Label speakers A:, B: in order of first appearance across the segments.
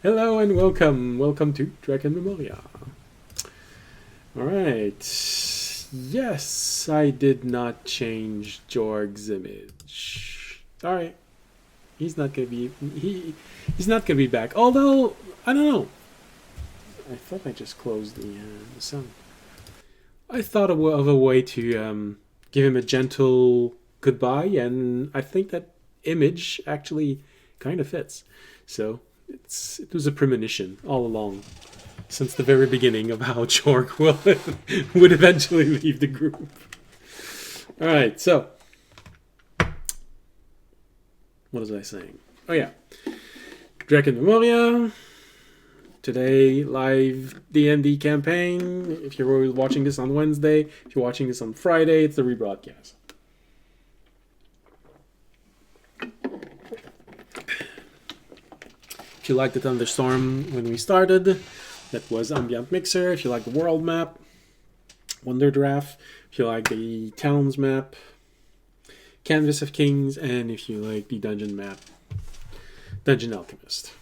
A: Hello and welcome. Welcome to Drakenmemoria. Alright. Yes, I did not change Jorg's image. Alright. He's not gonna be he's not gonna be back. Although, I don't know. I thought I just closed the sound. I thought of a way to give him a gentle goodbye, and I think that image actually kind of fits. So it was a premonition all along, since the very beginning of how Jorg will would eventually leave the group. All right, so what was I saying? Oh yeah, Drakenmemoria. Today, live D&D campaign. If you're watching this on Wednesday, if you're watching this on Friday, it's the rebroadcast. If you like the thunderstorm when we started, that was ambient mixer. If you like the world map, WonderDraft. If you like the towns map, Canvas of Kings, and if you like the dungeon map, Dungeon Alchemist.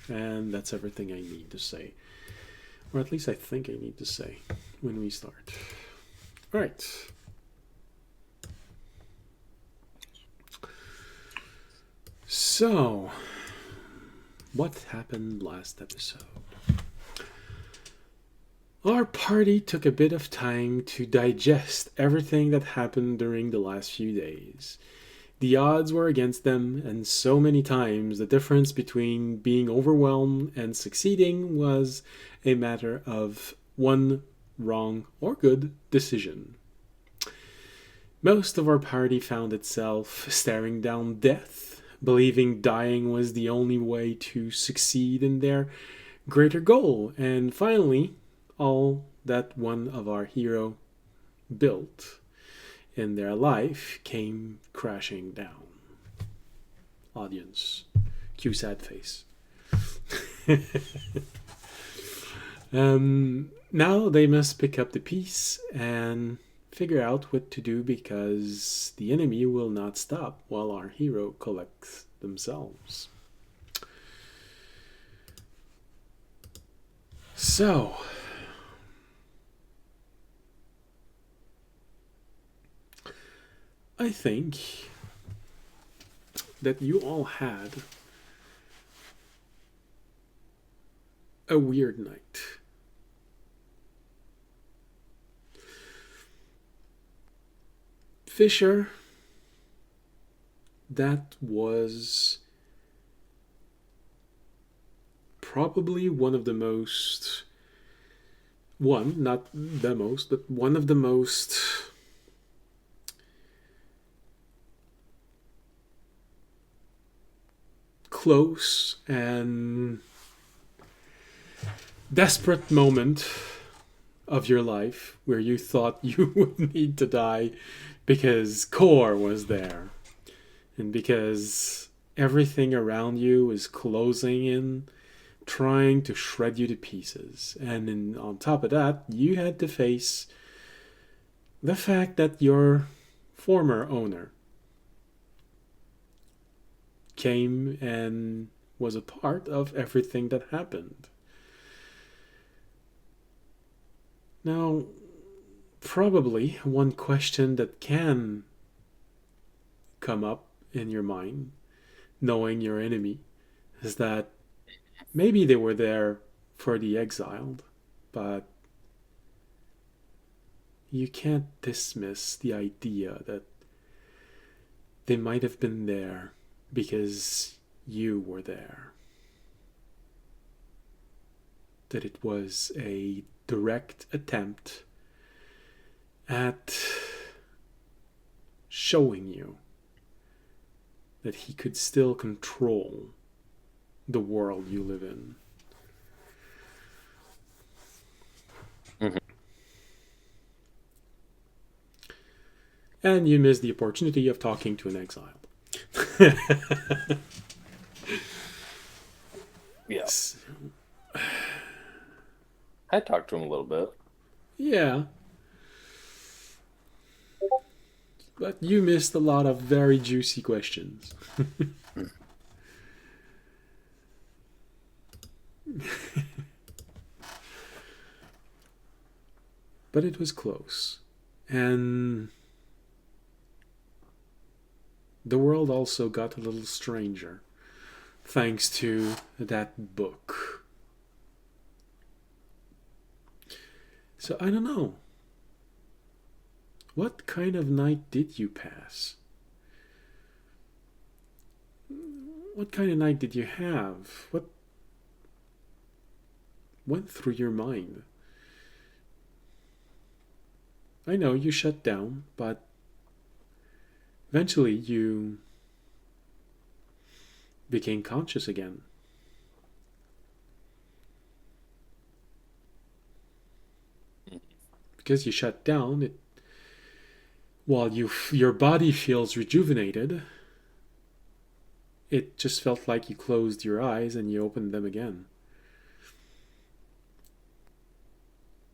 A: And that's everything I need to say. Or at least I think I need to say when we start. Alright. So, what happened last episode? Our party took a bit of time to digest everything that happened during the last few days. The odds were against them, and so many times the difference between being overwhelmed and succeeding was a matter of one wrong or good decision. Most of our party found itself staring down death, believing dying was the only way to succeed in their greater goal, and finally, all that one of our hero built in their life came crashing down. Audience, cue sad face. Now they must pick up the piece and figure out what to do, because the enemy will not stop while our hero collects themselves. So, I think that you all had a weird night. Fisher, that was probably one of the most, not the most, but one of the most close and desperate moment of your life where you thought you would need to die because Core was there and because everything around you is closing in, trying to shred you to pieces. And on top of that, you had to face the fact that your former owner came and was a part of everything that happened. Now, probably one question that can come up in your mind, knowing your enemy, is that maybe they were there for the exiled, but you can't dismiss the idea that they might have been there because you were there. That it was a direct attempt at showing you that he could still control the world you live in.
B: Mhm.
A: And you missed the opportunity of talking to an exile.
B: Yeah.
A: Yes.
B: I talked to him a little bit.
A: Yeah. But you missed a lot of very juicy questions. But it was close. And the world also got a little stranger thanks to that book. So I don't know. What kind of night did you pass? What kind of night did you have? What went through your mind? I know you shut down, but eventually you became conscious again. Because you shut down, while your body feels rejuvenated, it just felt like you closed your eyes and you opened them again.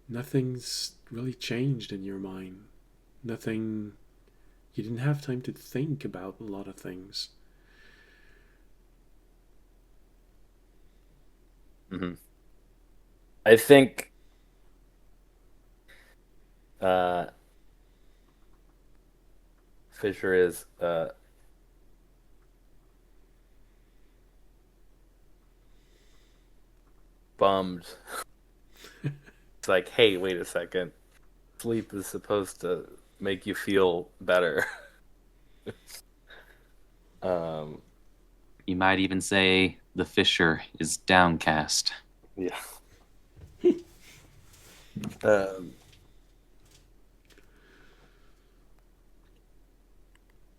A: Nothing's really changed in your mind. Nothing. You didn't have time to think about a lot of things.
B: Mm-hmm. I think uh, Fisher is bummed. It's like, hey, wait a second. Sleep is supposed to make you feel better. um,
C: You might even say the Fisher is downcast.
B: yeah. um,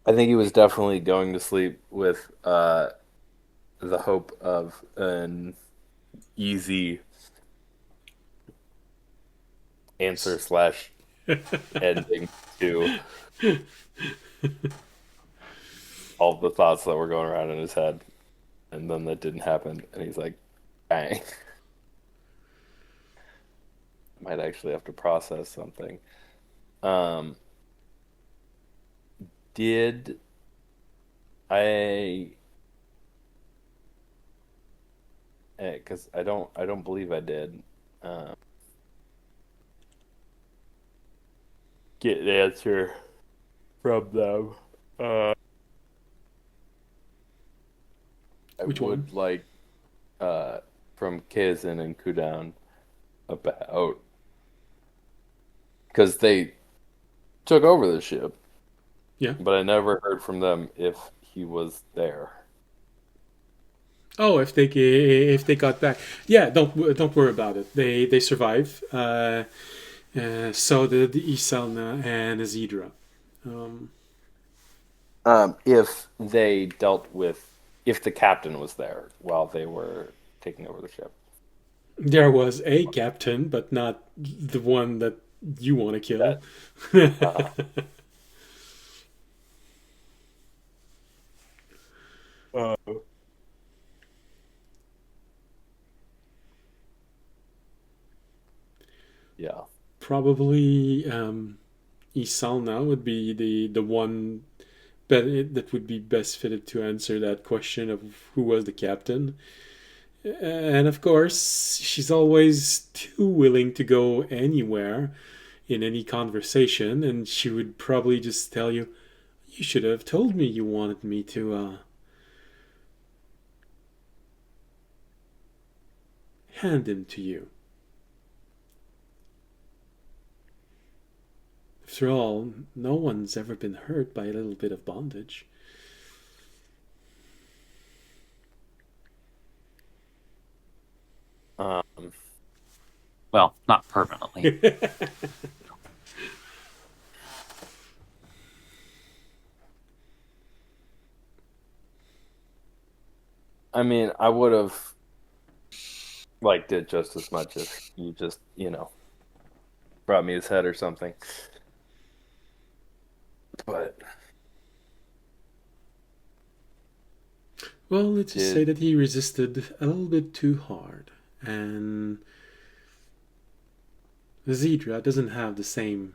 B: I think he was definitely going to sleep with the hope of an easy answer slash ending to all the thoughts that were going around in his head, and then that didn't happen, and he's like, "Bang!" Might actually have to process something. Um, did I? Because I don't believe I did. Get an answer from them. I
A: Which one?
B: would like from Kazin and Kudan about because they took over the ship,
A: Yeah.
B: but I never heard from them if he was there.
A: Oh, if they got back, yeah. Don't worry about it. They survive. So did Isalna and Azidra. Um,
B: If they dealt with if the captain was there while they were taking over the ship.
A: there was a captain, but not the one that you want to kill.
B: That uh, uh, yeah.
A: Probably Isalna would be the one that would be best fitted to answer that question of who was the captain. And of course, she's always too willing to go anywhere in any conversation, and she would probably just tell you, "You should have told me you wanted me to hand him to you." After all, no one's ever been hurt by a little bit of bondage.
B: Um,
C: Well, not permanently.
B: I mean, I would have liked it just as much if you just, brought me his head or something. But
A: Well, let's just say
B: did
A: that he resisted a little bit too hard, and Zedra doesn't have the same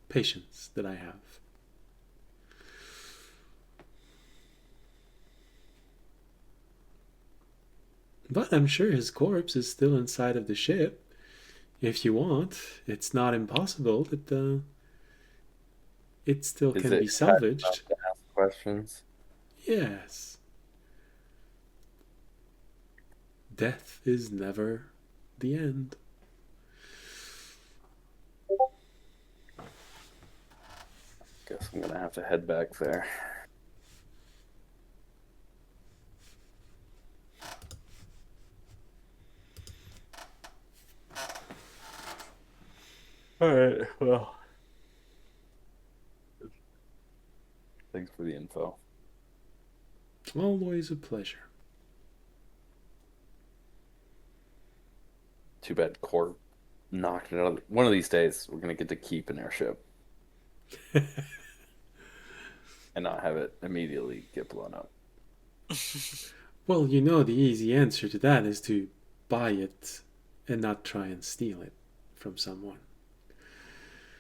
A: patience that I have. But I'm sure his corpse is still inside of the ship. If you want, it's not impossible that it still
B: Is
A: can
B: it
A: be
B: kind
A: salvaged.
B: enough to ask questions?
A: Yes. Death is never the end.
B: Guess I'm gonna have to head back there. All right. Well, thanks for the info.
A: Always a pleasure.
B: Too bad Corp knocked it out. One of these days, we're gonna get to keep an airship and not have it immediately get blown up.
A: Well, you know the easy answer to that is to buy it and not try and steal it from someone.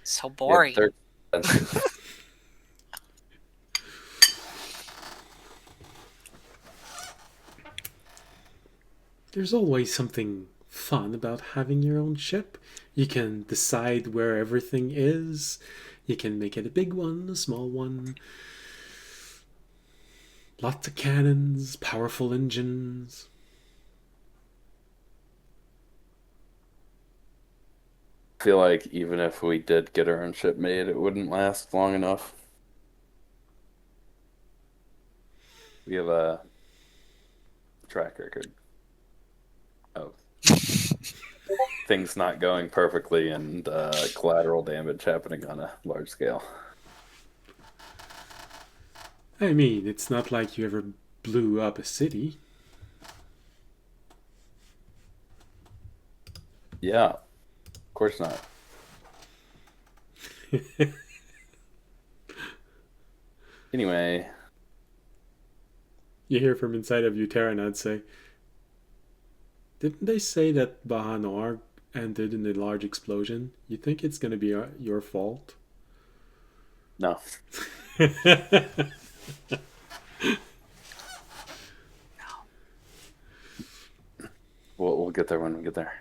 D: So
B: Yeah,
D: boring.
B: but they're expensive.
A: There's always something fun about having your own ship. You can decide where everything is. You can make it a big one, a small one. Lots of cannons, powerful engines.
B: I feel like even if we did get our own ship made, it wouldn't last long enough. We have a track record of things not going perfectly and collateral damage happening on a large scale.
A: I mean, it's not like you ever blew up a city.
B: Yeah, of course not. Anyway,
A: You hear from inside of you, Terranad say, didn't they say that Bahanor ended in a large explosion? You think it's gonna be your fault?
B: no. We'll get there when we get there.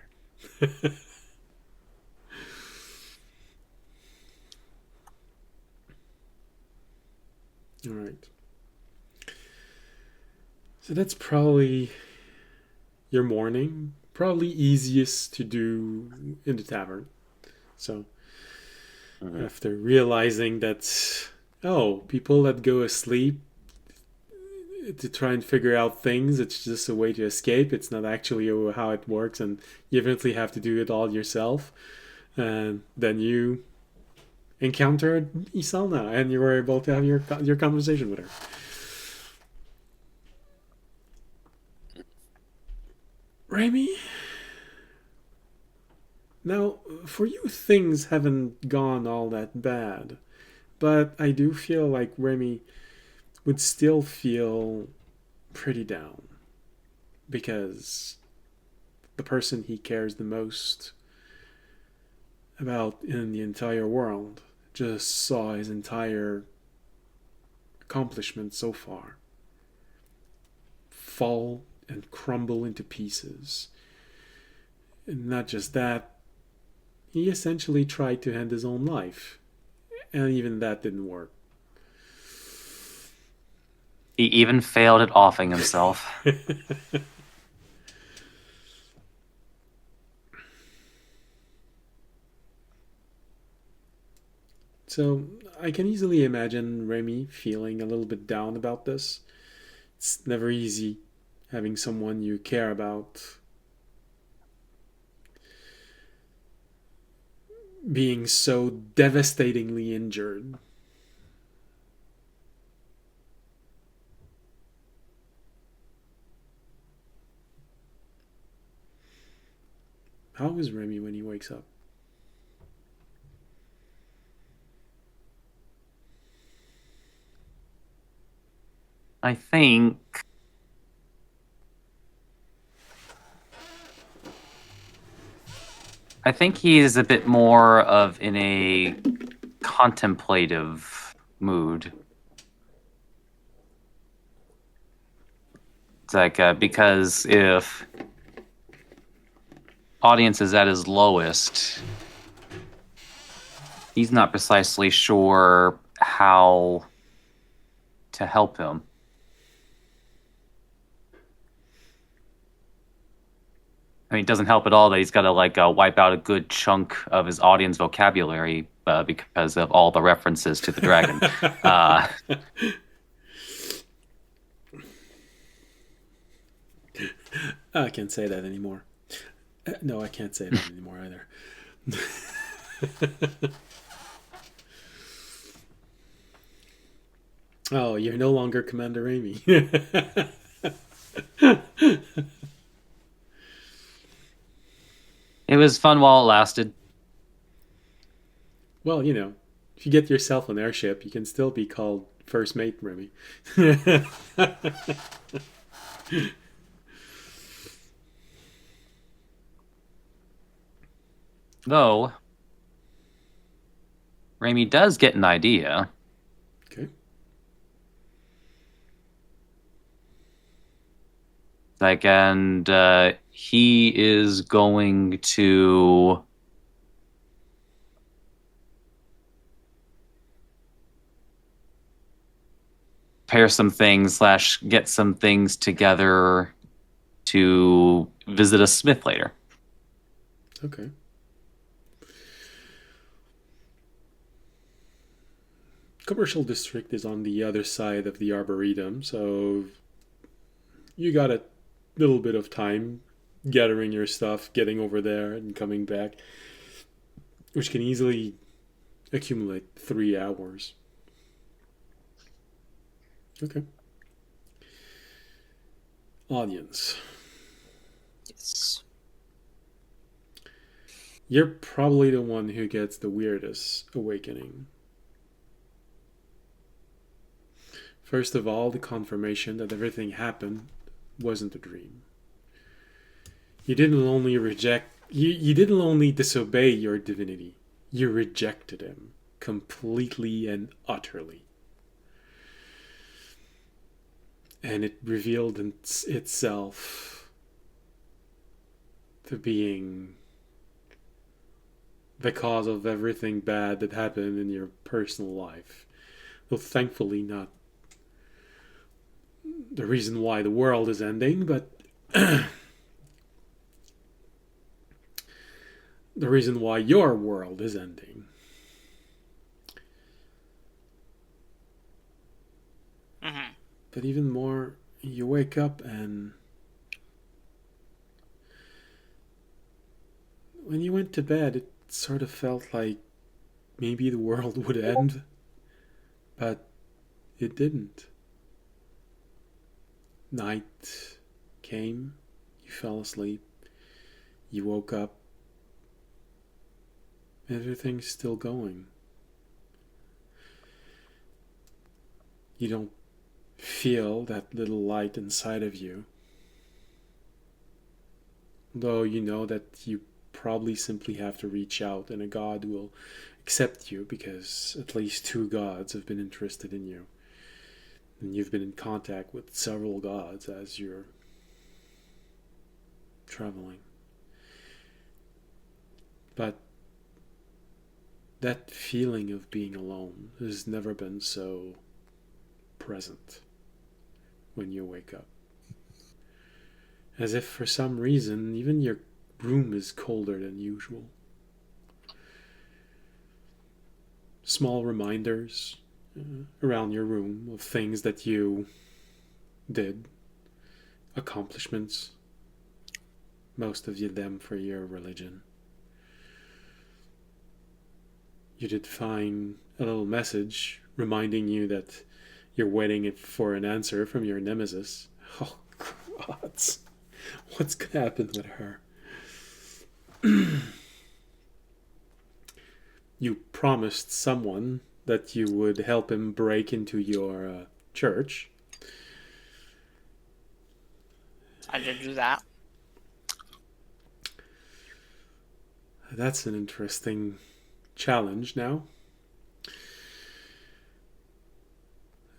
A: All right. So that's probably your morning. Probably easiest to do in the tavern. So
B: Mhm.
A: after realizing that, oh, people that go asleep to try and figure out things, it's just a way to escape. It's not actually how it works, and you eventually have to do it all yourself. And then you encountered Isalna, and you were able to have your conversation with her. Remy, now for you things haven't gone all that bad, but I do feel like Remy would still feel pretty down because the person he cares the most about in the entire world just saw his entire accomplishment so far fall and crumble into pieces. And not just that, he essentially tried to end his own life, and even that didn't work.
C: He even failed at offing himself.
A: So I can easily imagine Remy feeling a little bit down about this. It's never easy having someone you care about being so devastatingly injured. How is Remy when he wakes up?
C: I think he is a bit more of in a contemplative mood. It's like, because if audience is at his lowest, he's not precisely sure how to help him. I mean, it doesn't help at all that he's got to wipe out a good chunk of his audience vocabulary because of all the references to the dragon.
A: I can't say that anymore. No, I can't say that anymore either. Oh, you're no longer Commander Amy.
C: It was fun while it lasted.
A: Well, if you get yourself an airship, you can still be called First Mate, Remy.
C: Though, Raimi does get an idea.
A: Okay.
C: And he is going to pair some things / get some things together to visit a smith later.
A: Okay. Commercial district is on the other side of the Arboretum, so you got a little bit of time gathering your stuff, getting over there, and coming back, which can easily accumulate 3 hours. Okay. Audience.
D: Yes.
A: You're probably the one who gets the weirdest awakening. First of all, the confirmation that everything happened wasn't a dream. You didn't only you didn't only disobey your divinity, you rejected him completely and utterly. And it revealed itself to being the cause of everything bad that happened in your personal life. Though thankfully not the reason why the world is ending, but the reason why your world is ending.
D: Mm-hmm.
A: But even more, you wake up and when you went to bed, it sort of felt like maybe the world would end, but it didn't. Night came, you fell asleep, you woke up, everything's still going. You don't feel that little light inside of you, though you know that you probably simply have to reach out and a god will accept you because at least 2 gods have been interested in you. And you've been in contact with several gods as you're traveling. But that feeling of being alone has never been so present when you wake up. As if for some reason, even your room is colder than usual. Small reminders around your room of things that you did, accomplishments, most of them for your religion. You did find a little message reminding you that you're waiting for an answer from your nemesis. Oh, God. What's going to happen with her? You promised someone that you would help him break into your church.
D: I did do that.
A: That's an interesting challenge now.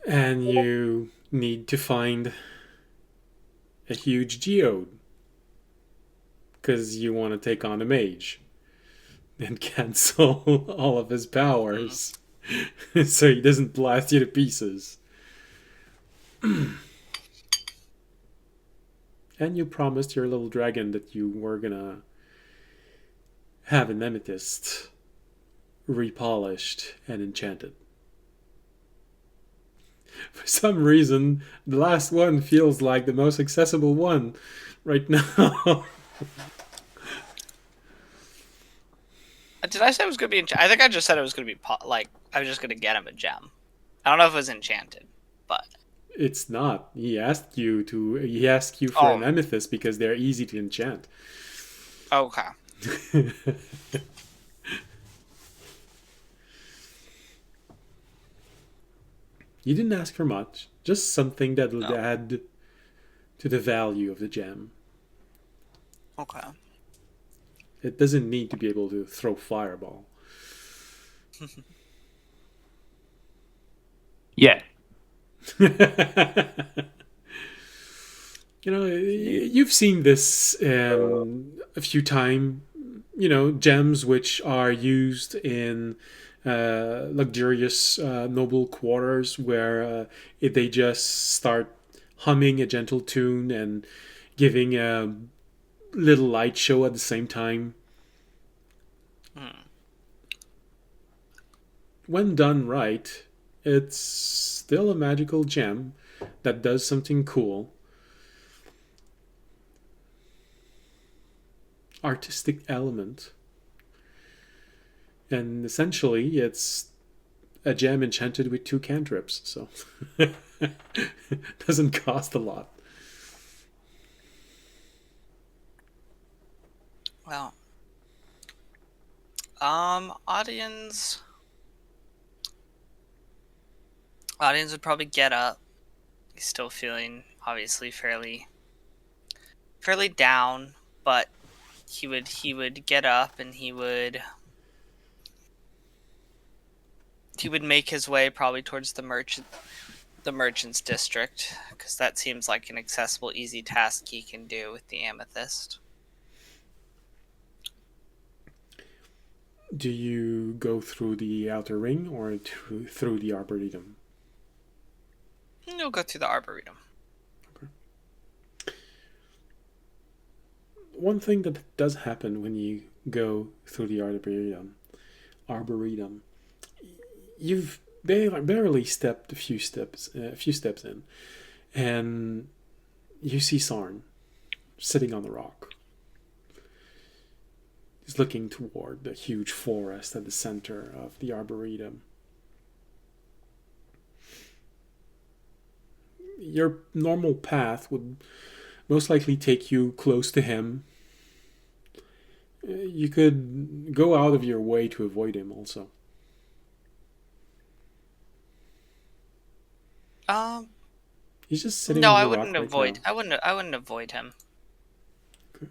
A: And you need to find a huge geode because you want to take on a mage and cancel all of his powers so he doesn't blast you to pieces. And you promised your little dragon that you were gonna have an amethyst repolished and enchanted. For some reason, the last one feels like the most accessible one right now.
D: Did I say it was going to be enchanted? I think I just said it was going to be, I was just going to get him a gem. I don't know if it was enchanted, but...
A: It's not. He asked you for an amethyst because they're easy to enchant.
D: Okay.
A: You didn't ask for much, just something that would add to the value of the gem.
D: Okay.
A: It doesn't need to be able to throw fireball.
C: Yeah.
A: You've seen this a few times. Gems which are used in luxurious noble quarters where they just start humming a gentle tune and giving a little light show at the same time. When done right, it's still a magical gem that does something cool. Artistic element. And essentially, it's a gem enchanted with 2 cantrips, so doesn't cost a lot.
D: Well, audience would probably get up. He's still feeling obviously fairly down, but he would get up and he would make his way probably towards the merchant's district, because that seems like an accessible, easy task he can do with the amethyst.
A: Do you go through the outer ring or through the arboretum?
D: You'll go through the arboretum.
A: Okay. One thing that does happen when you go through the arboretum, you've barely stepped a few steps in, and you see Sarn sitting on the rock. He's looking toward the huge forest at the center of the arboretum. Your normal path would most likely take you close to him. You could go out of your way to avoid him also. He's just sitting
D: No,
A: on the
D: I
A: rock
D: wouldn't
A: right
D: avoid.
A: now.
D: I wouldn't avoid him.
A: Okay.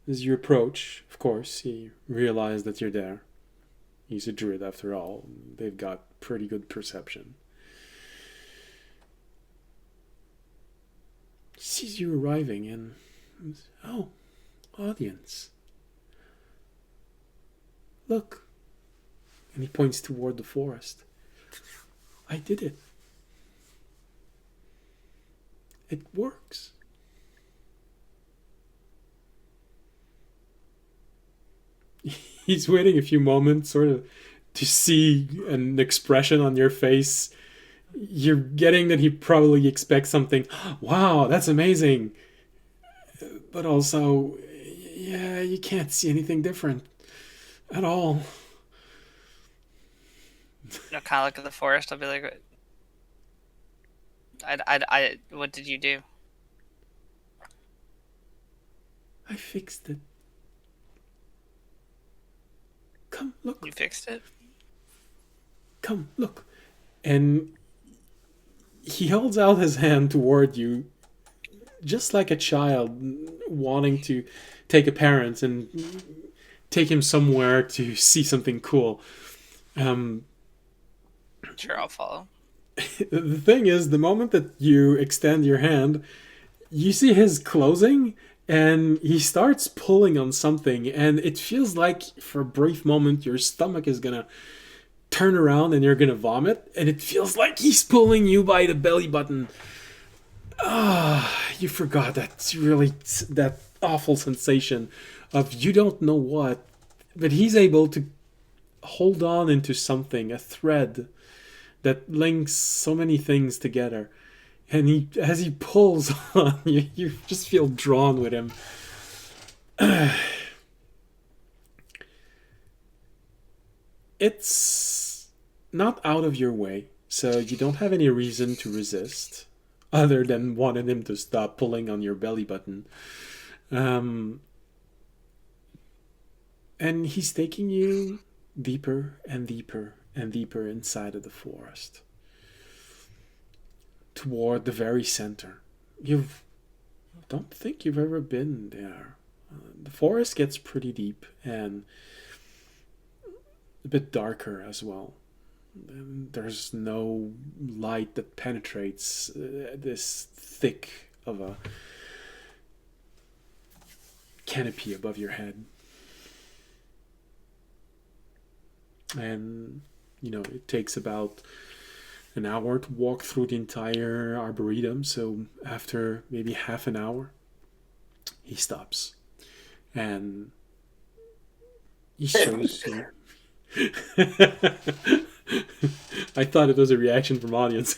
A: As you approach, of course, he realizes that you're there. He's a druid after all. They've got pretty good perception. He sees you arriving and... Oh, audience. Look. And he points toward the forest. I did it. It works. He's waiting a few moments sort of to see an expression on your face. You're getting that he probably expects something. Wow, that's amazing. But also, yeah, you can't see anything different at all.
D: Kind of look at the forest. I'll be like, what did you do?
A: I fixed it. Come, look.
D: You fixed it?
A: Come, look. And he holds out his hand toward you, just like a child wanting to take a parent and take him somewhere to see something cool.
D: Sure, I'll follow.
A: The thing is, the moment that you extend your hand, you see his closing, and he starts pulling on something, and it feels like for a brief moment your stomach is gonna turn around and you're gonna vomit, and it feels like he's pulling you by the belly button. You forgot that awful sensation of you don't know what, but he's able to hold on into something, a thread that links so many things together. And as he pulls on you, you just feel drawn with him. It's not out of your way, so you don't have any reason to resist, other than wanting him to stop pulling on your belly button. And he's taking you deeper and deeper and deeper inside of the forest, toward the very center. You don't think you've ever been there. The forest gets pretty deep and a bit darker as well. There's no light that penetrates this thick of a canopy above your head. And, it takes about an hour to walk through the entire arboretum. So after maybe half an hour, he stops. And he shows you. I thought it was a reaction from audience.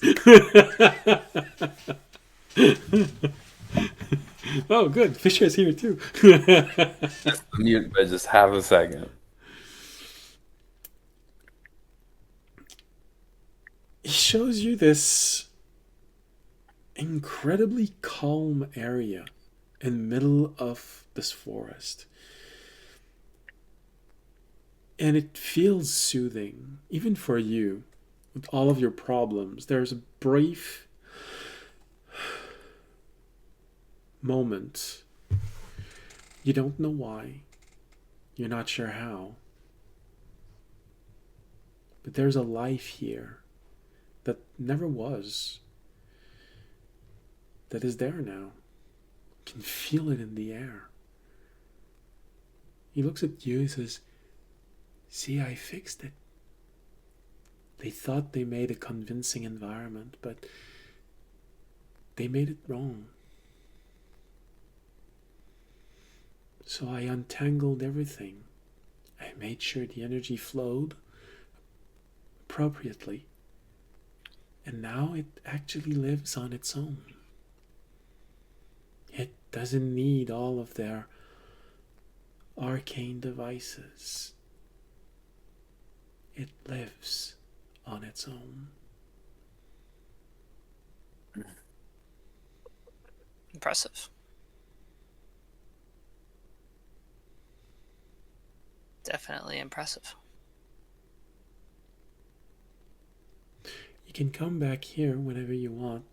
A: Oh, good. Fisher's here too.
B: Mute by just half a second.
A: He shows you this incredibly calm area in the middle of this forest. And it feels soothing, even for you, with all of your problems. There's a brief moment. You don't know why. You're not sure how. But there's a life here that never was, that is there now. You can feel it in the air. He looks at you and says, "See, I fixed it. They thought they made a convincing environment, but they made it wrong. So I untangled everything. I made sure the energy flowed appropriately. And now it actually lives on its own. It doesn't need all of their arcane devices. It lives on its own."
D: Impressive. Definitely impressive.
A: You can come back here whenever you want,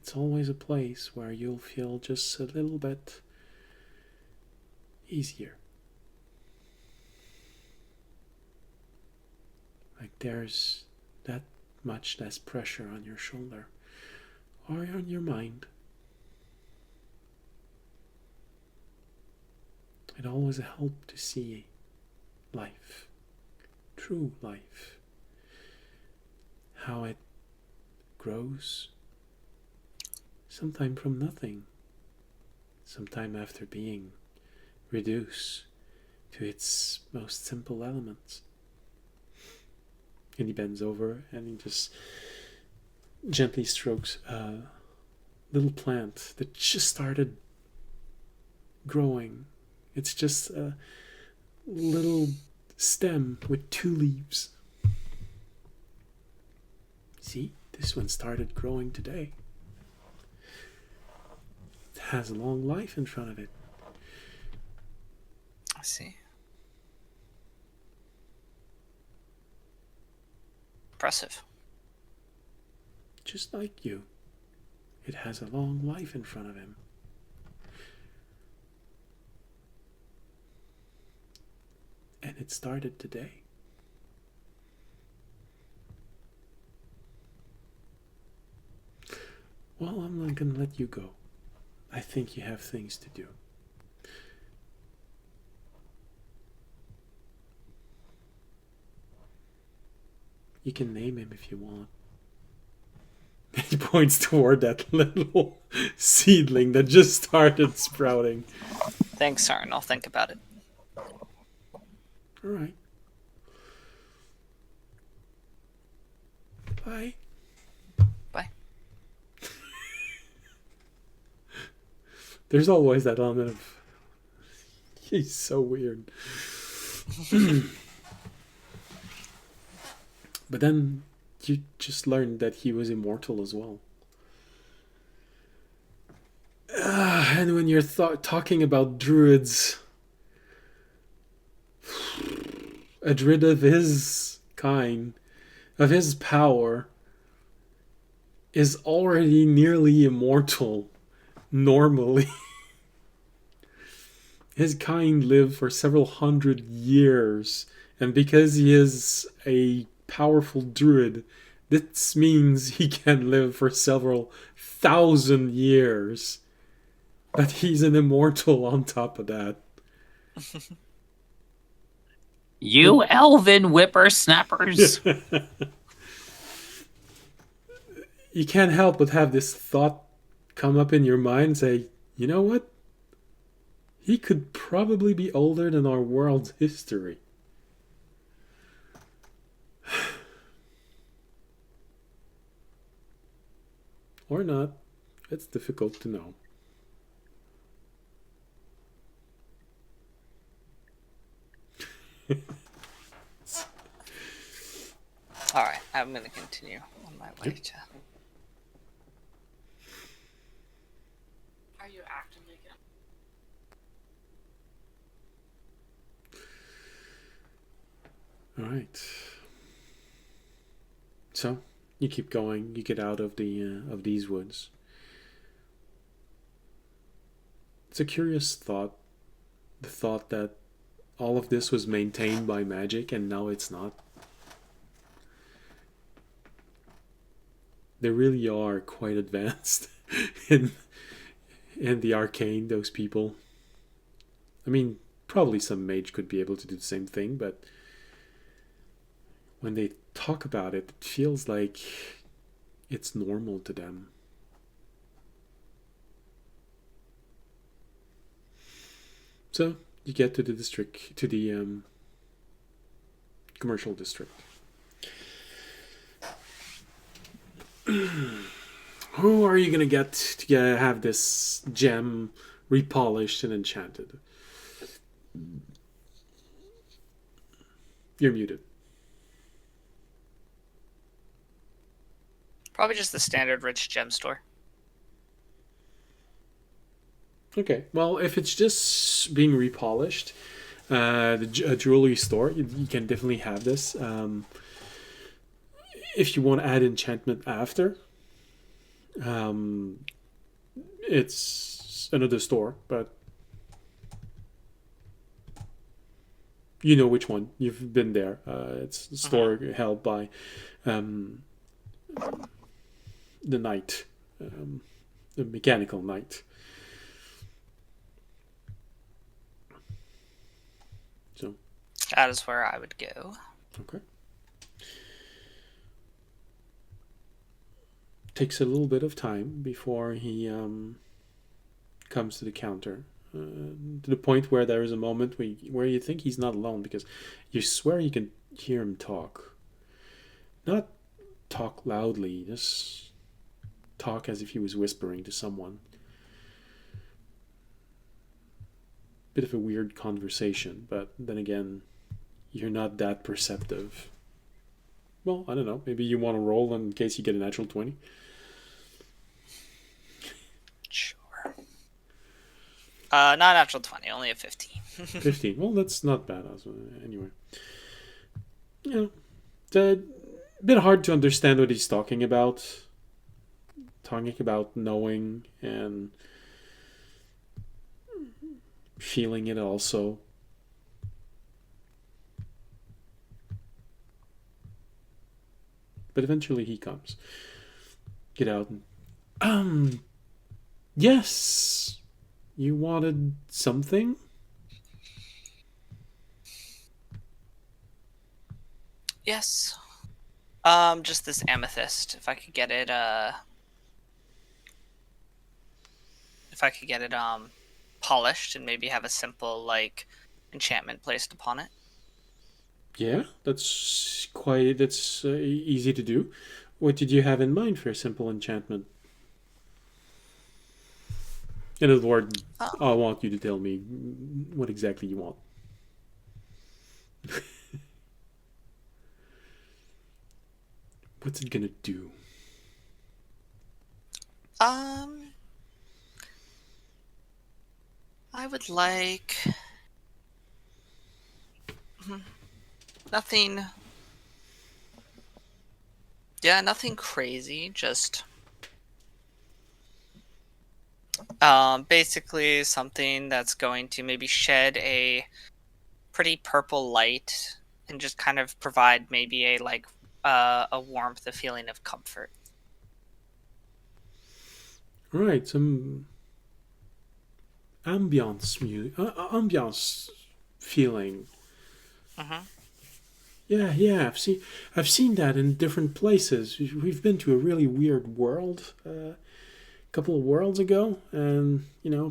A: It's always a place where you'll feel just a little bit easier. Like there's that much less pressure on your shoulder or on your mind. It always helps to see life, true life, how it grows, sometime from nothing, sometime after being reduced to its most simple elements. And he bends over and he just gently strokes a little plant that just started growing. It's just a little stem with 2 leaves. See, this one started growing today. It has a long life in front of it.
D: I see. Impressive.
A: Just like you. It has a long life in front of him. And it started today. Well, I'm not gonna let you go. I think you have things to do. You can name him if you want. He points toward that little seedling that just started sprouting.
D: Thanks, Sarn. I'll think about it.
A: All right. Bye.
D: Bye.
A: There's always that element of he's so weird. But then you just learned that he was immortal as well. And when you're talking about druids, a druid of his kind, of his power, is already nearly immortal, normally. His kind live for several hundred years, and because he is a powerful druid, this means he can live for several thousand years. But he's an immortal on top of that.
C: You elven whippersnappers.
A: You can't help but have this thought come up in your mind and say, you know what? He could probably be older than our world's history. Or not. It's difficult to know.
D: Alright, I'm going to continue on my way to...
E: Are you actively going?
A: All right. So you keep going. You get out of these woods. It's a curious thought. The thought that all of this was maintained by magic and now it's not. They really are quite advanced in the arcane, those people. I mean, probably some mage could be able to do the same thing, but when they talk about it, it feels like it's normal to them. So you get to the district, to the commercial district. Who are you gonna get to have this gem repolished and enchanted? You're muted.
D: Probably just the standard rich gem store.
A: Okay, well, if it's just being repolished, a jewelry store, you can definitely have this. If you want to add enchantment after, it's another store, but you know which one. You've been there. It's a store held by the knight, the mechanical knight. So
D: That is where I would go.
A: okay. Takes a little bit of time before he comes to the counter. To the point where there is a moment where you think he's not alone because you swear you can hear him talk. Not talk loudly, just talk as if he was whispering to someone. Bit of a weird conversation, but then again, you're not that perceptive. Well, I don't know. Maybe you want to roll in case you get a natural 20.
D: Sure. Not natural 20, only a 15.
A: 15. Well, that's not bad. Anyway. You know, it's a bit hard to understand what he's talking about. Talking about knowing and feeling it also. But eventually he comes. Get out and Um, yes. You wanted something?
D: Yes. Just this amethyst. If I could get it, polished and maybe have a simple like enchantment placed upon it.
A: Yeah, that's easy to do. What did you have in mind for a simple enchantment? In other words,
D: Oh.
A: I want you to tell me what exactly you want. What's it gonna do?
D: Um, I would like nothing. Yeah, nothing crazy. Just basically something that's going to maybe shed a pretty purple light and just kind of provide maybe a warmth, a feeling of comfort.
A: All right, some ambiance feeling.
D: Mm-hmm.
A: Yeah. I've seen that in different places. We've been to a really weird world a couple of worlds ago, and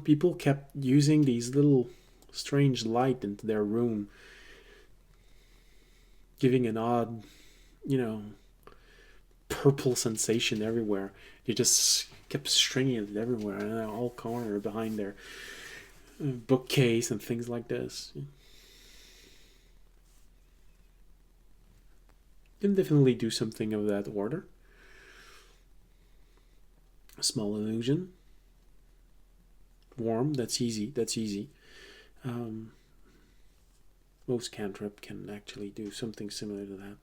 A: people kept using these little strange light into their room, giving an odd, you know, purple sensation everywhere. They just kept stringing it everywhere, in all corner behind their bookcase and things like this. Can definitely do something of that order. A small illusion. Warm, that's easy. That's easy. Um, most cantrip can actually do something similar to that.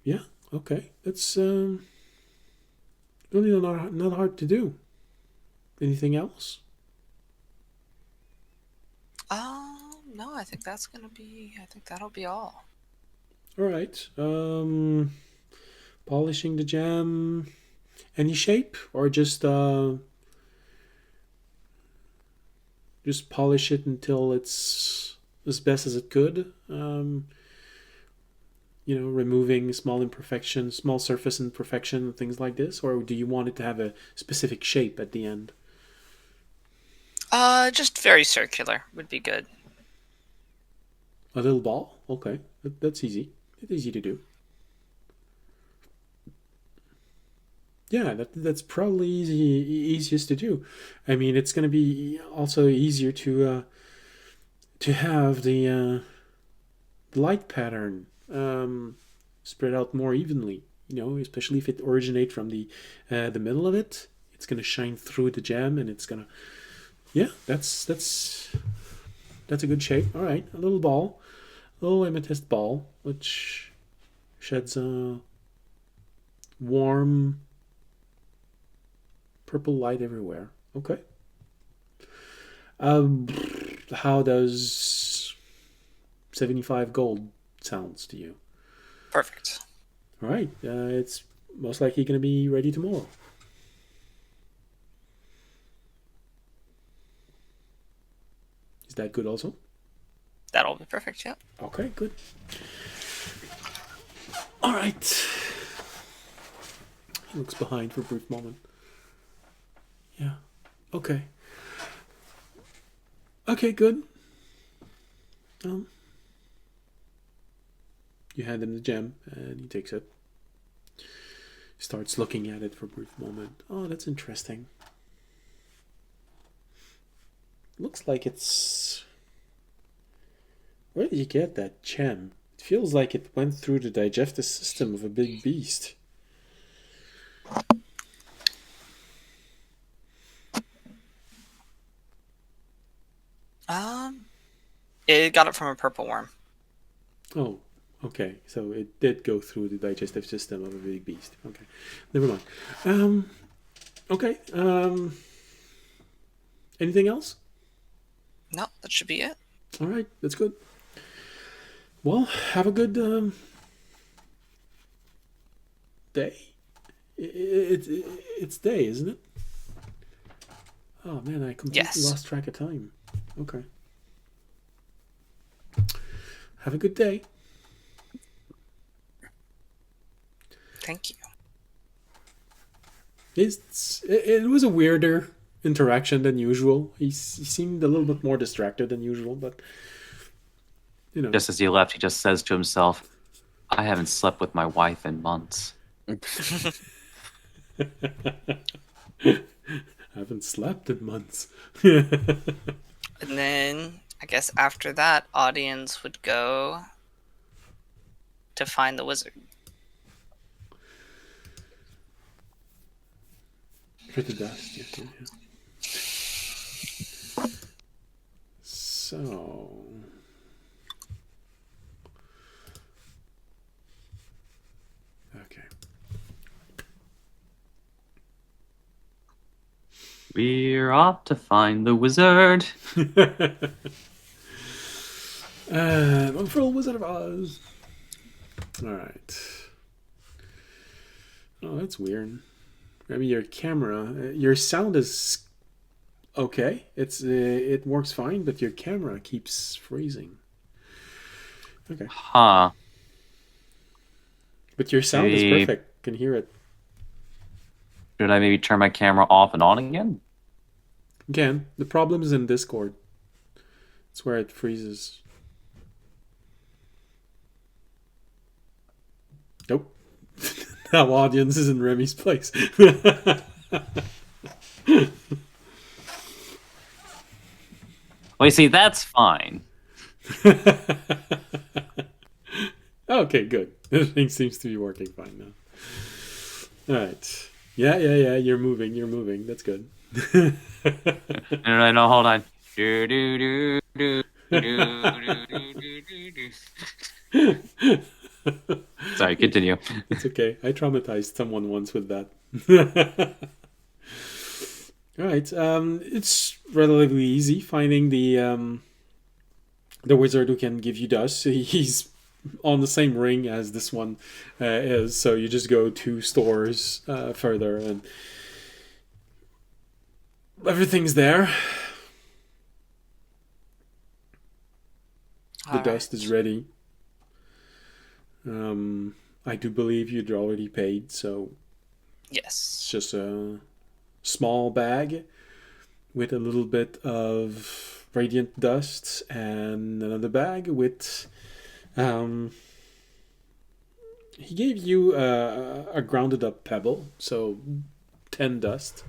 A: Yeah, okay. That's really not hard to do. Anything else?
D: No, I think that's gonna be. I think that'll be all.
A: All right. Polishing the gem. Any shape, or just polish it until it's as best as it could. Removing small imperfections, small surface imperfection, things like this, or do you want it to have a specific shape at the end?
D: Just very circular would be good.
A: A little ball? Okay, that's easy. It's easy to do. Yeah, that's probably easiest to do. I mean, it's going to be also easier to have the light pattern spread out more evenly. Especially if it originates from the middle of it, it's going to shine through the gem, and it's going to. Yeah, that's a good shape. All right, a little ball, a little amethyst ball, which sheds a warm purple light everywhere. Okay. Um, how does 75 gold sounds to you?
D: Perfect.
A: All right. It's most likely going to be ready tomorrow. Is that good also?
D: That'll be perfect. Yeah.
A: Okay, good. All right. He looks behind for a brief moment. Yeah. Okay. Okay, good. You hand him the gem, and he takes it. Starts looking at it for a brief moment. Oh, that's interesting. Looks like it's. Where did you get that gem? It feels like it went through the digestive system of a big beast.
D: It got it from a purple worm.
A: Oh, okay. So it did go through the digestive system of a big beast. Okay, never mind. Okay. Anything else?
D: No, that should be it.
A: All right, that's good. Well, have a good day. It's day, isn't it? Oh man, I completely
D: Yes.
A: lost track of time. Okay. Have a good day.
D: Thank you.
A: It was a weirder interaction than usual. He seemed a little bit more distracted than usual, but you know.
C: Just as he left, he just says to himself, I haven't slept with my wife in months.
A: I haven't slept in months.
D: And then I guess after that, audience would go to find the wizard.
A: For the dust, yeah. So. Okay.
C: We're off to find the wizard.
A: I'm full Wizard of Oz. Alright. Oh, that's weird. Maybe your camera, your sound is okay. It works fine, but your camera keeps freezing. Okay,
C: Huh.
A: but your sound is
C: Maybe-
A: perfect. Can hear it.
C: Should I maybe turn my camera off and on again?
A: Again, the problem is in Discord. It's where it freezes. Nope. Now audience is in Remy's place.
C: Well, you see, that's fine.
A: Okay, good. Everything seems to be working fine now. All right. Yeah. You're moving. That's good.
C: No, hold on. Do, do, do, do, do, do, do, do, do. Sorry, continue.
A: It's okay. I traumatized someone once with that. All right. It's relatively easy finding the wizard who can give you dust. He's on the same ring as this one is, so you just go 2 stores further, and everything's there. The dust is ready. I do believe you'd already paid, so
D: Yes.
A: it's just a small bag with a little bit of radiant dust and another bag with he gave you a grounded up pebble, so 10 dust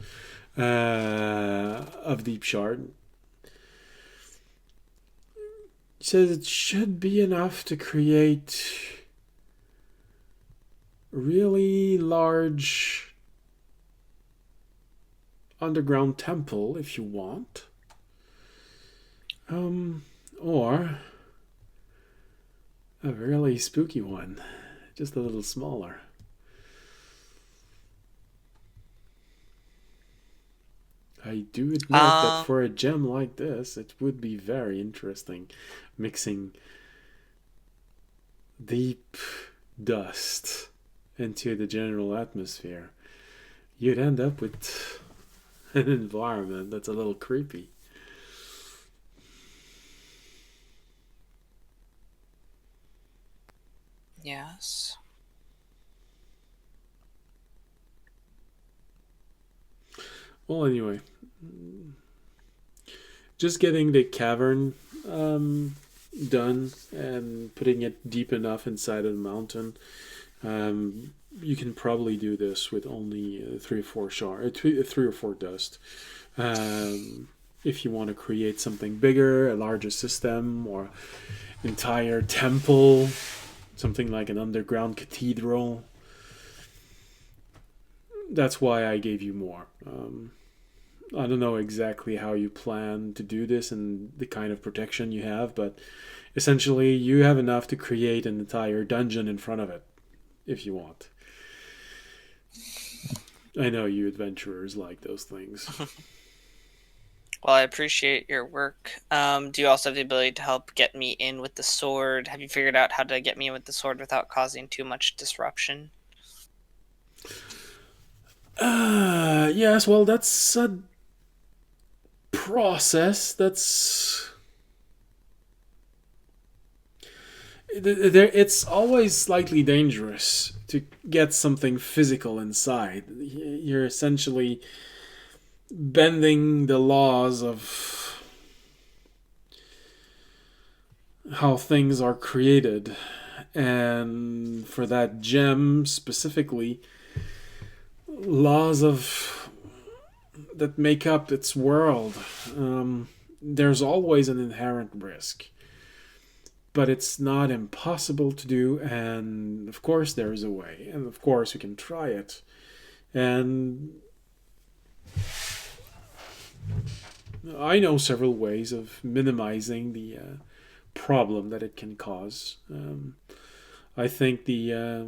A: of deep shard. He says it should be enough to create a really large underground temple if you want. Or a really spooky one, just a little smaller. I do admit that for a gem like this, it would be very interesting mixing deep dust into the general atmosphere. You'd end up with an environment that's a little creepy.
D: Yes.
A: Well, anyway, just getting the cavern done and putting it deep enough inside of the mountain. You can probably do this with only 3 or 4 3 or 4 dust. If you want to create something bigger, a larger system, or entire temple, something like an underground cathedral. That's why I gave you more. I don't know exactly how you plan to do this and the kind of protection you have, but essentially you have enough to create an entire dungeon in front of it, if you want. I know you adventurers like those things.
D: Well, I appreciate your work. Do you also have the ability to help get me in with the sword? Have you figured out how to get me in with the sword without causing too much disruption?
A: Yes, well, that's a process. It's always slightly dangerous to get something physical inside. You're essentially bending the laws of how things are created. And for that gem specifically, laws of that make up its world, there's always an inherent risk. But it's not impossible to do, and of course there is a way, and of course we can try it. And I know several ways of minimizing the problem that it can cause. I think the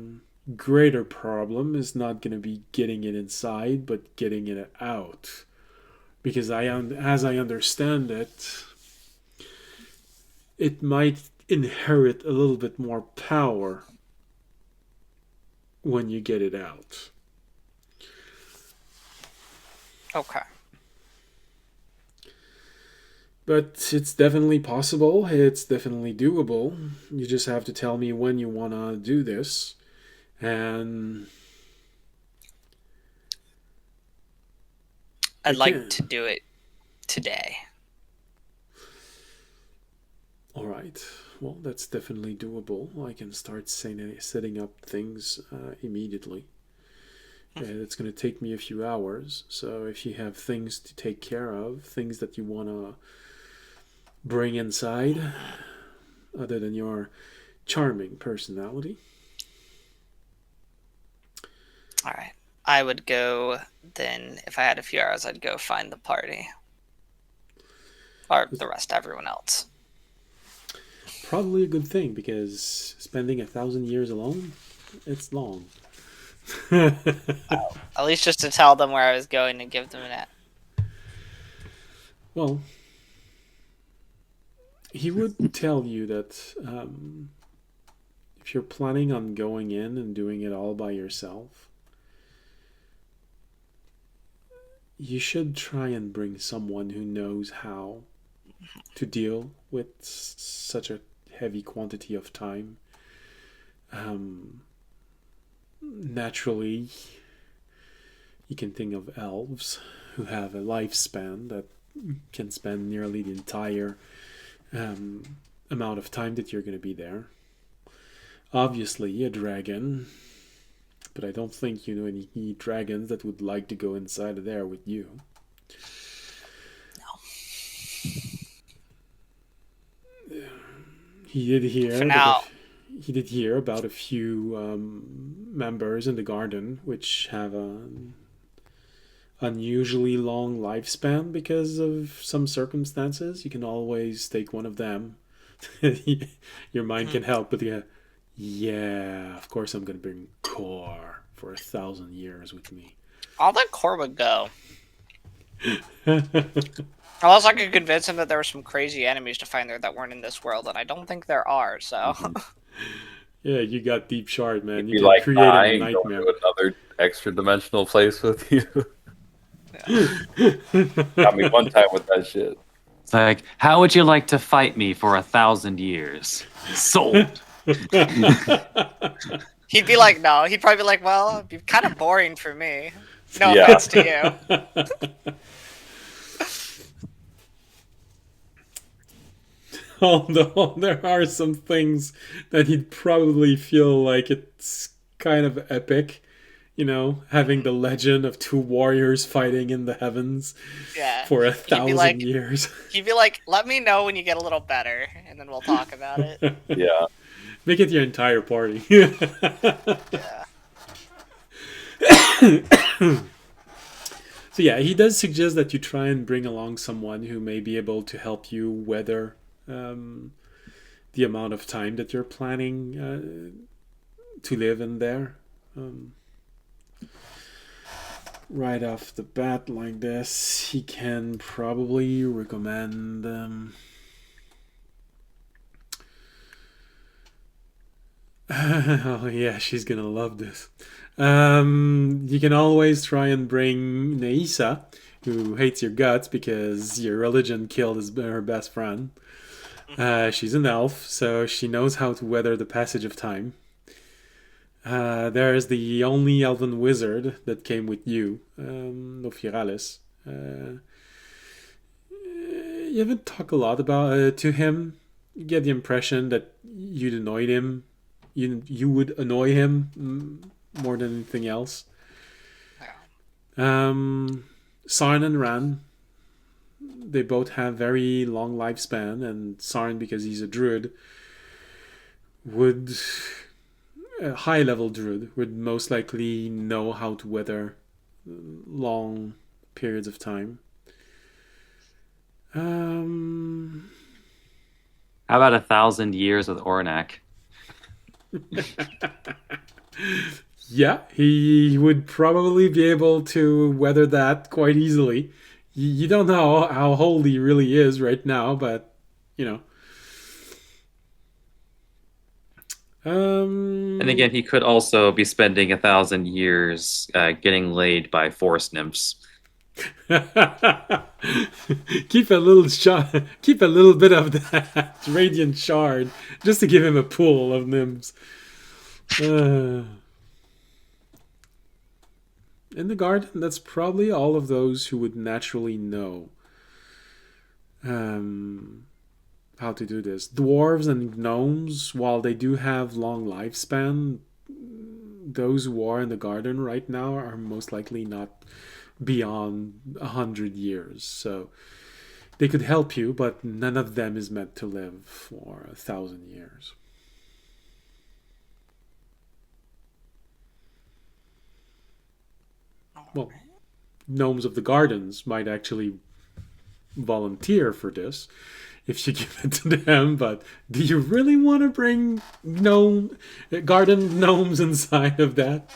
A: greater problem is not going to be getting it inside, but getting it out. Because as I understand it, it might inherit a little bit more power when you get it out.
D: Okay.
A: But it's definitely possible. It's definitely doable. You just have to tell me when you want to do this. And
D: I'd like to do it today.
A: All right. Well, that's definitely doable. I can start setting up things immediately. It's going to take me a few hours. So if you have things to take care of, things that you want to bring inside, other than your charming personality.
D: All right. I would go then, if I had a few hours, I'd go find the party. Or the rest, everyone else.
A: Probably a good thing, because spending 1,000 years alone, it's long.
D: At least just to tell them where I was going and give them an
A: Well, he would tell you that if you're planning on going in and doing it all by yourself, you should try and bring someone who knows how to deal with such a heavy quantity of time. Naturally, you can think of elves who have a lifespan that can spend nearly the entire amount of time that you're going to be there. Obviously, a dragon, but I don't think you know any dragons that would like to go inside of there with you.
D: No.
A: He did hear
D: For now.
A: He did hear about a few members in the garden which have an unusually long lifespan because of some circumstances. You can always take one of them. Your mind can help, but yeah, of course I'm going to bring Core for 1,000 years with me.
D: I'll let Core would go. Unless I could convince him that there were some crazy enemies to find there that weren't in this world, and I don't think there are, so...
A: Mm-hmm. Yeah, you got deep shard, man.
B: You'd
A: You
B: be
A: can
B: like,
A: create
B: I
A: a
B: ain't
A: nightmare.
B: going to another extra dimensional place with you. Got me one time with that shit.
C: It's like, how would you like to fight me for 1,000 years? Sold.
D: He'd be like, no. He'd probably be like, well, it'd be kind of boring for me. No
B: Yeah.
D: offense to you.
A: Although there are some things that he'd probably feel like it's kind of epic, you know, having the legend of two warriors fighting in the heavens for 1,000 years.
D: He'd be like, let me know when you get a little better, and then we'll talk about it.
B: Yeah.
A: Make it your entire party.
D: Yeah.
A: So yeah, he does suggest that you try and bring along someone who may be able to help you weather the amount of time that you're planning to live in there. Right off the bat like this, he can probably recommend Oh yeah, she's gonna love this. You can always try and bring Neisa, who hates your guts because your religion killed her best friend. She's an elf, so she knows how to weather the passage of time. There is the only elven wizard that came with you, Nofiralis. You haven't talked a lot about to him. You get the impression that you'd annoyed him. You would annoy him more than anything else. Sarn and Ran, they both have very long lifespan, and Sarn, because he's a druid, would a high level druid would most likely know how to weather long periods of time.
C: How about 1,000 years with Ornak?
A: Yeah, he would probably be able to weather that quite easily. You don't know how old he really is right now, but you know.
C: And again, he could also be spending 1,000 years getting laid by forest nymphs.
A: keep a little bit of that radiant shard just to give him a pool of nymphs. In the garden, that's probably all of those who would naturally know how to do this. Dwarves and gnomes, while they do have long lifespan, those who are in the garden right now are most likely not beyond 100 years. So they could help you, but none of them is meant to live for 1,000 years. Well, gnomes of the gardens might actually volunteer for this if you give it to them, but do you really want to bring garden gnomes inside of that?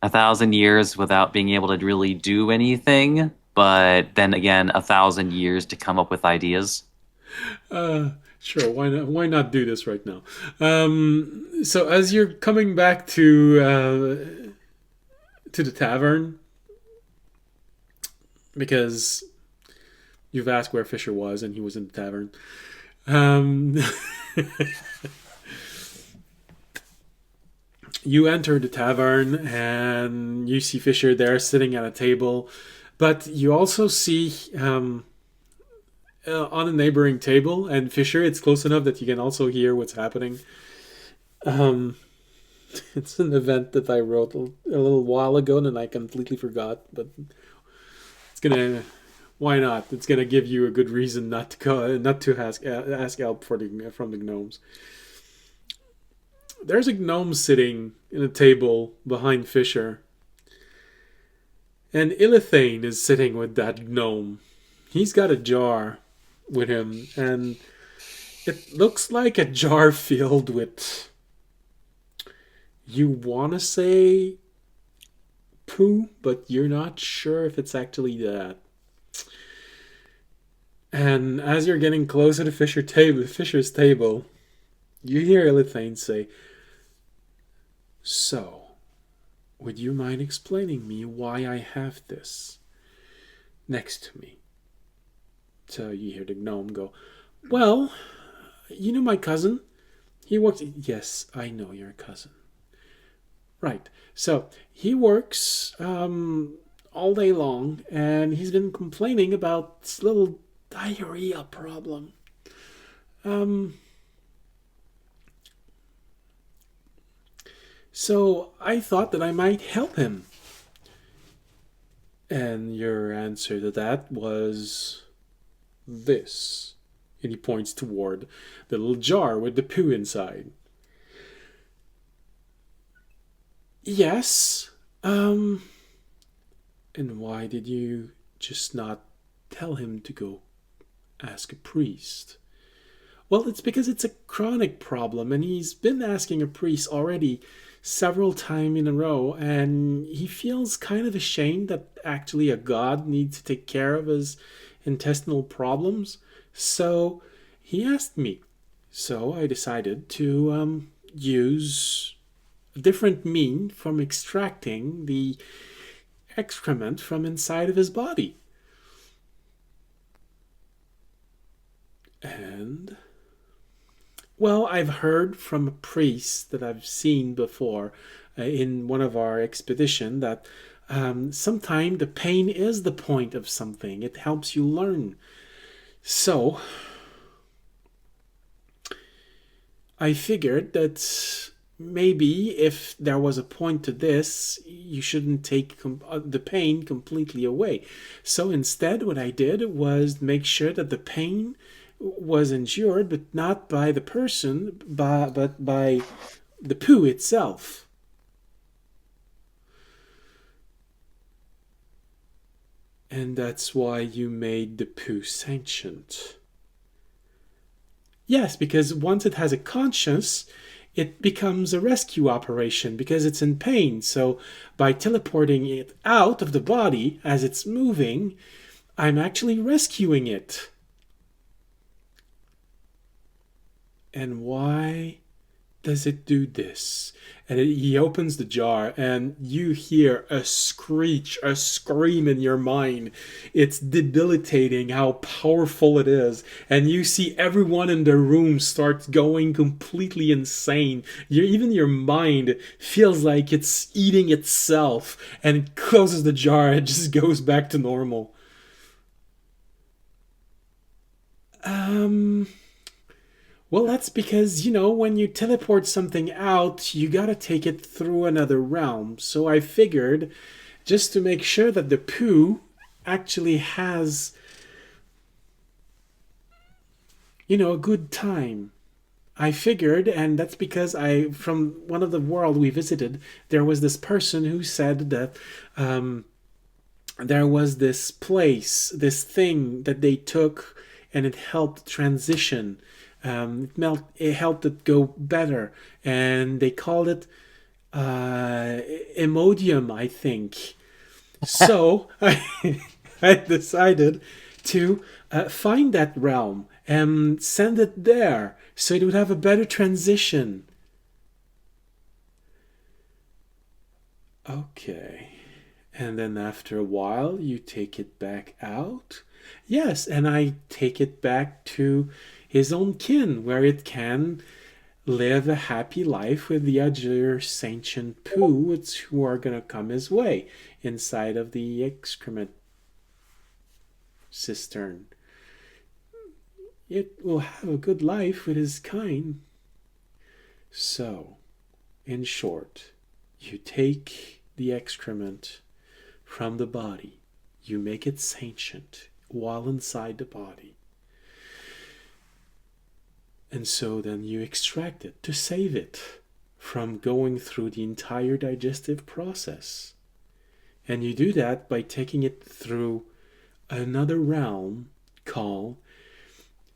C: 1,000 years without being able to really do anything, but then again, 1,000 years to come up with ideas.
A: Sure, why not do this right now? So as you're coming back to the tavern, because you've asked where Fisher was and he was in the tavern. You enter the tavern and you see Fisher there sitting at a table, but you also see on a neighboring table, and Fisher, it's close enough that you can also hear what's happening. It's an event that I wrote a little while ago and I completely forgot, but it's gonna. Why not? It's gonna give you a good reason not to ask help from the gnomes. There's a gnome sitting in a table behind Fisher, and Illithane is sitting with that gnome. He's got a jar with him, and it looks like a jar filled with, you want to say poo, but you're not sure if it's actually that. And as you're getting closer to Fisher's table, you hear Illithane say, "So, would you mind explaining me why I have this next to me?" So you hear the gnome go, "Well, you know my cousin? He works..." "Yes, I know your cousin." "Right. So he works all day long, and he's been complaining about this little diarrhea problem. So I thought that I might help him." And your answer to that was this. And he points toward the little jar with the poo inside. "Yes. And why did you just not tell him to go ask a priest?" "Well, it's because it's a chronic problem, and he's been asking a priest already several times in a row, and he feels kind of ashamed that actually a god needs to take care of his intestinal problems. So he asked me, So I decided to use a different mean from extracting the excrement from inside of his body. And, well, I've heard from a priest that I've seen before in one of our expedition that sometimes the pain is the point of something. It helps you learn. So I figured that maybe if there was a point to this, you shouldn't take the pain completely away. So instead, what I did was make sure that the pain was endured, but not by the person, but by the poo itself. And that's why you made the poo sentient. Yes, because once it has a conscience, it becomes a rescue operation because it's in pain. So by teleporting it out of the body as it's moving, I'm actually rescuing it. And why does it do this? And he opens the jar, and you hear a screech, a scream in your mind. It's debilitating how powerful it is. And you see everyone in the room starts going completely insane. Even your mind feels like it's eating itself, and it closes the jar. It just goes back to normal. Well, that's because, when you teleport something out, you gotta take it through another realm. So I figured, just to make sure that the poo actually has, a good time. I figured, and that's because from one of the world we visited, there was this person who said that there was this place, this thing that they took, and it helped transition. It helped it go better, and they called it Imodium, I think. So I decided to find that realm and send it there, so it would have a better transition. Okay. And then after a while, you take it back out. Yes, and I take it back to his own kin, where it can live a happy life with the other sentient poo who are going to come his way inside of the excrement cistern. It will have a good life with his kind. So, in short, you take the excrement from the body, you make it sentient while inside the body. And so then you extract it to save it from going through the entire digestive process. And you do that by taking it through another realm called,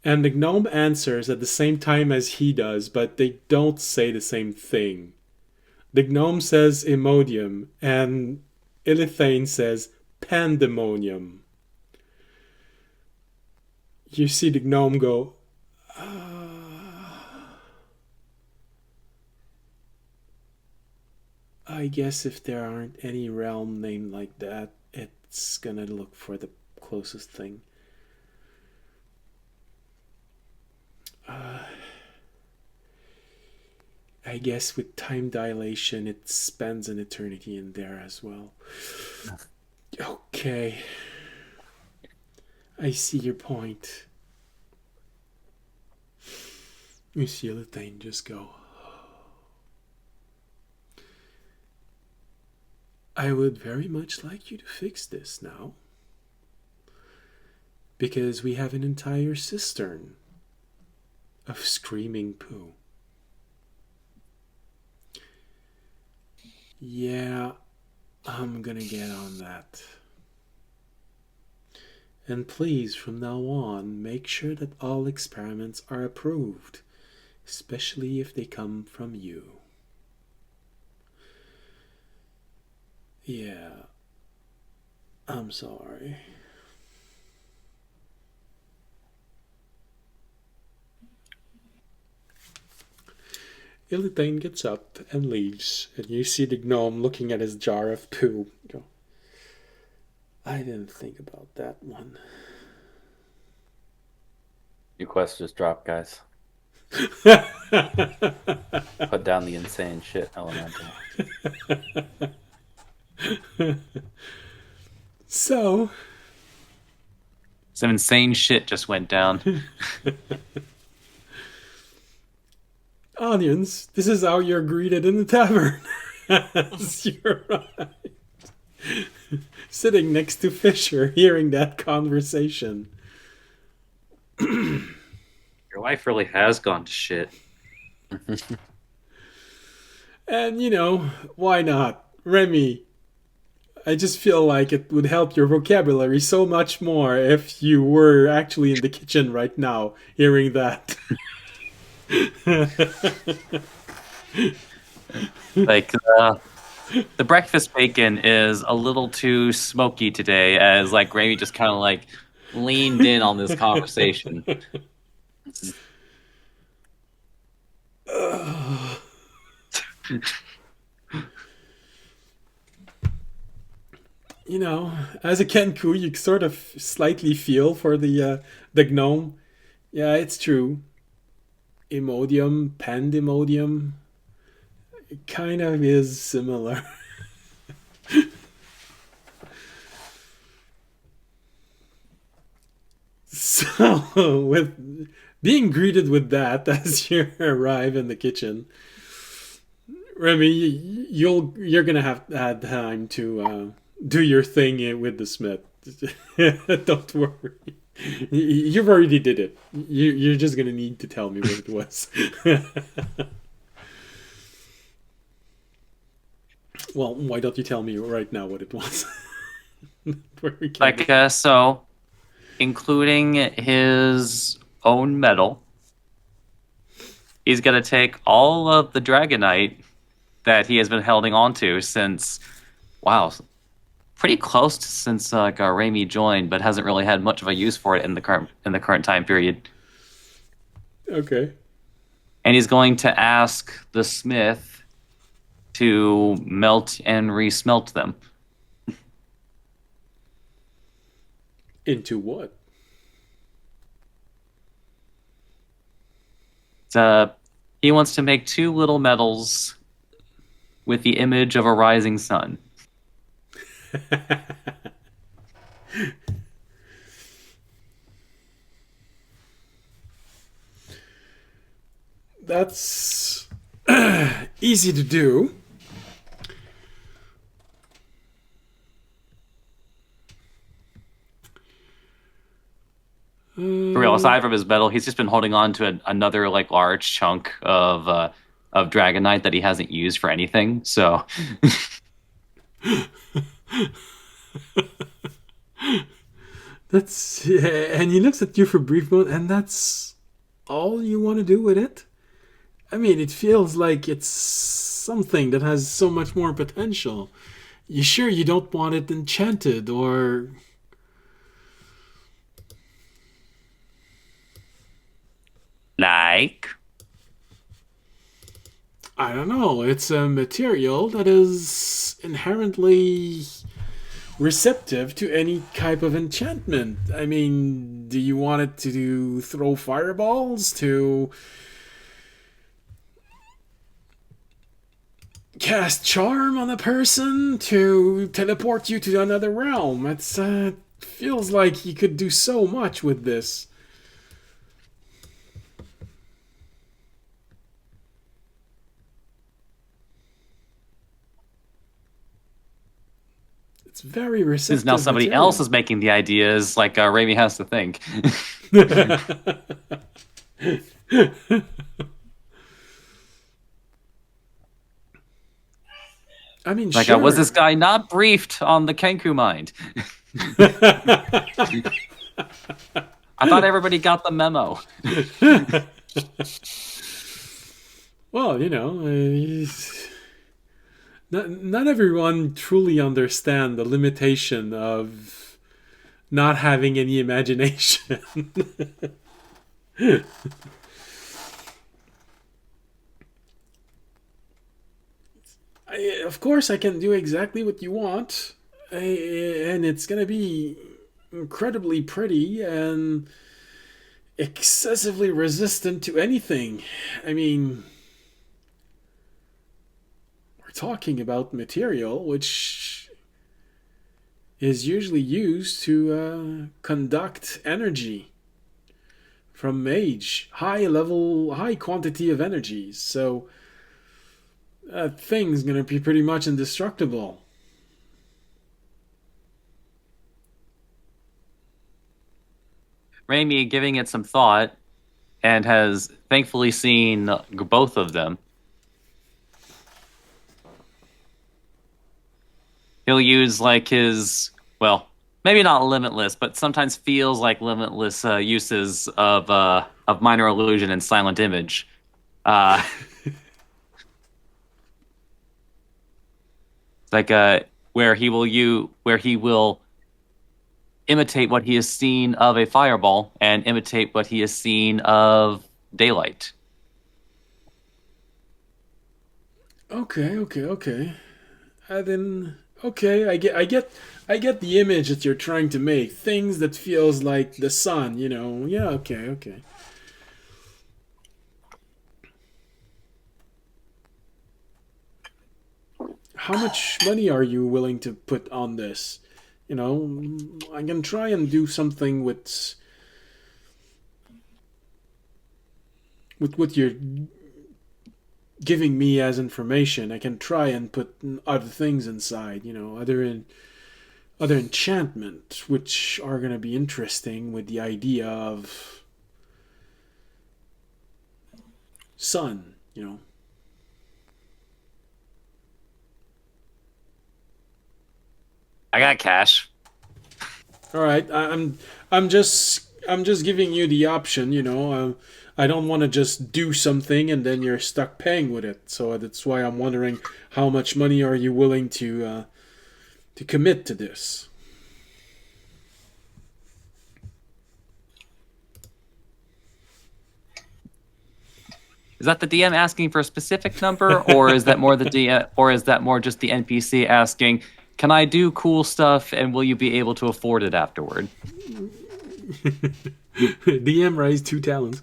A: and the gnome answers at the same time as he does, but they don't say the same thing. The gnome says Imodium, and Ilithane says Pandemonium. You see the gnome go, I guess if there aren't any realm named like that, it's gonna look for the closest thing. I guess with time dilation, it spends an eternity in there as well. Okay. I see your point. You see the thing just go. I would very much like you to fix this now. Because we have an entire cistern of screaming poo. Yeah, I'm gonna get on that. And please, from now on, make sure that all experiments are approved, especially if they come from you. Yeah, I'm sorry. Illitain gets up and leaves, and you see the gnome looking at his jar of poo. Go, I didn't think about that one.
B: Your quest just dropped, guys. Put down the insane shit, Elemental.
A: So,
C: Some insane shit just went down.
A: Onions, this is how you're greeted in the tavern. As you arrive. Sitting next to Fisher, hearing that conversation.
C: Your life really has gone to shit.
A: And, why not? Remy, I just feel like it would help your vocabulary so much more if you were actually in the kitchen right now, hearing that.
C: Like, the breakfast bacon is a little too smoky today, as like Remy just kind of like leaned in on this conversation.
A: As a Kenku, you sort of slightly feel for the gnome. Yeah, it's true. Imodium, pandemodium, it kind of is similar. So, with being greeted with that as you arrive in the kitchen, Remy, you're gonna have time to do your thing with the smith. Don't worry. You've already did it. You're just gonna need to tell me what it was. Well, why don't you tell me right now what it was?
C: So, including his own medal, he's gonna take all of the Dragonite that he has been holding on to since, wow, pretty close since Raimi joined, but hasn't really had much of a use for it in the current time period.
A: Okay.
C: And he's going to ask the smith to melt and resmelt them.
A: Into what?
C: He wants to make 2 little medals with the image of a rising sun.
A: That's easy to do.
C: For real, aside from his medal, he's just been holding on to another like large chunk of Dragonite that he hasn't used for anything. So,
A: that's and he looks at you for a brief moment, and that's all you want to do with it. I mean, it feels like it's something that has so much more potential. You sure you don't want it enchanted or?
C: like,
A: I don't know. It's a material that is inherently receptive to any type of enchantment. I mean, do you want it to throw fireballs, to cast charm on a person, to teleport you to another realm? It's feels like you could do so much with this. It's very receptive.
C: since now somebody
A: material.
C: else is making the ideas, like Raimi has to think.
A: I mean,
C: Like,
A: sure.
C: was this guy not briefed on the Kenku mind? I thought everybody got the memo.
A: Well, not everyone truly understand the limitation of not having any imagination. Of course, I can do exactly what you want, and it's gonna be incredibly pretty and excessively resistant to anything. I mean, we're talking about material which is usually used to conduct energy from mage, high quantity of energies. So that thing's gonna be pretty much indestructible.
C: Raimi, giving it some thought, and has thankfully seen both of them. He'll use like his, well, maybe not limitless, but sometimes feels like limitless uses of minor illusion and silent image. Uh, like where he will imitate what he has seen of a fireball and imitate what he has seen of daylight.
A: Okay. Then okay, I get the image that you're trying to make. Things that feels like the sun, you know. Yeah, okay. How much money are you willing to put on this? You know, I can try and do something with what you're giving me as information. I can try and put other things inside, you know, other enchantment, which are gonna be interesting with the idea of sun, you know.
C: I got cash.
A: All right, I'm just giving you the option, you know. I don't want to just do something and then you're stuck paying with it. So that's why I'm wondering how much money are you willing to commit to this?
C: Is that the DM asking for a specific number, or is that more the DM, or is that more just the NPC asking, "Can I do cool stuff, and will you be able to afford it afterward?"
A: DM raised 2 talents.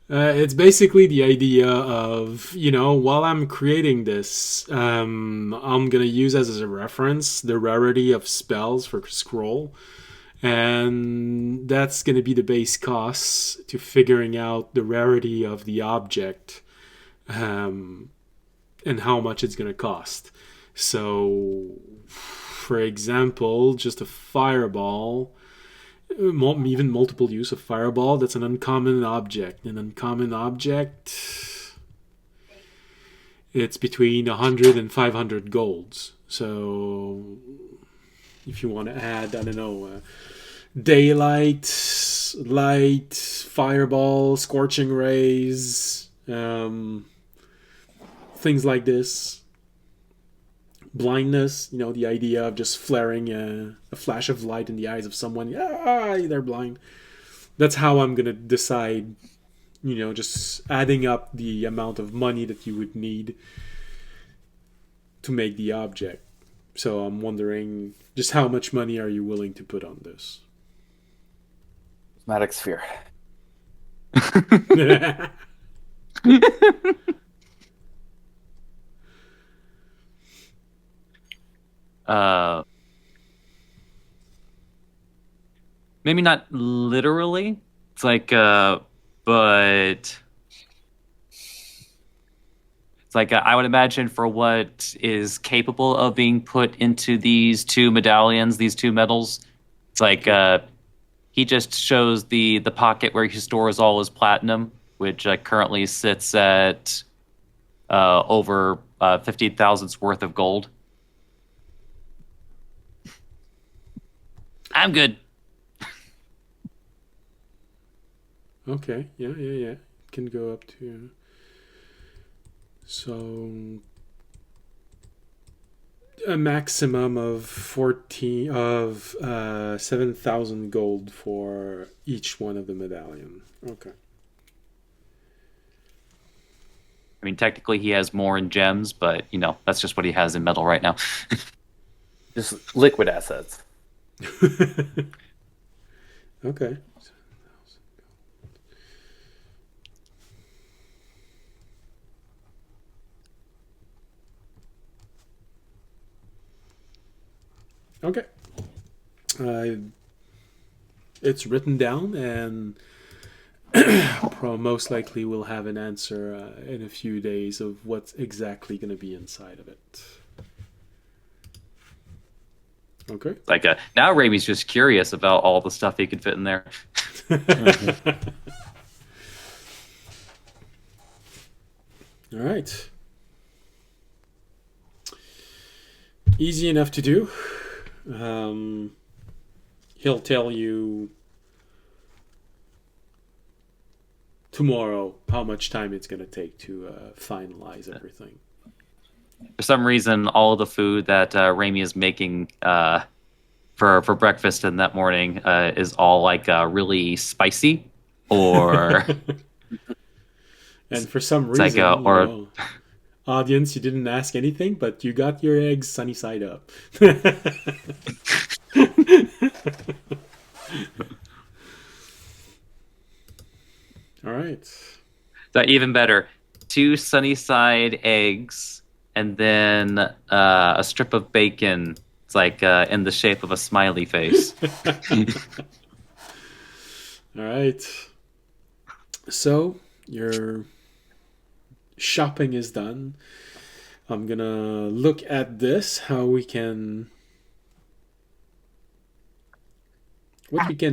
A: It's basically the idea of, you know, while I'm creating this, I'm going to use as a reference the rarity of spells for scroll. And that's going to be the base costs to figuring out the rarity of the object um, and how much it's going to cost. So, for example, just a fireball, even multiple use of fireball, that's an uncommon object. An uncommon object, it's between 100 and 500 golds. So if you want to add, I don't know, daylight, light, fireball, scorching rays, things like this. Blindness, you know, the idea of just flaring a flash of light in the eyes of someone. Ah, they're blind. That's how I'm gonna decide, you know, just adding up the amount of money that you would need to make the object. So I'm wondering, just how much money are you willing to put on this?
B: Prismatic sphere.
C: Maybe not literally. It's like, but it's like I would imagine for what is capable of being put into these two medallions, these two medals. It's like he just shows the pocket where he stores all his platinum, which currently sits at over 50,000's worth of gold. I'm good.
A: Okay, yeah. It can go up to. So a maximum of 7,000 gold for each one of the medallion. Okay.
C: I mean, technically he has more in gems, but that's just what he has in metal right now.
B: Just liquid assets.
A: Okay. Okay. It's written down, and most likely we'll have an answer in a few days of what's exactly going to be inside of it. Okay.
C: Like now, Raimi's just curious about all the stuff he could fit in there.
A: All right. Easy enough to do. He'll tell you tomorrow how much time it's going to take to finalize everything.
C: For some reason, all of the food that Raimi is making for breakfast in that morning is all like really spicy, or
A: And for some
C: it's like
A: reason, audience, you didn't ask anything, but you got your eggs sunny side up. All right.
C: so even better, 2 sunny side eggs, and then a strip of bacon. It's like in the shape of a smiley face.
A: All right. So your shopping is done. I'm gonna look at this, what we can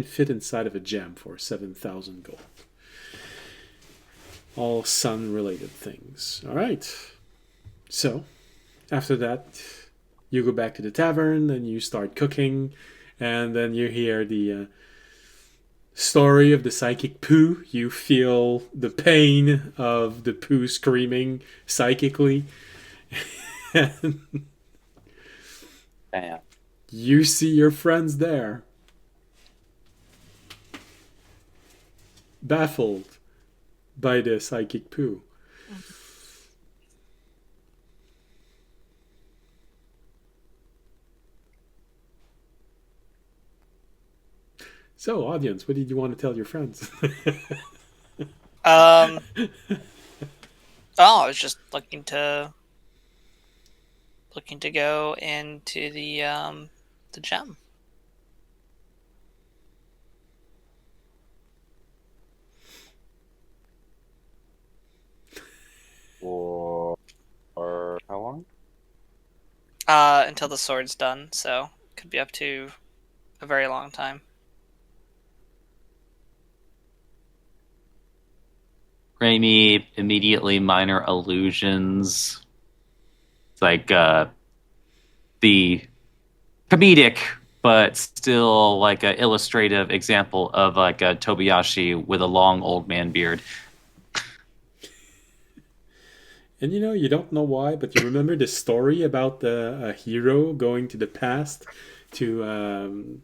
A: fit inside of a gem for 7,000 gold. All sun related things. All right. So after that, you go back to the tavern and you start cooking, and then you hear the story of the psychic poo. You feel the pain of the poo screaming psychically. And
B: Damn.
A: you see your friends there, baffled by the psychic poo. So, audience, what did you want to tell your friends?
D: I was just looking to go into the gem.
B: Or how long?
D: Until the sword's done, so could be up to a very long time.
C: Raimi immediately minor illusions. It's like the comedic, but still like an illustrative example of like a Tobiyashi with a long old man beard.
A: And you don't know why, but you remember the story about a hero going to the past to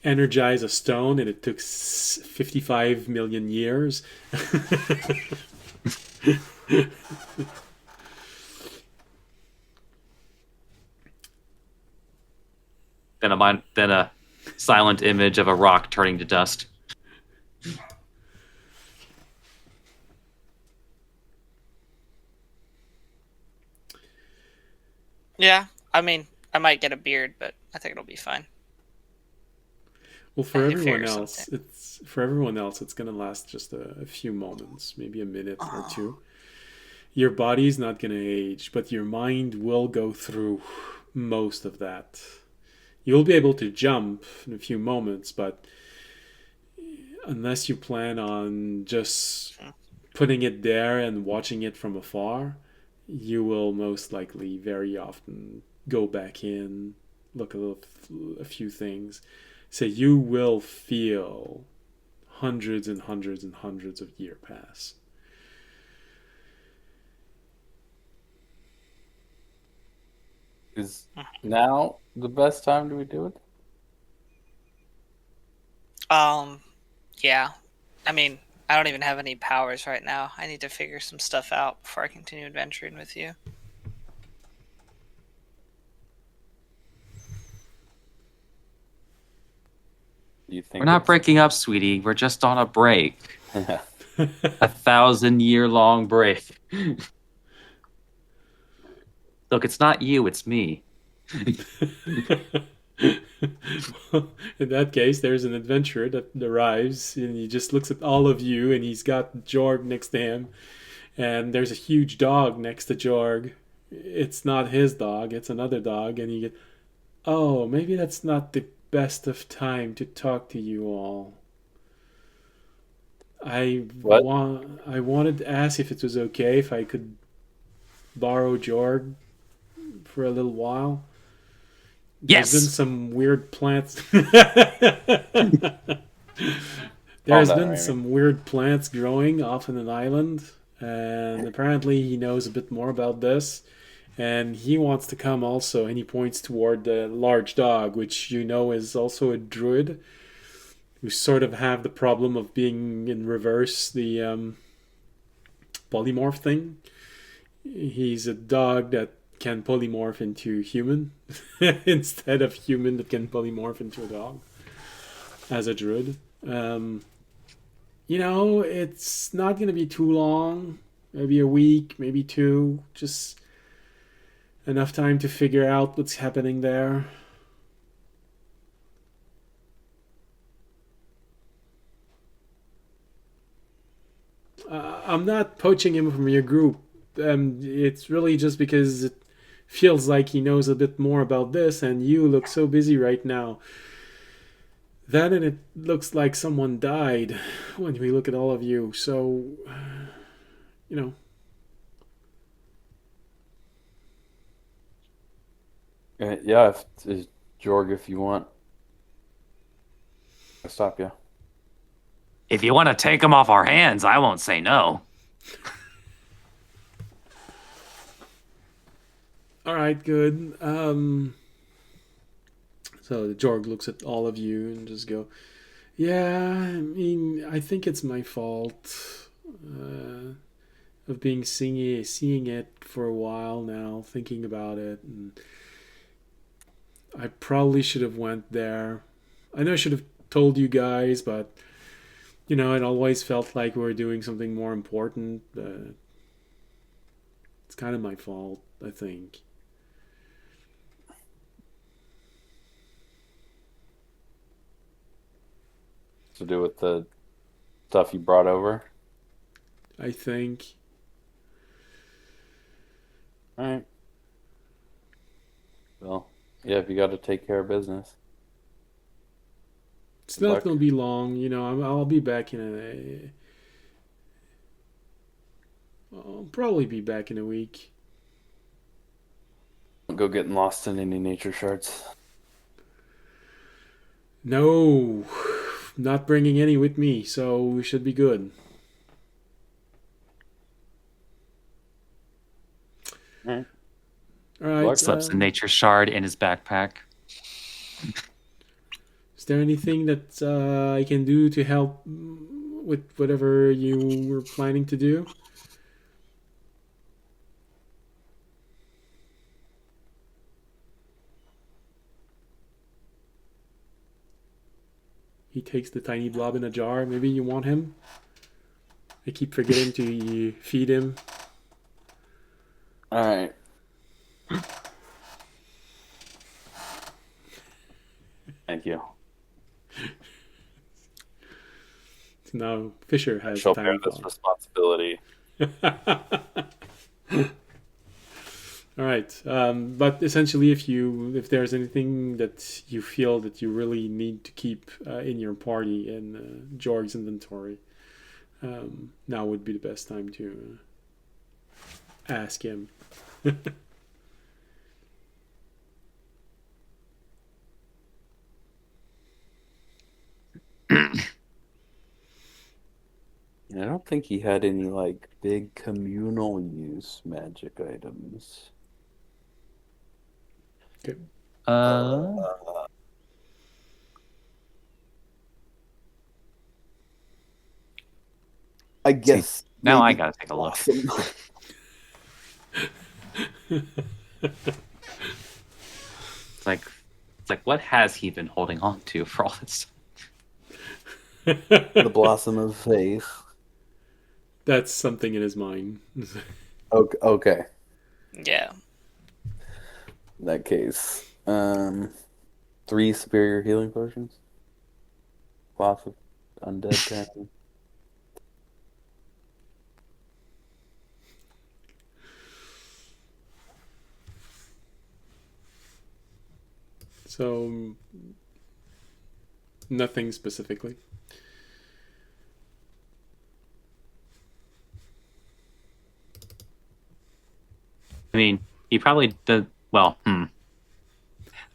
A: energize a stone, and it took 55 million years.
C: Then a silent image of a rock turning to dust.
D: Yeah, I mean, I might get a beard, but I think it'll be fine.
A: Well, for
D: I
A: everyone
D: figure
A: else,
D: something.
A: it's gonna last just a few moments, maybe a minute or two. Your body's not gonna age, but your mind will go through most of that. You'll be able to jump in a few moments, but unless you plan on just putting it there and watching it from afar, you will most likely very often go back in, look at a few things. So you will feel hundreds and hundreds and hundreds of years pass.
B: Is now the best time to do it?
D: Yeah. I mean, I don't even have any powers right now. I need to figure some stuff out before I continue adventuring with you.
B: Do you think
C: We're not breaking up, sweetie. We're just on a break. 1,000-year-long break. Look, it's not you, it's me.
A: Well, in that case, there's an adventurer that arrives and he just looks at all of you and he's got Jorg next to him. And there's a huge dog next to Jorg. It's not his dog, it's another dog. And you get, oh, maybe that's not the best of time to talk to you all.
B: What?
A: I wanted to ask if it was okay if I could borrow Jorg for a little while. There's been
C: Yes!
A: some weird plants.
B: Calm
A: There's
B: down,
A: been
B: Raimi.
A: some weird plants growing off in an island, and apparently he knows a bit more about this. And he wants to come also, and he points toward the large dog, which you know is also a druid, who sort of have the problem of being in reverse, the polymorph thing. He's a dog that can polymorph into human instead of human that can polymorph into a dog as a druid. You know, it's not going to be too long. Maybe a week, maybe two. Just enough time to figure out what's happening there. I'm not poaching him from your group. It's really just because it feels like he knows a bit more about this, and you look so busy right now. That and it looks like someone died when we look at all of you. So, you know.
B: Yeah, if Jorg, if you want, I'll stop you.
C: If you want to take them off our hands, I won't say no.
A: All right, good. So the Jorg looks at all of you and just go, "Yeah, I mean, I think it's my fault of being seeing it for a while now, thinking about it, and I probably should have went there. I know I should have told you guys, but you know, it always felt like we were doing something more important. It's kind of my fault, I think."
B: To do with the stuff you brought over.
A: I think.
B: All right. Well, yeah, if you got to take care of business.
A: It's
B: Good
A: not
B: luck.
A: going to be long, you know. I'll be back in a. I'll probably be back in a week.
B: Don't go getting lost in any nature shards.
A: No, not bringing any with me, so we should be good.
B: All right.
A: All right.
B: Luck.
C: Slips a nature shard in his backpack.
A: Is there anything that I can do to help with whatever you were planning to do? He takes the tiny blob in a jar. Maybe you want him? I keep forgetting to feed him.
B: All right. Thank you.
A: Now Fisher has
B: She'll
A: tiny
B: bear this
A: blob.
B: responsibility.
A: All right, but essentially, if there's anything that you feel that you really need to keep in your party in Jorg's inventory, now would be the best time to ask him.
B: I don't think he had any like big communal use magic items.
A: Okay.
B: I guess
C: now I
B: maybe
C: gotta take a look.
B: awesome.
C: It's like what has he been holding on to for all this?
B: The blossom of faith.
A: That's something in his mind.
B: Okay.
D: Yeah.
B: In that case, 3 superior healing potions. Lots of undead turn.
A: So, nothing specifically.
C: I mean, he probably does. Well,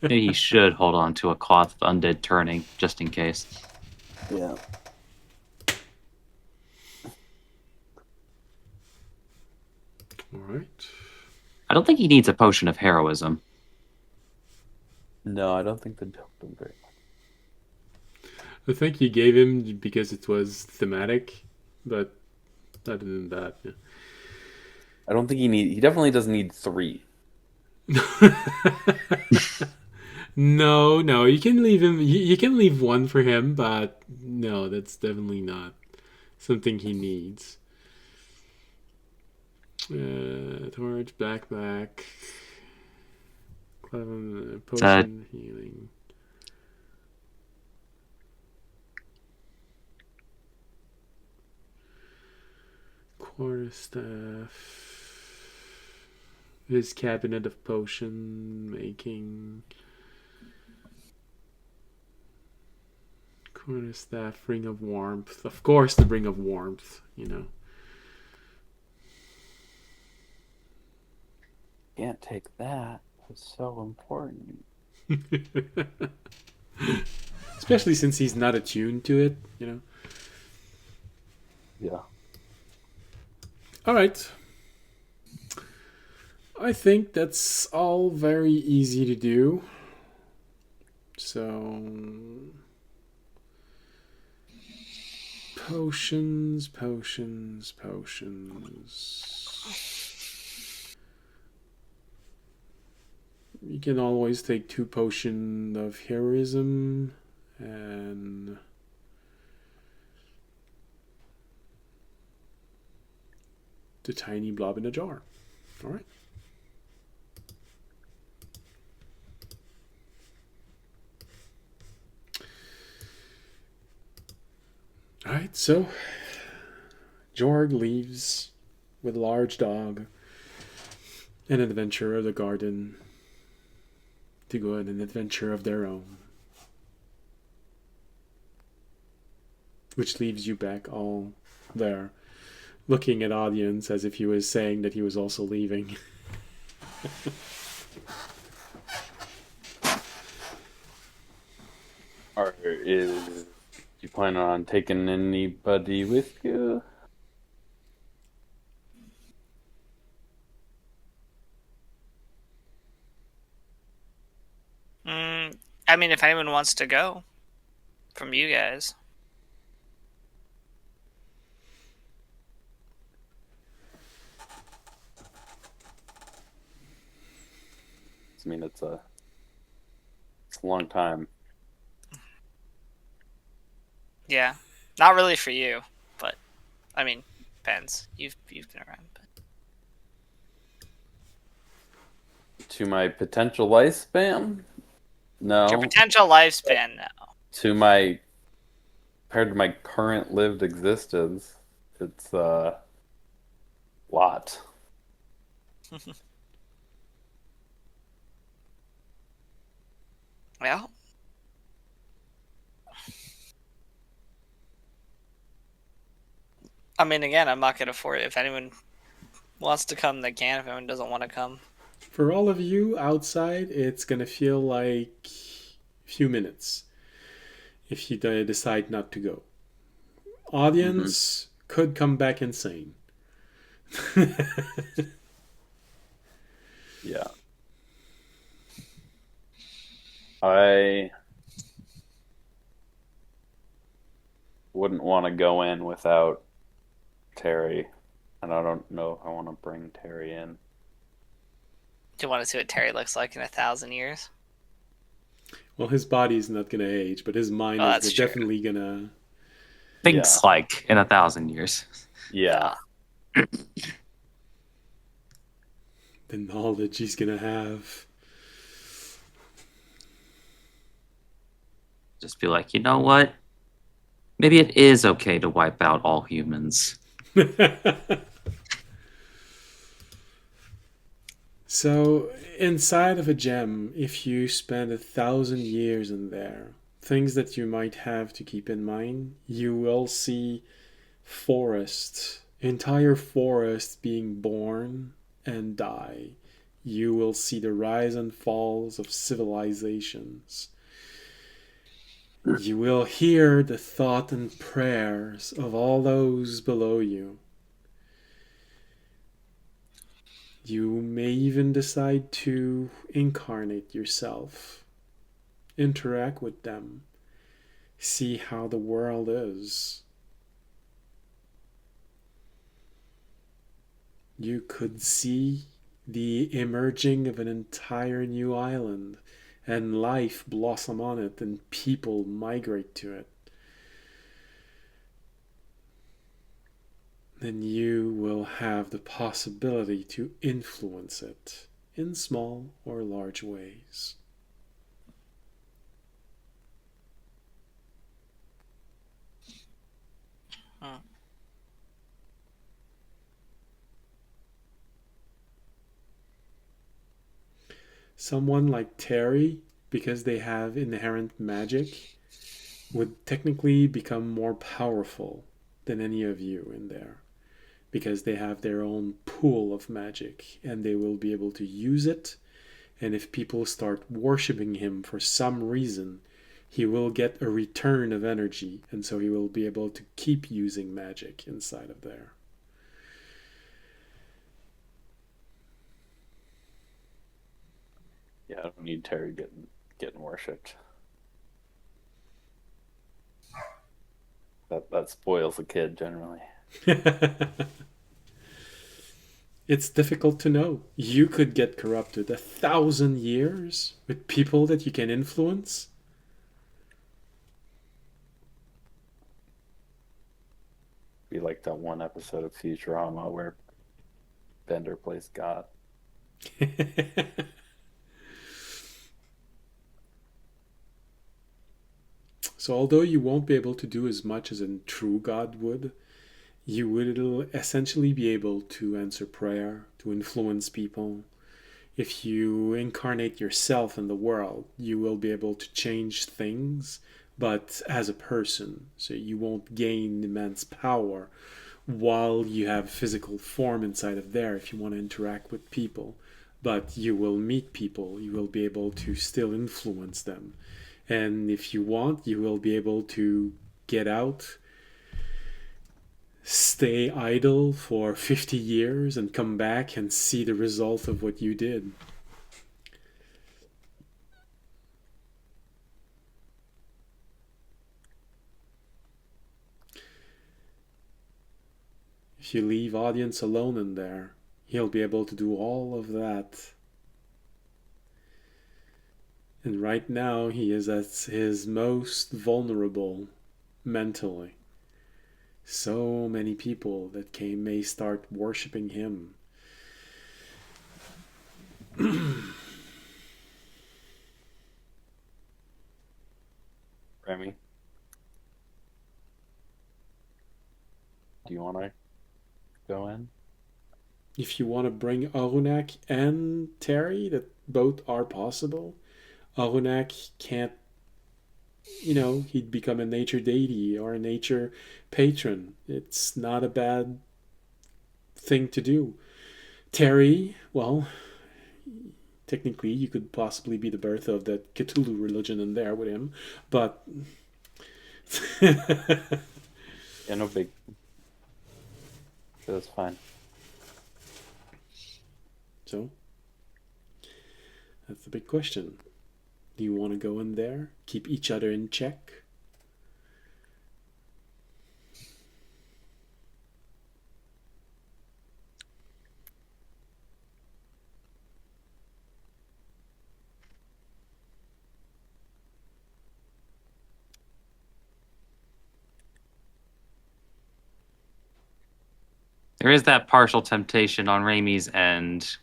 C: maybe he should hold on to a cloth of undead turning just in case.
B: Yeah.
A: All right.
C: I don't think he needs a potion of heroism.
B: No, I don't think the helped him very much.
A: I think you gave him because it was thematic, but other than that, yeah.
B: I don't think he definitely doesn't need 3.
A: No, you can leave him. You can leave one for him, but no, that's definitely not something he needs. Torch, backpack, potion, healing. Quarterstaff. His cabinet of potion making. Quarterstaff, ring of warmth. Of course, the ring of warmth. You know.
B: Can't take that. It's so important.
A: Especially since he's not attuned to it. You know.
B: Yeah.
A: All right. I think that's all very easy to do. So, potions. You can always take 2 potions of heroism and the tiny blob in a jar. All right. Alright, so Jorg leaves with a large dog, an adventure of the garden, to go on an adventure of their own. Which leaves you back all there, looking at audience as if he was saying that he was also leaving.
B: Or is you plan on taking anybody with you?
D: I mean, if anyone wants to go from you guys.
B: I mean, it's a long time.
D: Yeah. Not really for you, but I mean, depends. You've been around, but
B: To my potential lifespan? No.
D: your potential lifespan now.
B: To my compared to my current lived existence, it's a lot.
D: Well, I mean, again, I'm not gonna force it. If anyone wants to come, they can. If anyone doesn't want to come,
A: For all of you outside, it's gonna feel like a few minutes if you decide not to go. Audience could come back insane.
B: Yeah. I wouldn't want to go in without Terry, and I don't know if I want to bring Terry in.
D: Do you want to see what Terry looks like in 1,000 years?
A: Well, his body's not gonna age, but his mind
D: Oh,
A: is
D: that's true.
A: definitely gonna.
C: Thinks like in 1,000 years.
B: Yeah.
A: The knowledge he's gonna have.
C: Just be like, you know what? Maybe it is okay to wipe out all humans.
A: So, inside of a gem, if you spend 1,000 years in there, things that you might have to keep in mind, you will see forests, entire forests being born and die. You will see the rise and falls of civilizations. You will hear the thought and prayers of all those below you. You may even decide to incarnate yourself, interact with them, see how the world is. You could see the emerging of an entire new island and life blossom on it and people migrate to it. Then you will have the possibility to influence it in small or large ways. Someone like Terry, because they have inherent magic, would technically become more powerful than any of you in there, because they have their own pool of magic and they will be able to use it. And if people start worshipping him for some reason, he will get a return of energy, and so he will be able to keep using magic inside of there.
B: Yeah, I don't need Terry getting worshipped. That spoils the kid generally.
A: It's difficult to know. You could get corrupted 1,000 years with people that you can influence.
B: Be like that one episode of Futurama where Bender plays God.
A: So, although you won't be able to do as much as a true God would, you will essentially be able to answer prayer, to influence people. If you incarnate yourself in the world, you will be able to change things, but as a person. So you won't gain immense power while you have physical form inside of there if you want to interact with people. But you will meet people, you will be able to still influence them. And if you want, you will be able to get out, stay idle for 50 years, and come back and see the result of what you did. If you leave audience alone in there, he'll be able to do all of that. And right now, he is at his most vulnerable mentally. So many people that may start worshipping him.
B: Remy, do you want to go in?
A: If you want to bring Arunak and Terry, that both are possible. Arunak can't, he'd become a nature deity or a nature patron. It's not a bad thing to do. Terry, well, technically you could possibly be the birth of the Cthulhu religion in there with him, but
B: Yeah, no big. That's fine.
A: So that's the big question. Do you want to go in there, keep each other in check?
C: There is that partial temptation on Raimi's end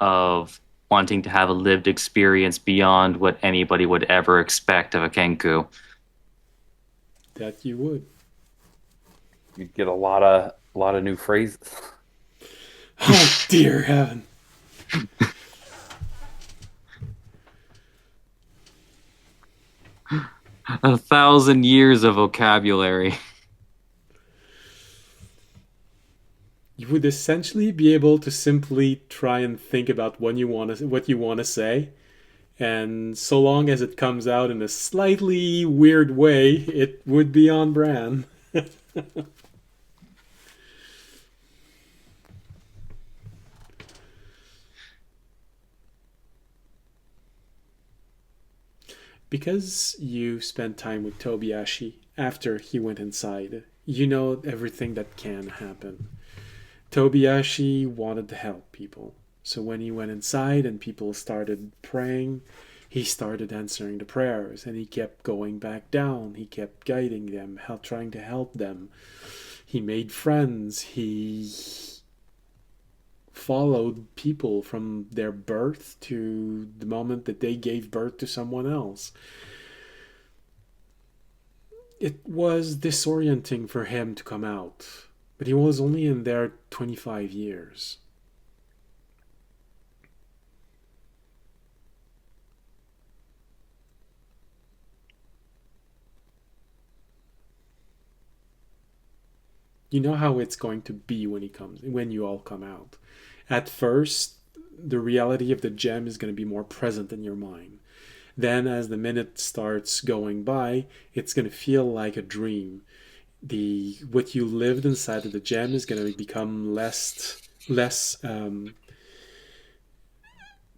C: of wanting to have a lived experience beyond what anybody would ever expect of a Kenku.
A: That you would.
B: You'd get a lot of new phrases.
A: Oh, dear heaven.
C: 1,000 years of vocabulary.
A: You would essentially be able to simply try and think about what you want to say, and so long as it comes out in a slightly weird way, it would be on brand. Because you spent time with Tobiashi after he went inside, you know everything that can happen. Tobiashi wanted to help people. So when he went inside and people started praying, he started answering the prayers and he kept going back down. He kept guiding them, trying to help them. He made friends. He followed people from their birth to the moment that they gave birth to someone else. It was disorienting for him to come out, but he was only in there 25 years. You know how it's going to be when you all come out. At first, the reality of the gem is going to be more present in your mind. Then as the minute starts going by, it's going to feel like a dream. What you lived inside of the gem is going to become less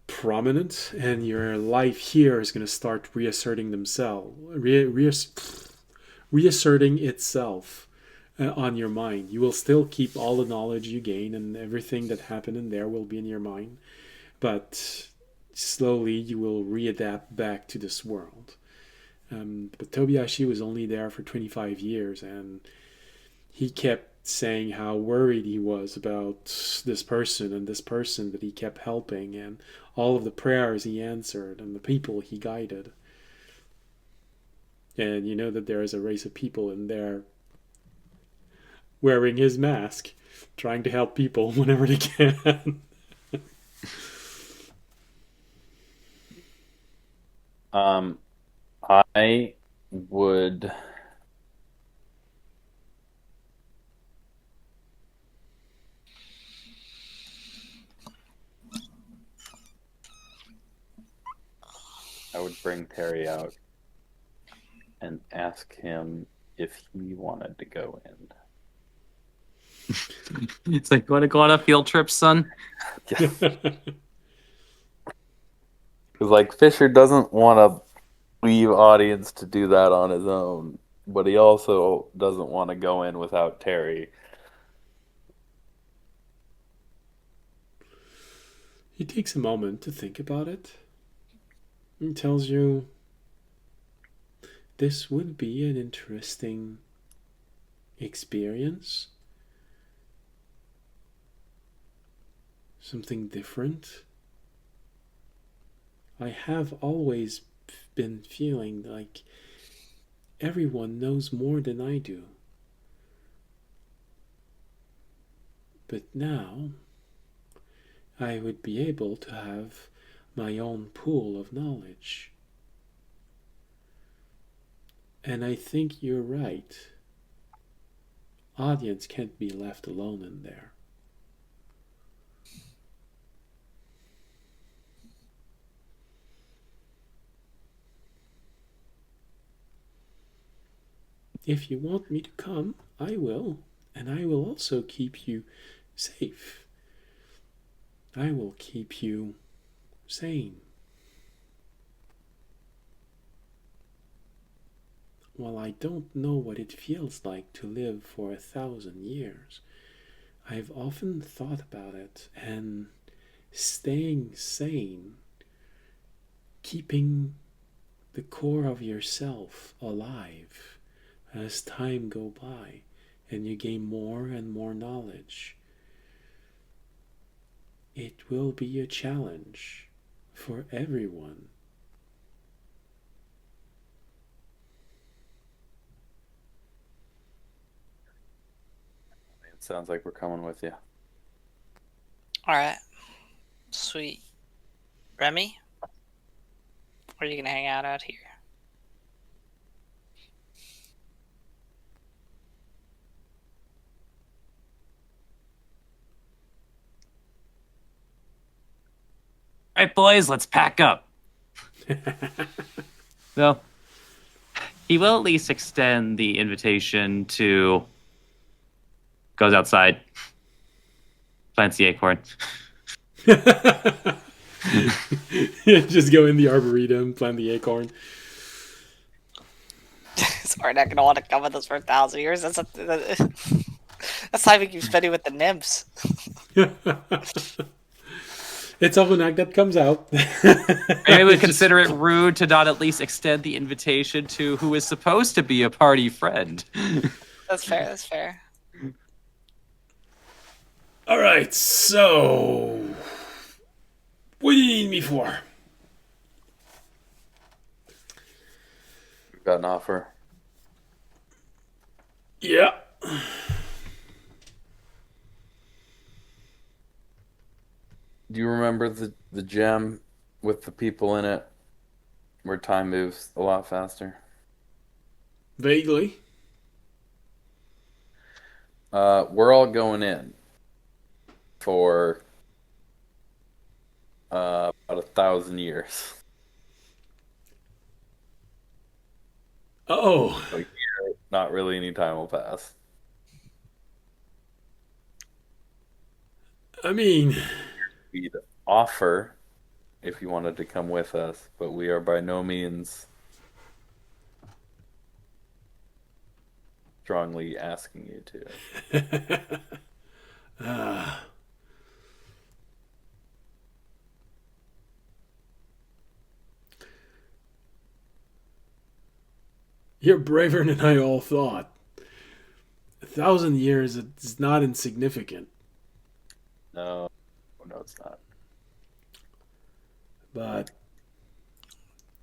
A: prominent, and your life here is going to start reasserting itself on your mind. You will still keep all the knowledge you gain, and everything that happened in there will be in your mind, but slowly you will readapt back to this world. But Tobiashi was only there for 25 years, and he kept saying how worried he was about this person and this person that he kept helping, and all of the prayers he answered and the people he guided. And you know that there is a race of people in there wearing his mask, trying to help people whenever they can.
B: I would. I would bring Terry out and ask him if he wanted to go in.
C: It's like, want to go on a field trip, son?
B: Yes. Because, like, Fisher doesn't want to leave audience to do that on his own, but he also doesn't want to go in without Terry.
A: He takes a moment to think about it and tells you this would be an interesting experience. Something different. I have always been feeling like everyone knows more than I do. But now I would be able to have my own pool of knowledge. And I think you're right. Audience can't be left alone in there. If you want me to come, I will, and I will also keep you safe. I will keep you sane. While I don't know what it feels like to live for 1,000 years, I've often thought about it, and staying sane, keeping the core of yourself alive as time go by, and you gain more and more knowledge. It will be a challenge for everyone.
B: It sounds like we're coming with you.
D: All right. Sweet. Remy? Or are you going to hang out here?
C: All right, boys, let's pack up. So, he will at least extend the invitation to... Goes outside. Plants the acorn.
A: Just go in the arboretum, plant the acorn.
D: Sorry, not going to want to come with us for 1,000 years. That's time we keep spending with the nymphs.
A: It's Almanac that comes out.
C: I would consider it rude to not at least extend the invitation to who is supposed to be a party friend.
D: That's fair, that's fair.
A: Alright, so... What do you need me for?
B: We've got an offer.
A: Yeah.
B: Do you remember the gem with the people in it where time moves a lot faster?
A: Vaguely.
B: We're all going in for about 1,000 years.
A: Oh.
B: So not really any time will pass.
A: I mean...
B: We'd offer if you wanted to come with us, but we are by no means strongly asking you to.
A: You're braver than I all thought. 1,000 years is not insignificant.
B: No, it's not.
A: But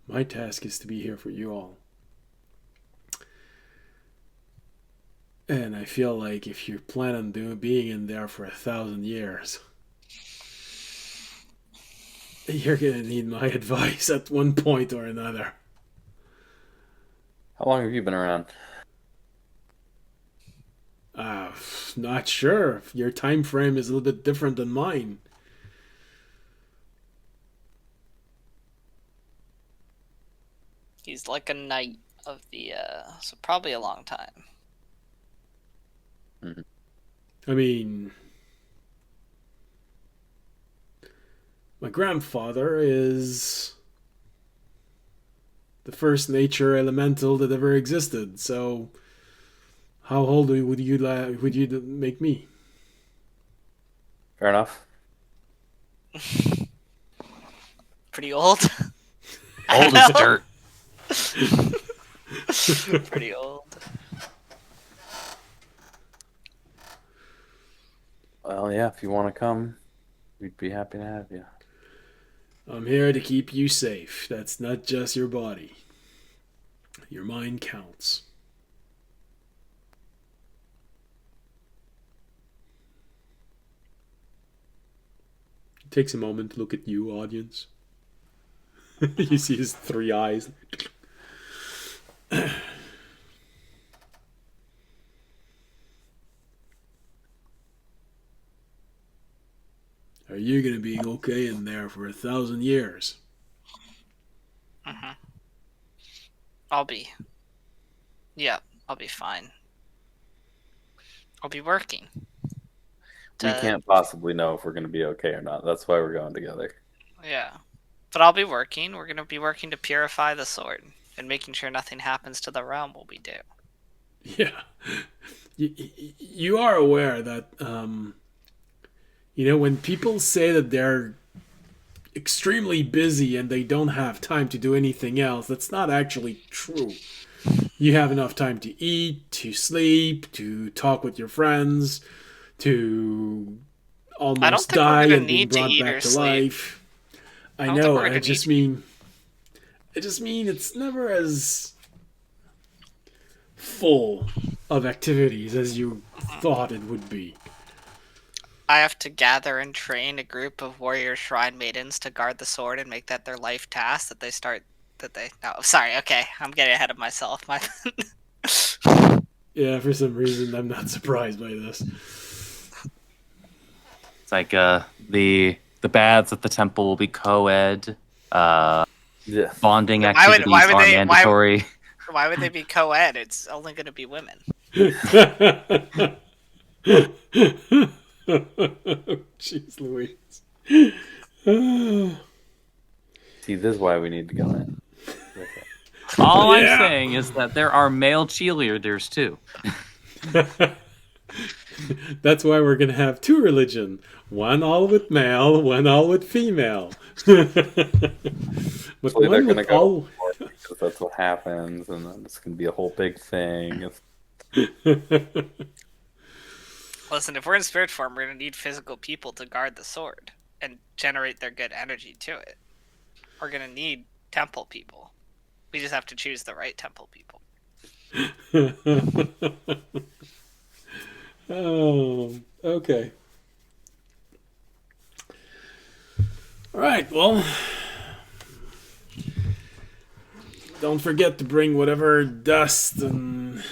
A: my task is to be here for you all. And I feel like if you plan on being in there for 1,000 years, you're gonna need my advice at one point or another.
B: How long have you been around?
A: Not sure. Your time frame is a little bit different than mine.
D: He's like a knight of the, so probably a long time.
B: Mm-hmm.
A: I mean, my grandfather is the first nature elemental that ever existed, so how old would you make me?
B: Fair enough.
D: Pretty old.
C: Old as dirt.
D: Pretty old.
B: Well, yeah, if you want to come, we'd be happy to have you.
A: I'm here to keep you safe. That's not just your body. Your mind counts. It takes a moment to look at you, audience. You see his 3 eyes. Are you gonna be okay in there for 1,000 years?
D: Mm-hmm. I'll be fine. I'll be working.
B: We can't possibly know if we're going to be okay or not. That's why we're going together.
D: Yeah. But I'll be working. We're going to be working to purify the sword and making sure nothing happens to the realm while we do.
A: Yeah. You are aware that, when people say that they're extremely busy and they don't have time to do anything else, that's not actually true. You have enough time to eat, to sleep, to talk with your friends, to
D: I don't
A: almost
D: think we're
A: die
D: gonna
A: and being
D: need to
A: brought
D: eat
A: back
D: or
A: to
D: sleep.
A: life. I
D: I don't think
A: know.
D: we're gonna need to.
A: I just mean it's never as full of activities as you thought it would be.
D: I have to gather and train a group of warrior shrine maidens to guard the sword and make that their life task that they start. That they. No, sorry. Okay, I'm getting ahead of myself. My.
A: Yeah, for some reason, I'm not surprised by this.
C: It's like the baths at the temple will be co-ed.
B: Yeah.
C: Bonding
D: Why
C: activities
D: would
C: are
D: they?
C: mandatory.
D: Why would they be co-ed? It's only going to be women.
A: Jeez Louise.
B: See, this is why we need to go in.
C: All I'm
A: Yeah.
C: saying is that there are male cheerleaders too.
A: That's why we're going to have two religion. One all with male, one all with female. But
B: Hopefully they're
A: one
B: gonna
A: with
B: go
A: all...
B: because that's what happens, and then it's gonna be a whole big thing.
D: Listen, if we're in spirit form, we're going to need physical people to guard the sword and generate their good energy to it. We're going to need temple people. We just have to choose the right temple people.
A: Oh, okay. All right, well, don't forget to bring whatever dust and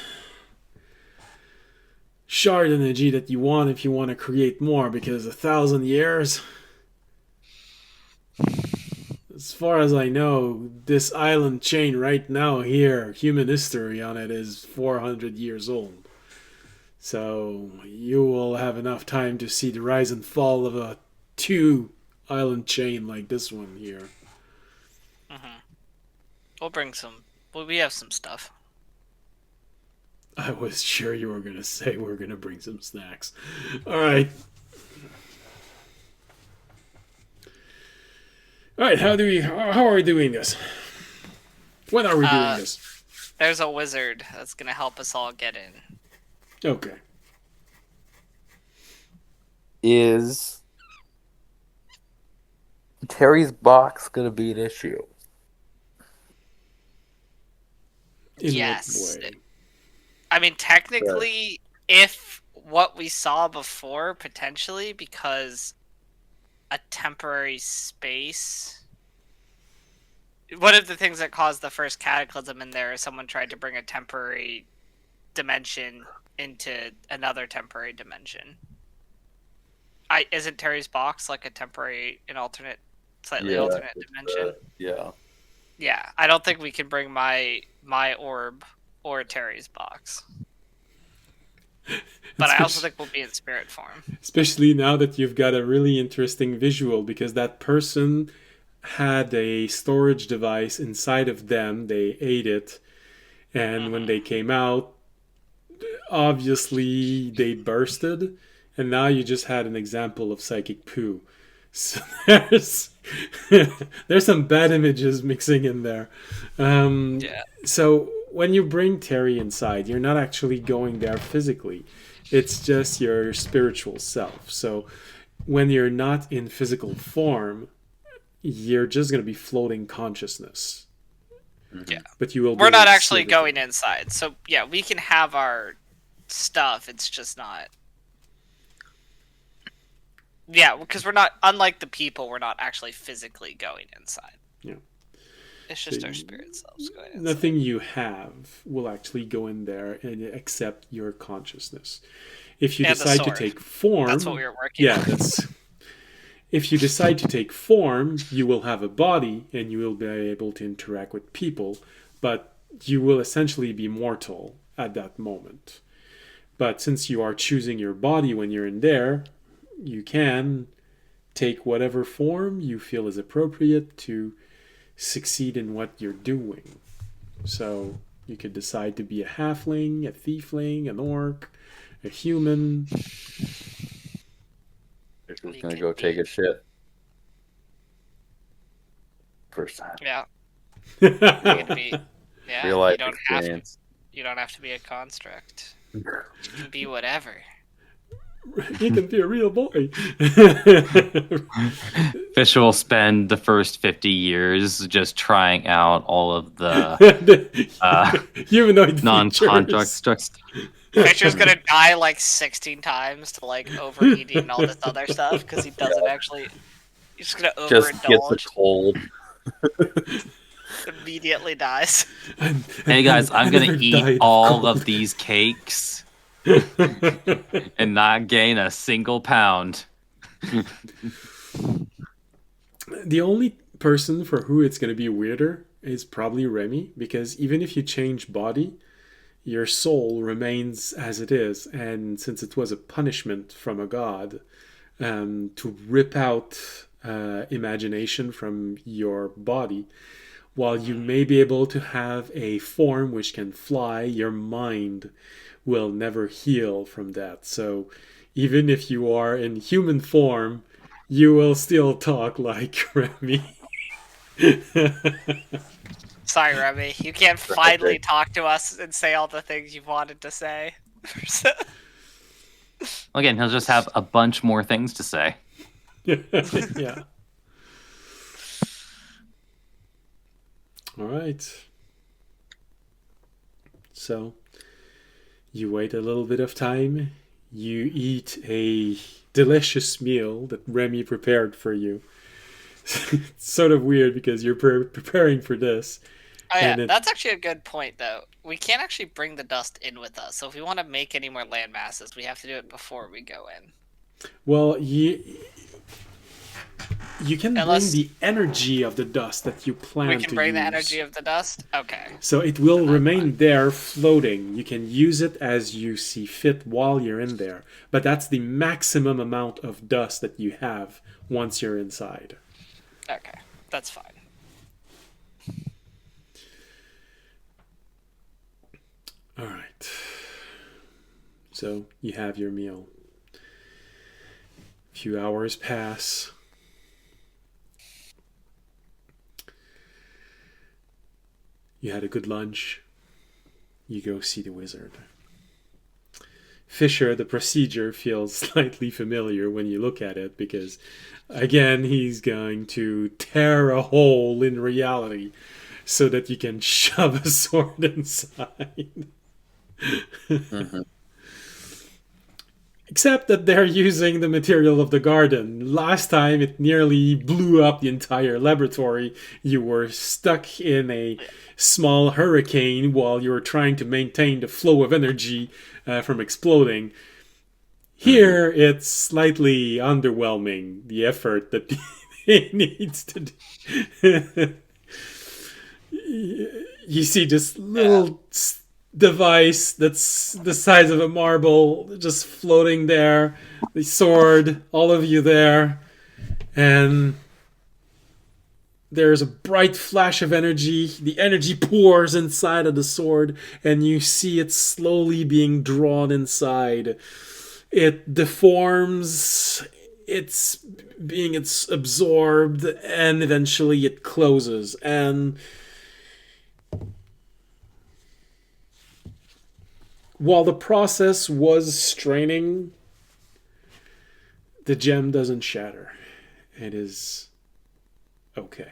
A: shard energy that you want if you want to create more, because 1,000 years, as far as I know, this island chain right now here, human history on it is 400 years old. So you will have enough time to see the rise and fall of a 2-island chain like this one here.
D: We'll bring some. Well, we have some stuff.
A: I was sure you were going to say we're going to bring some snacks. All right. All right, how are we doing this? When are we doing this?
D: There's a wizard that's going to help us all get in.
A: Okay.
B: Is Terry's box gonna be an issue?
A: In
D: Yes.
A: what way?
D: I mean, technically, if what we saw before, potentially, because a temporary space. One of the things that caused the first cataclysm in there is someone tried to bring a temporary dimension into another temporary dimension. Isn't Terry's box like a temporary, slightly alternate dimension?
B: Yeah.
D: Yeah, I don't think we can bring my orb or Terry's box. But I also think we'll be in spirit form.
A: Especially now that you've got a really interesting visual, because that person had a storage device inside of them. They ate it, and when they came out, obviously they bursted, and now you just had an example of psychic poo. So there's some bad images mixing in there.
D: Yeah.
A: So when you bring Terry inside, you're not actually going there physically. It's just your spiritual self. So when you're not in physical form, you're just going to be floating consciousness.
D: Yeah.
A: But you will.
D: We're
A: be able
D: not
A: to
D: actually
A: see
D: going inside. So yeah, we can have our stuff. It's just not. Yeah, because we're not, unlike the people, we're not actually physically going inside.
A: Yeah.
D: It's just our spirit selves going inside.
A: Nothing you have will actually go in there and accept your consciousness. If you
D: And the
A: decide to
D: sword.
A: take form,
D: That's what we were working
A: yeah,
D: on.
A: that's. If you decide to take form, you will have a body and you will be able to interact with people, but you will essentially be mortal at that moment. But since you are choosing your body when you're in there, you can take whatever form you feel is appropriate to succeed in what you're doing. So you could decide to be a halfling, a thiefling, an orc, a human.
B: You're just gonna go take a shit. First time.
D: Yeah. You can be. Yeah.
B: Real life
D: you don't have to.
B: experience.
D: You don't have to be a construct. You can be whatever.
A: You can be a real boy.
C: Fisher will spend the first 50 years just trying out all of the
A: humanoid
C: non-contract
A: features.
C: structs.
D: Fisher's gonna die like 16 times to like overeating and all this other stuff because he doesn't actually. He's just gonna
B: Just gets a
D: overindulge.
B: cold.
D: Immediately dies.
C: Hey guys, I'm gonna
A: never
C: eat
A: died
C: all
A: cold.
C: of these cakes and not gain a single pound.
A: The only person for who it's going to be weirder is probably Remy, because even if you change body, your soul remains as it is. And since it was a punishment from a god to rip out imagination from your body, while you may be able to have a form which can fly, your mind will never heal from that. So even if you are in human form, you will still talk like Remy.
D: Sorry, Remy. You can't finally talk to us and say all the things you wanted to say.
C: Again, he'll just have a bunch more things to say.
A: Yeah. All right. So you wait a little bit of time. You eat a delicious meal that Remy prepared for you. It's sort of weird because you're preparing for this.
D: Oh yeah,
A: And it-
D: that's actually a good point, though. We can't actually bring the dust in with us, so if we want to make any more land masses, we have to do it before we go in.
A: Well, you can
D: Unless-
A: bring the energy of the dust that you plan to
D: We can bring the
A: use.
D: energy of the dust? Okay.
A: So it will remain there floating. You can use it as you see fit while you're in there. But that's the maximum amount of dust that you have once you're inside.
D: Okay, that's fine.
A: All right. So you have your meal. A few hours pass. You had a good lunch. You go see the wizard. Fisher, the procedure feels slightly familiar when you look at it because, again, he's going to tear a hole in reality so that you can shove a sword inside.
B: Mm-hmm.
A: Except that they're using the material of the garden. Last time it nearly blew up the entire laboratory. You were stuck in a small hurricane while you were trying to maintain the flow of energy from exploding. Here it's slightly underwhelming, the effort that it needs to do. You see this little device that's the size of a marble just floating there, the sword, all of you there, and there's a bright flash of energy. The energy pours inside of the sword and you see it slowly being drawn inside. It deforms, it's absorbed, and eventually it closes. And while the process was straining, the gem doesn't shatter. It is okay.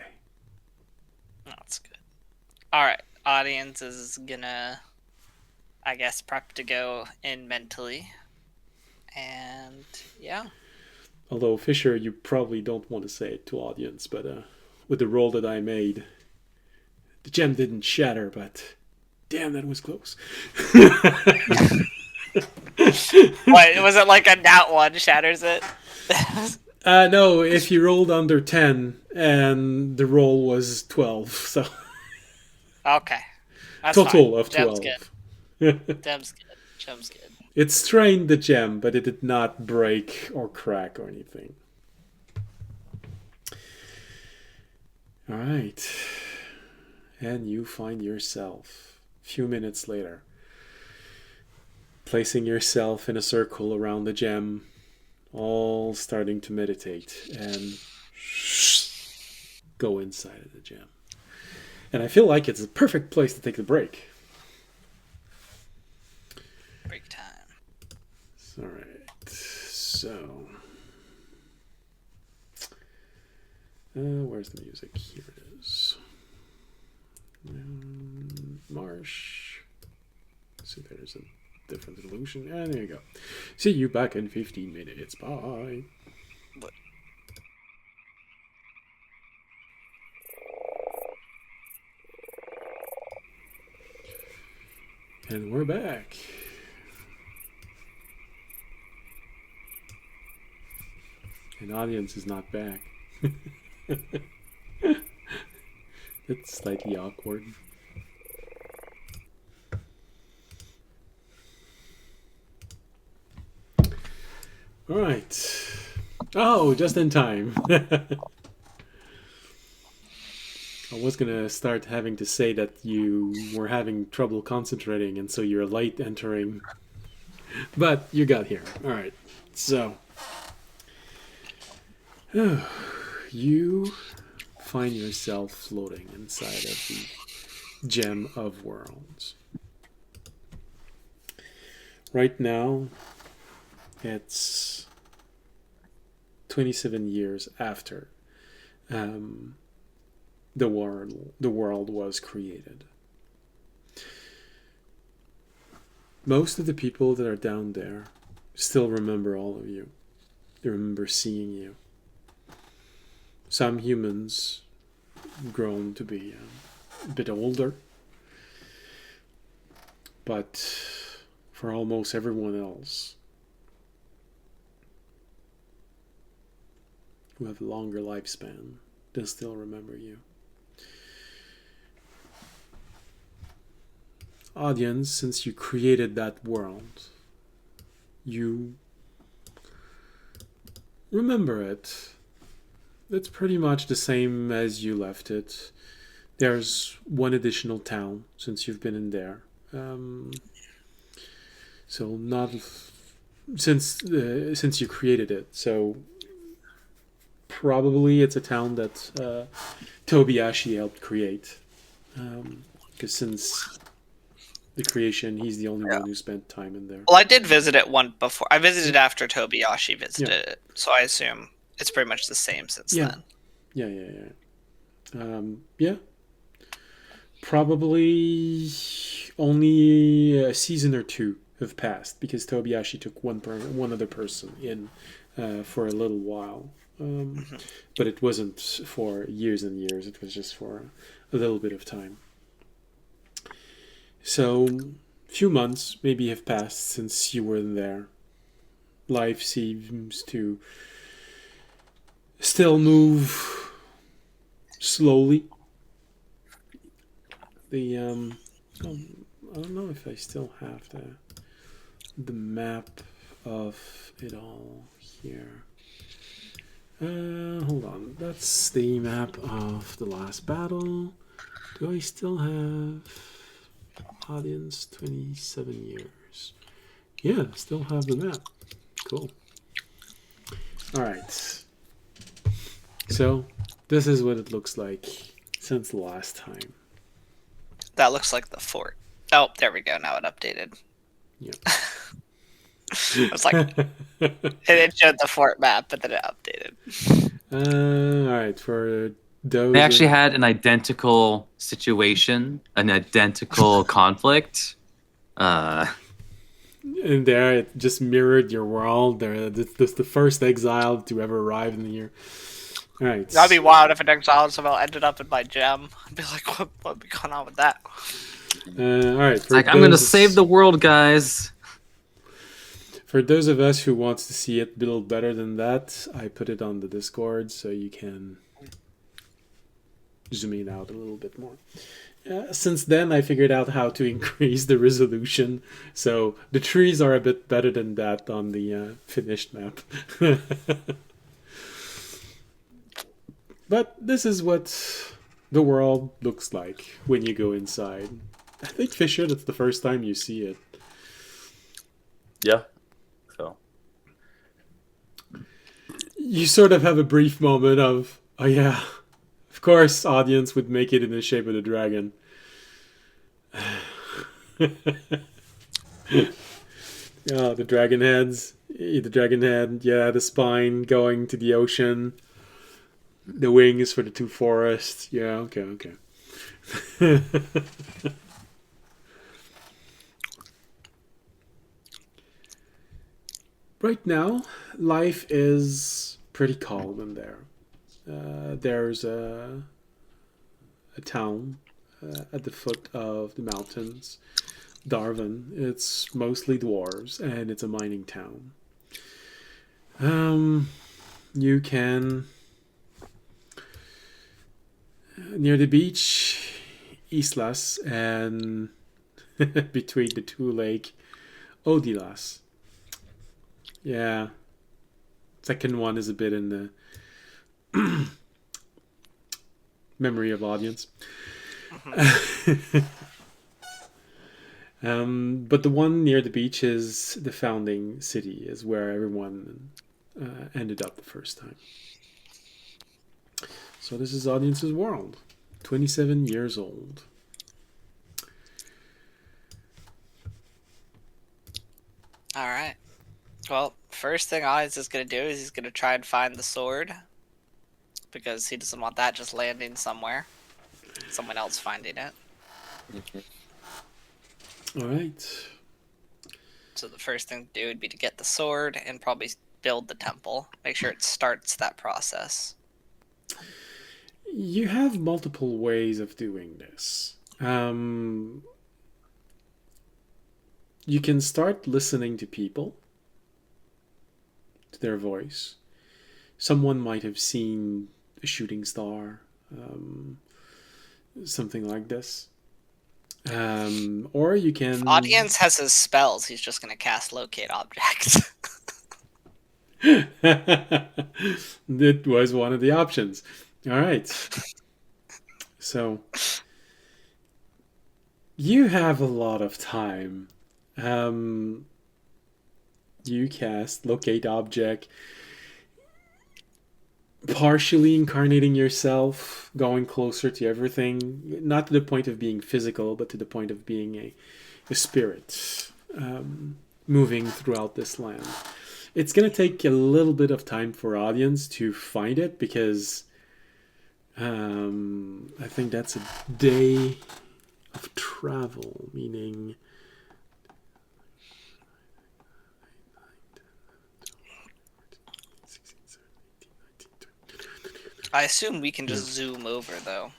D: That's good. Alright, audience is gonna, I guess, prep to go in mentally. And, yeah.
A: Although, Fisher, you probably don't want to say it to audience, but with the roll that I made, the gem didn't shatter, but damn, that was close.
D: What, was it like a nat 1 shatters it?
A: No, if you rolled under 10 and the roll was 12, so
D: Okay. That's
A: total
D: fine.
A: of
D: Gem's
A: 12.
D: good. Gem's good. Gem's good.
A: It strained the gem, but it did not break or crack or anything. All right. And you find yourself, a few minutes later, placing yourself in a circle around the gem, all starting to meditate and go inside of the gem. And I feel like it's a perfect place to take the break.
D: break time.
A: All right. So, where's the music? Here it is. Marsh. So there's a different illusion. And there you go. See you back in 15 minutes. Bye. And we're back. And audience is not back. It's slightly awkward. All right. Oh, just in time. I was gonna start having to say that you were having trouble concentrating, and so you're late entering. But you got here. All right. So you find yourself floating inside of the Gem of Worlds. Right now, it's 27 years after the world was created. Most of the people that are down there still remember all of you. They remember seeing you. Some humans grown to be a bit older, but for almost everyone else who have a longer lifespan, they still remember you. Audience, since you created that world, you remember it. It's pretty much the same as you left it. There's one additional town since you've been in there. So not since you created it. So probably it's a town that Tobiyashi helped create. Because since the creation, he's the only one who spent time in there.
D: Well, I did visit it one before. I visited after Tobiyashi visited it, so I assume it's pretty much the same since then.
A: Yeah. Probably only a season or two have passed because Tobiyashi took one other person in for a little while. But it wasn't for years and years. It was just for a little bit of time. So, few months maybe have passed since you were there. Life seems to still move slowly. I don't know if I still have the map of it all here. Hold on. That's the map of the last battle. Do I still have audience 27 years? Yeah, still have the map. Cool. Alright. So, this is what it looks like since the last time.
D: That looks like the fort. Oh, there we go. Now it updated.
A: Yep.
D: I was like, it showed the fort map, but then it updated.
A: Alright, for those...
C: They actually had an identical situation, an identical conflict.
A: And there, it just mirrored your world. This the first exile to ever arrive in the year. All right.
D: That'd be wild if an exile somehow ended up in my gem. I'd be like, what be going on with that?
A: All right.
C: It's like, I'm going to save the world, guys.
A: For those of us who wants to see it build better than that, I put it on the Discord so you can zoom it out a little bit more. Since then, I figured out how to increase the resolution, so the trees are a bit better than that on the finished map. But this is what the world looks like when you go inside. I think, Fisher, that's the first time you see it.
B: Yeah. So
A: you sort of have a brief moment of, oh yeah, of course audience would make it in the shape of the dragon. Oh, the dragon heads. The dragon head, yeah, the spine going to the ocean. The wings for the two forests. Yeah, okay. Right now, life is pretty calm in there. There's a town at the foot of the mountains, Darwin. It's mostly dwarves, and it's a mining town. Um, you can near the beach, Islas, and between the two lake, Odilas. Yeah, second one is a bit in the memory of audience. But the one near the beach is the founding city, is where everyone ended up the first time. So this is Audience's world. 27 years old.
D: All right. Well, first thing Audience is going to do is he's going to try and find the sword. Because he doesn't want that just landing somewhere. Someone else finding it.
A: All right.
D: So the first thing to do would be to get the sword and probably build the temple. Make sure it starts that process.
A: You have multiple ways of doing this. You can start listening to people, to their voice. Someone might have seen a shooting star, something like this. Or you can.
D: If Audience has his spells, he's just going to cast locate objects.
A: That was one of the options. All right. So you have a lot of time. You cast locate object, partially incarnating yourself, going closer to everything, not to the point of being physical, but to the point of being a spirit, moving throughout this land. It's going to take a little bit of time for audience to find it, because I think that's a day of travel, meaning
D: I assume we can just zoom over, though.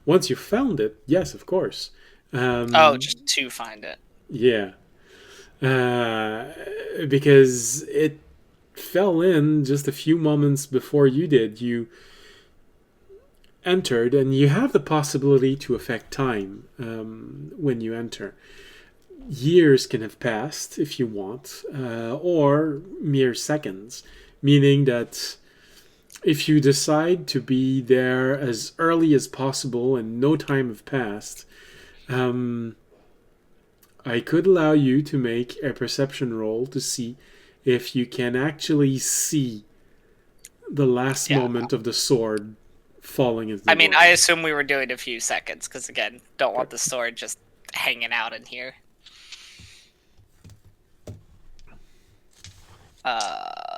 A: once you found it, yes, of course.
D: Just to find it.
A: Yeah. Because it fell in just a few moments before you did. You entered, and you have the possibility to affect time when you enter. Years can have passed if you want, or mere seconds, meaning that if you decide to be there as early as possible and no time have passed, I could allow you to make a perception roll to see if you can actually see the last moment of the sword falling into the
D: I
A: water.
D: assume we were doing a few seconds, because again, don't want the sword just hanging out in here.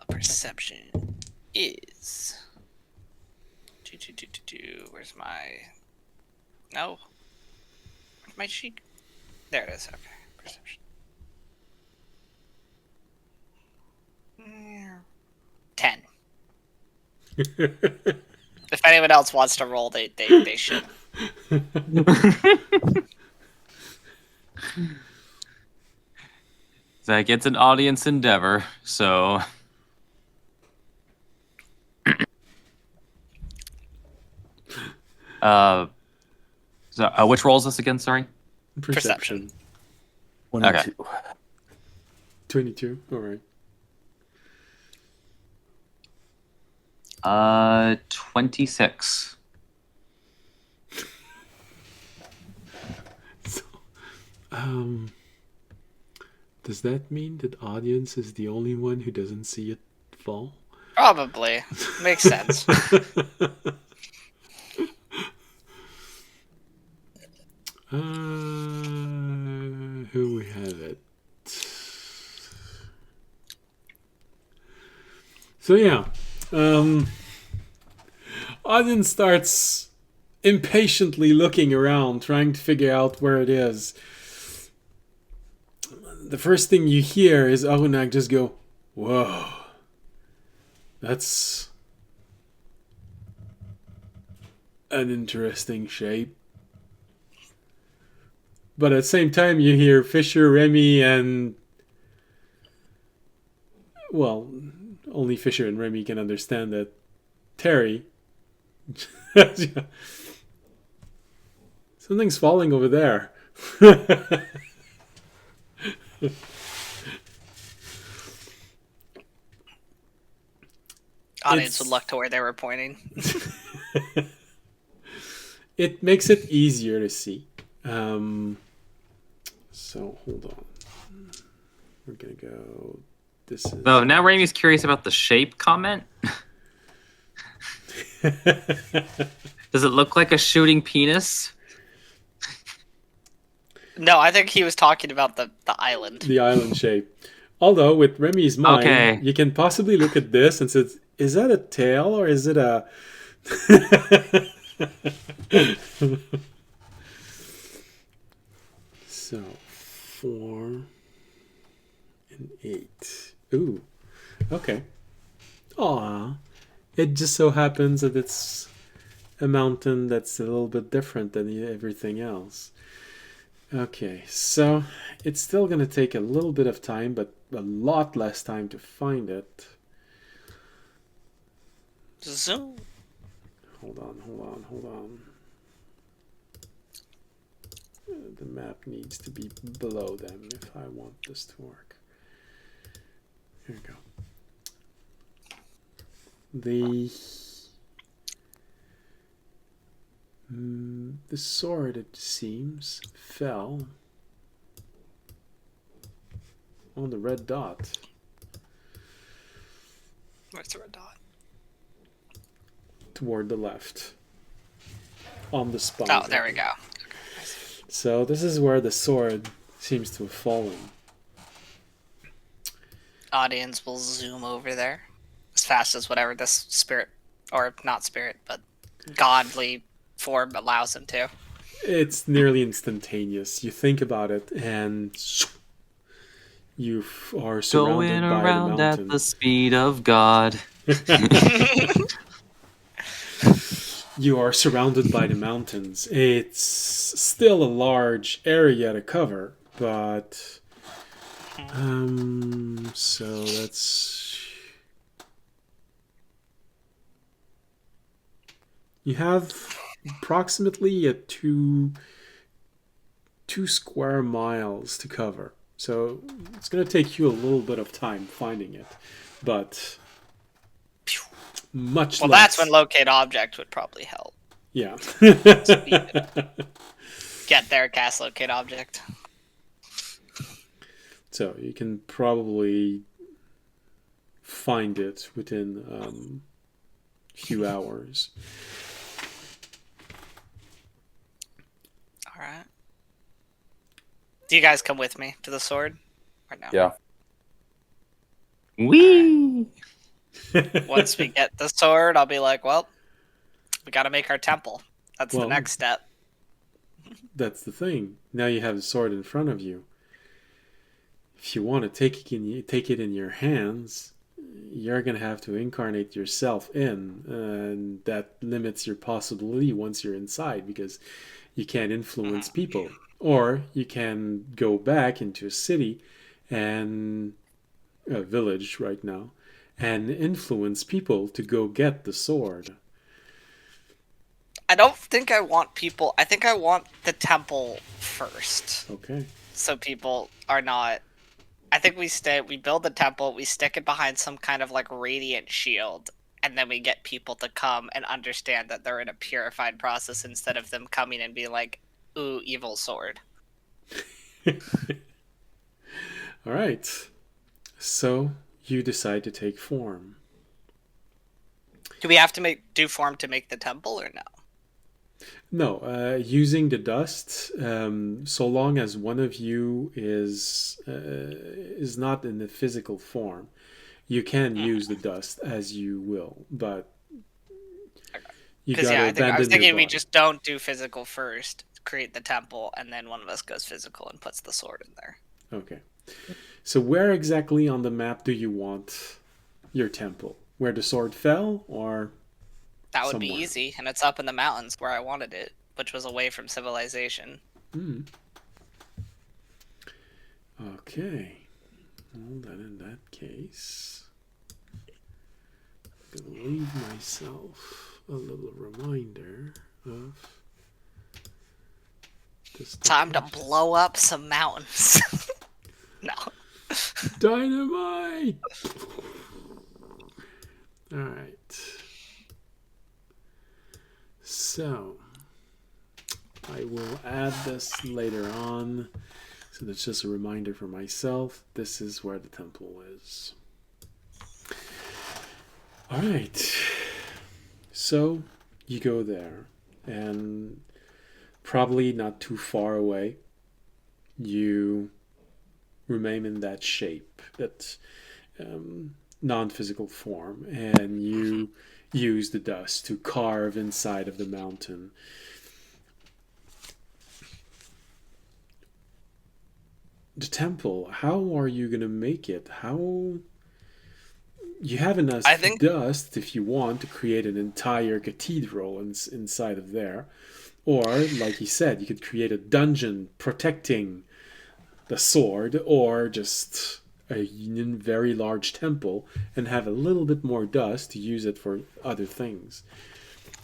D: Perception is... Where's my... No. Where's my sheet? There it is, okay. Perception. 10. If anyone else wants to roll, they should.
C: Zach, it's an audience endeavor, so which roll is this again? Sorry.
A: Perception.
B: 22.
A: 22. All right.
C: 26.
A: So, does that mean that audience is the only one who doesn't see it fall?
D: Probably. Makes sense.
A: Who we have it? So yeah, Auden starts impatiently looking around, trying to figure out where it is. The first thing you hear is Arunag just go, "Whoa, that's an interesting shape." But at the same time, you hear Fisher, Remy, and well, only Fisher and Remy can understand that. Terry, something's falling over there.
D: Audience would look to where they were pointing.
A: It makes it easier to see. So hold on. We're gonna go. This is.
C: Oh, now Ramey's curious about the shape comment. Does it look like a shooting penis?
D: No, I think he was talking about the island.
A: The island shape. Although with Remy's mind,
C: Okay.
A: you can possibly look at this and say, "Is that a tail or is it a?" So 4 and 8. Ooh, okay. Aw, it just so happens that it's a mountain that's a little bit different than everything else. Okay, so it's still gonna take a little bit of time, but a lot less time to find it.
D: Zoom.
A: Hold on. The map needs to be below them if I want this to work. Here we go. The sword, it seems, fell on the red dot.
D: Where's the red dot?
A: Toward the left. On the spot.
D: Oh, there we go.
A: So this is where the sword seems to have fallen.
D: Audience will zoom over there as fast as whatever this spirit, or not spirit, but godly form allows him to.
A: It's nearly instantaneous. You think about it, and you are surrounded
C: Going
A: by
C: around
A: the
C: at
A: mountain.
C: the speed of God.
A: You are surrounded by the mountains. It's still a large area to cover, but so that's you have approximately a two square miles to cover. So it's going to take you a little bit of time finding it, but much
D: Well,
A: less.
D: that's when locate object would probably help.
A: Yeah.
D: Get there, cast locate object.
A: So you can probably find it within a few hours.
D: All right. Do you guys come with me to the sword? Or no?
B: Yeah.
C: Whee!
D: Once we get the sword, I'll be like, well, we got to make our temple. That's
A: Well,
D: the next step.
A: That's the thing. Now you have the sword in front of you. If you want to take it in your hands, you're going to have to incarnate yourself in, and that limits your possibility once you're inside because you can't influence people. Or you can go back into a city and a village right now and influence people to go get the sword.
D: I don't think I want people. I think I want the temple first.
A: Okay.
D: So people are not. I think we build the temple, we stick it behind some kind of like radiant shield, and then we get people to come and understand that they're in a purified process instead of them coming and being like, ooh, evil sword.
A: All right. So you decide to take form.
D: Do we have to do form to make the temple or no?
A: No, using the dust, so long as one of you is not in the physical form, You can use the dust as you will, but you
D: Because
A: gotta
D: I was
A: abandon your
D: thinking we
A: body.
D: just don't do physical first, create the temple, and then one of us goes physical and puts the sword in there.
A: Okay. So where exactly on the map do you want your temple? Where the sword fell, or
D: That would be
A: somewhere?
D: easy, and it's up in the mountains where I wanted it, which was away from civilization.
A: Okay. Well, then in that case, I'm gonna leave myself a little reminder of this.
D: Time to blow up some mountains. No.
A: Dynamite! Alright. So, I will add this later on. So that's just a reminder for myself. This is where the temple is. Alright. So, you go there. And probably not too far away. You remain in that shape, that non-physical form, and you use the dust to carve inside of the mountain. The temple, how are you gonna make it? How you have enough dust if you want to create an entire cathedral inside of there, or like you said, you could create a dungeon protecting the sword, or just a very large temple and have a little bit more dust to use it for other things.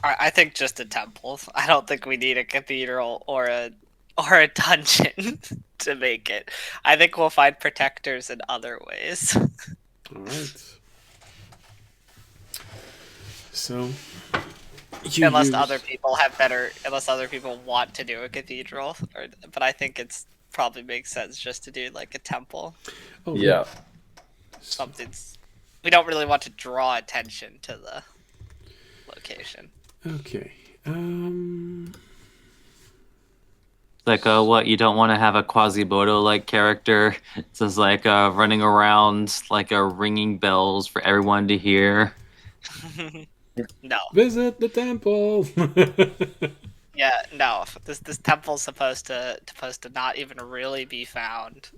D: I think just a temple. I don't think we need a cathedral or a dungeon to make it. I think we'll find protectors in other ways.
A: All right. So,
D: unless other people want to do a cathedral, but I think it's probably makes sense just to do like a temple.
A: Oh
B: yeah.
D: Something's. We don't really want to draw attention to the location.
A: Okay.
C: Like, what, you don't want to have a Quasimodo-like character? It's just like running around, like ringing bells for everyone to hear.
D: No.
A: Visit the temple.
D: Yeah, no. This temple's supposed to not even really be found.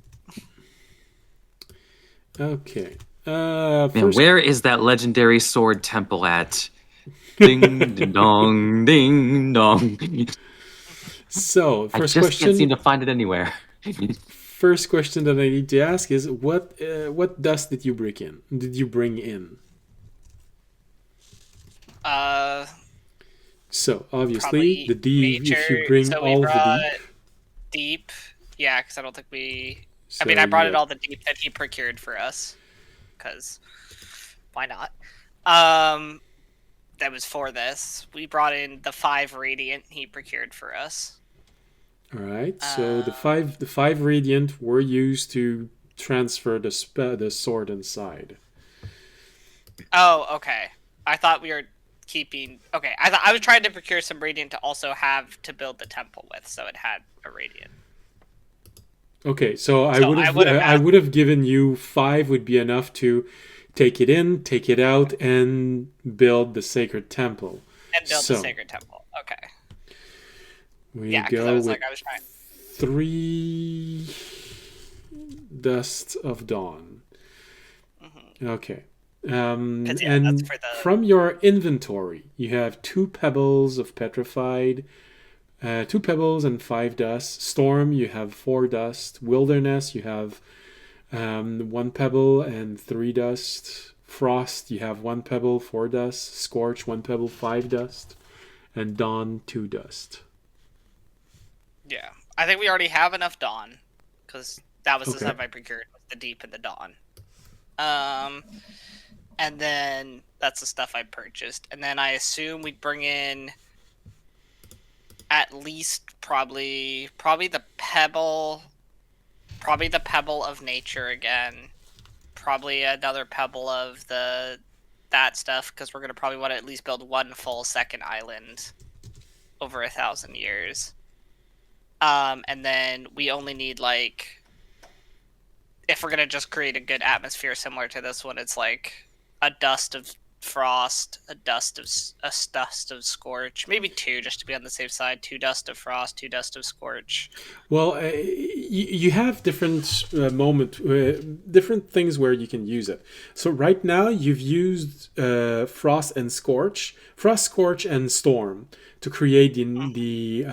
A: Okay.
C: Man, where is that legendary sword temple at? Ding ding dong, ding dong.
A: So, first
C: I just
A: question.
C: can't seem to find it anywhere.
A: First question that I need to ask is what dust did you bring in? Did you bring in? So obviously the deep.
D: Nature,
A: if you bring all the
D: deep, yeah, because I don't think we.
A: So
D: I mean, I brought in all the deep that he procured for us, because why not? That was for this. We brought in the 5 radiant he procured for us.
A: All right. So the five radiant were used to transfer the sword inside.
D: Oh, okay. I thought we were keeping. Okay, I was trying to procure some radiant to also have to build the temple with, so it had a radiant.
A: Okay, so I would have given you 5 would be enough to take it in, take it out, and build the sacred temple.
D: And build the sacred temple. Okay.
A: We go with 3 Dust of Dawn. Mm-hmm. Okay. And from your inventory, you have 2 pebbles of petrified, 2 pebbles and 5 dust. Storm, you have 4 dust. Wilderness, you have 1 pebble and 3 dust. Frost, you have 1 pebble, 4 dust. Scorch, 1 pebble, 5 dust. And Dawn, 2 dust.
D: Yeah, I think we already have enough Dawn, because that was the stuff I procured, the deep and the Dawn. And then that's the stuff I purchased. And then I assume we'd bring in at least probably the pebble, of nature again. Probably another pebble of that stuff, because we're gonna probably want to at least build 1 full second island over 1,000 years. And then we only need like if we're gonna just create a good atmosphere similar to this one, it's like a dust of frost, a dust of scorch, maybe two just to be on the safe side. Two dust of frost, two dust of scorch.
A: Well, you have different different things where you can use it. So right now you've used frost and scorch, frost, scorch, and storm to create the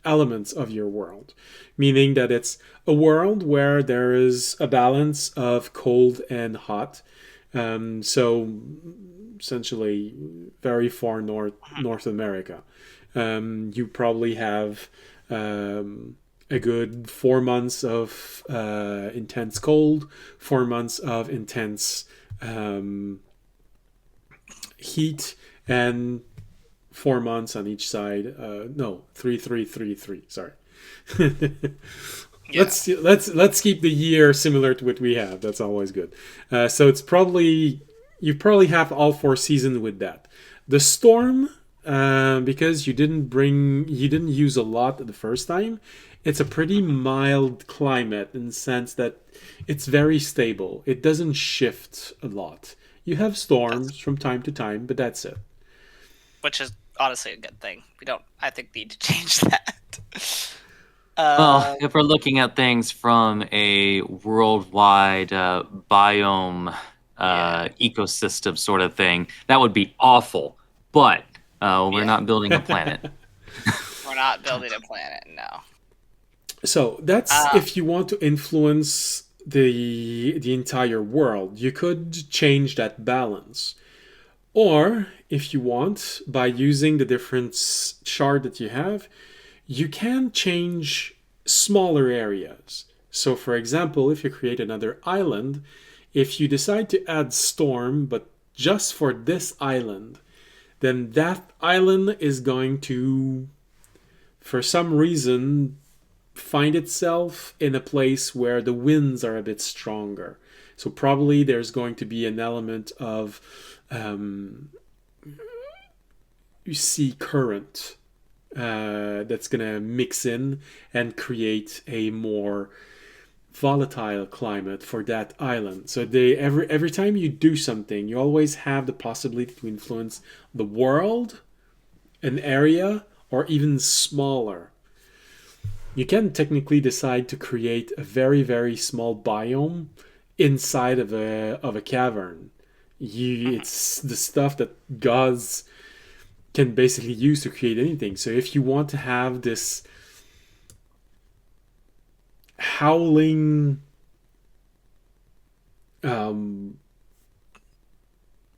A: elements of your world, meaning that it's a world where there is a balance of cold and hot. So essentially, very far North America. You probably have a good 4 months of intense cold, 4 months of intense heat, and 4 months on each side. No, 3, 3, 3, 3. Sorry.
D: Yeah.
A: Let's keep the year similar to what we have. That's always good. So it's probably you probably have all 4 seasons with that. The storm, because you didn't use a lot the first time. It's a pretty mild climate in the sense that it's very stable. It doesn't shift a lot. You have storms from time to time, but that's it.
D: Which is honestly a good thing. We don't, I think, need to change that.
C: Well, if we're looking at things from a worldwide biome ecosystem sort of thing, that would be awful. But we're not building a planet.
D: We're not building a planet, no.
A: So that's if you want to influence the entire world, you could change that balance. Or if you want, by using the different shard that you have, you can change smaller areas. So for example, if you create another island, if you decide to add storm, but just for this island, then that island is going to, for some reason, find itself in a place where the winds are a bit stronger. So probably there's going to be an element of you see current that's going to mix in and create a more volatile climate for that island. So every time you do something, you always have the possibility to influence the world, an area, or even smaller. You can technically decide to create a very, very small biome inside of a cavern. It's the stuff that gods can basically use to create anything. So if you want to have this howling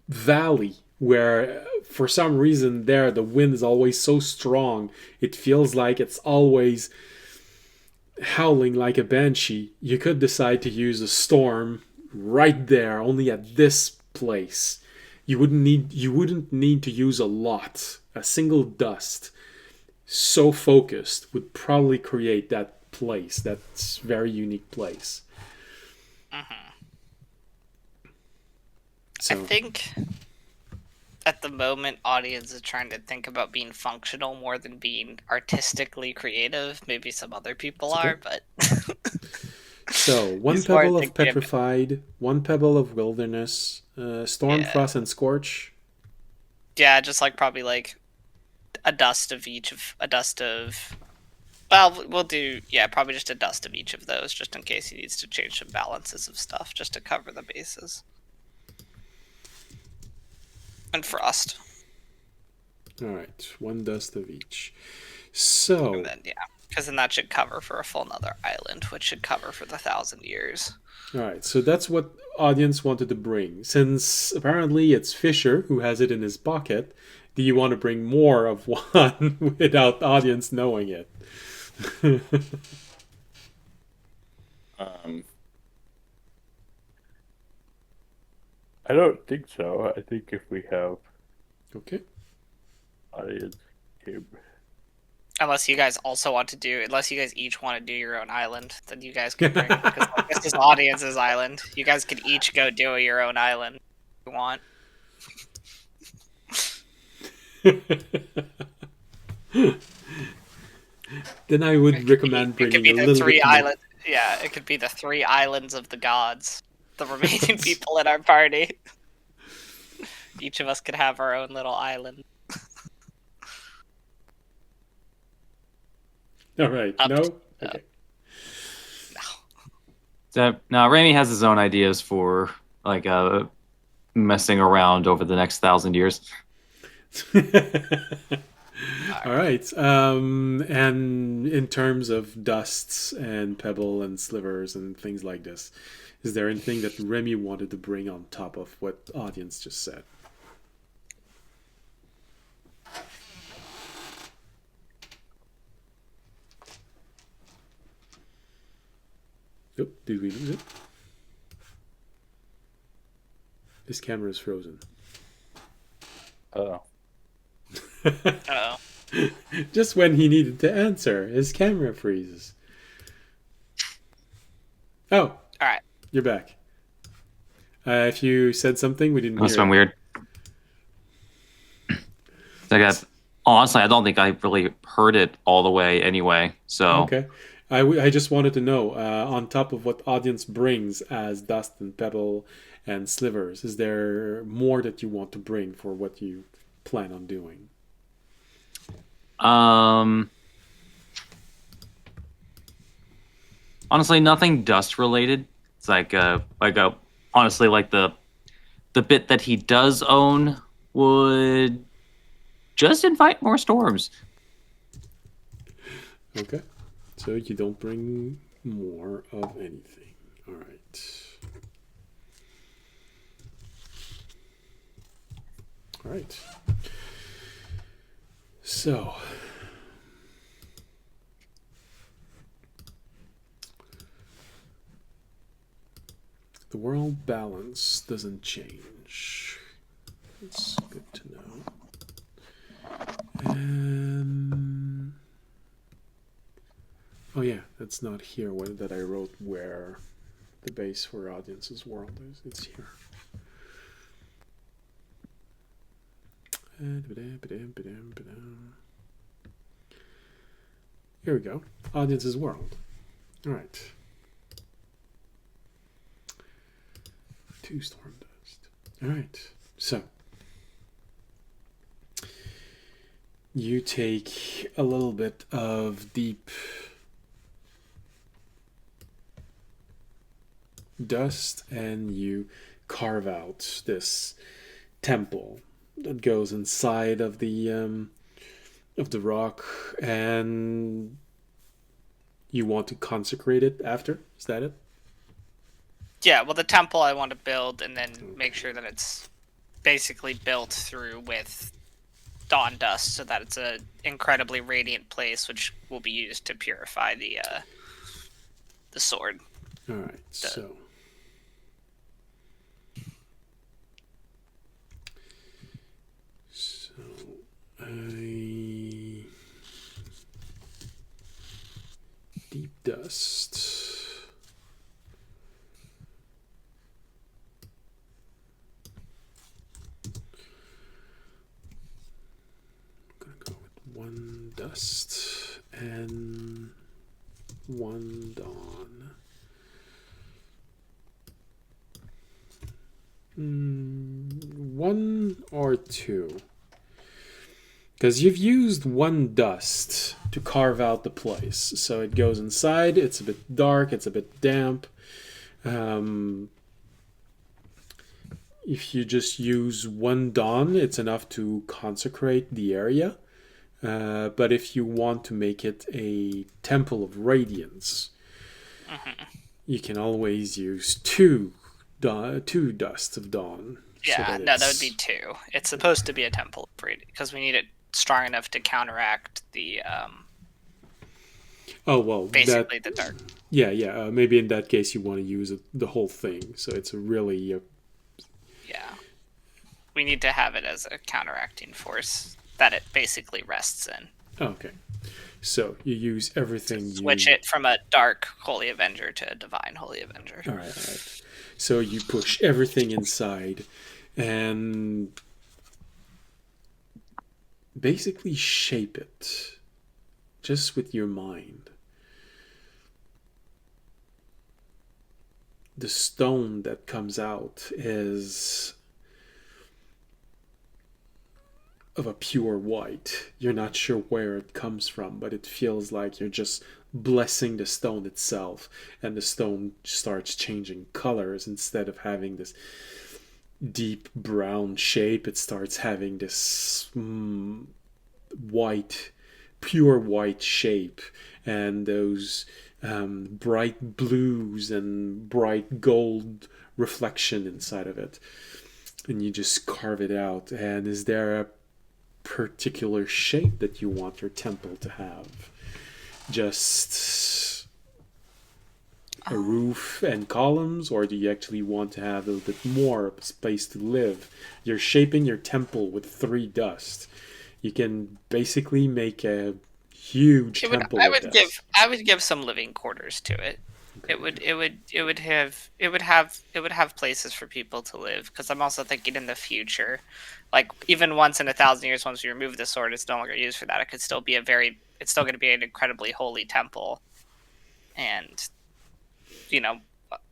A: valley where for some reason there the wind is always so strong, it feels like it's always howling like a banshee, you could decide to use a storm right there, only at this place. You wouldn't need to use a lot. A single dust so focused would probably create that place, that very unique place.
D: So, I think at the moment, audience is trying to think about being functional more than being artistically creative. Maybe some other people are, but...
A: So, one pebble of petrified, one pebble of wilderness, storm, frost, and scorch.
D: Yeah, just like probably like a dust of each of... A dust of... Well, we'll do... Yeah, probably just a dust of each of those, just in case he needs to change some balances of stuff, just to cover the bases. And frost.
A: Alright, one dust of each. So...
D: And then, because then that should cover for a full another island, which should cover for the 1,000 years.
A: Alright, so that's what audience wanted to bring. Since apparently it's Fisher who has it in his pocket, do you want to bring more of one without audience knowing it?
B: I don't think so. I think if we have audience here.
D: Unless you guys also want to do, unless you guys each want to do your own island, then you guys can bring, because this is audience's island. You guys can each go do your own island if you want.
A: Then I would recommend bringing a little bit more.
D: Yeah, it could be the 3 islands of the gods. The remaining people in our party. Each of us could have our own little island.
A: All right.
D: Up
A: No?
D: to-
A: Okay.
D: No.
C: So now Raimi has his own ideas for like messing around over the next 1,000 years.
A: All right. And in terms of dusts and pebble and slivers and things like this, is there anything that Remy wanted to bring on top of what the audience just said? Oh, did we lose it? This camera is frozen.
B: Oh.
D: Uh-oh.
A: Just when he needed to answer, his camera freezes. Oh,
D: Alright.
A: you're back. If you said something, we didn't
C: Must
A: hear
C: have been weird. Honestly, I don't think I really heard it all the way anyway. So
A: Okay. I just wanted to know, on top of what audience brings as dust and pebble and slivers, is there more that you want to bring for what you plan on doing?
C: Honestly, nothing dust related. It's honestly like the bit that he does own would just invite more storms.
A: Okay. So you don't bring more of anything. All right. All right. So the world balance doesn't change. It's good to know. Oh yeah, that's not here that I wrote where the base for audience's world is. It's here. Here we go. Audience's world. All right. 2 storm dust. All right. So you take a little bit of deep dust and you carve out this temple that goes inside of the rock, and you want to consecrate it after. Is that it?
D: Yeah, well, the temple I want to build and then make sure that it's basically built through with dawn dust so that it's an incredibly radiant place, which will be used to purify the sword.
A: All right. So I deep dust. I'm gonna go with 1 dust and 1 dawn. 1 or 2. Because you've used 1 dust to carve out the place. So it goes inside, it's a bit dark, it's a bit damp. If you just use 1 dawn, it's enough to consecrate the area. But if you want to make it a temple of radiance, you can always use 2 dusts of dawn.
D: Yeah,
A: so
D: that would be 2. It's supposed to be a temple of radiance because we need it strong enough to counteract the
A: oh well,
D: basically the dark.
A: Yeah. Maybe in that case you want to use the whole thing, so it's a really
D: Yeah, we need to have it as a counteracting force that it basically rests in.
A: Okay, so you use everything.
D: Switch it from a dark Holy Avenger to a divine Holy Avenger.
A: All right. So you push everything inside, and basically shape it just with your mind. the stone that comes out is of a pure white. You're not sure where it comes from, but it feels like you're just blessing the stone itself, and the stone starts changing colors. Instead of having this deep brown shape, it starts having this white, pure white shape, and those bright blues and bright gold reflection inside of it. And you just carve it out. And is there a particular shape that you want your temple to have? Just a roof and columns, or do you actually want to have a little bit more space to live? You're shaping your temple with 3 dust. You can basically make a huge temple with this.
D: I would give some living quarters to it. Okay. It would have places for people to live, because I'm also thinking in the future, like even once in 1,000 years, once we remove the sword, it's no longer used for that. It could still be it's still going to be an incredibly holy temple, and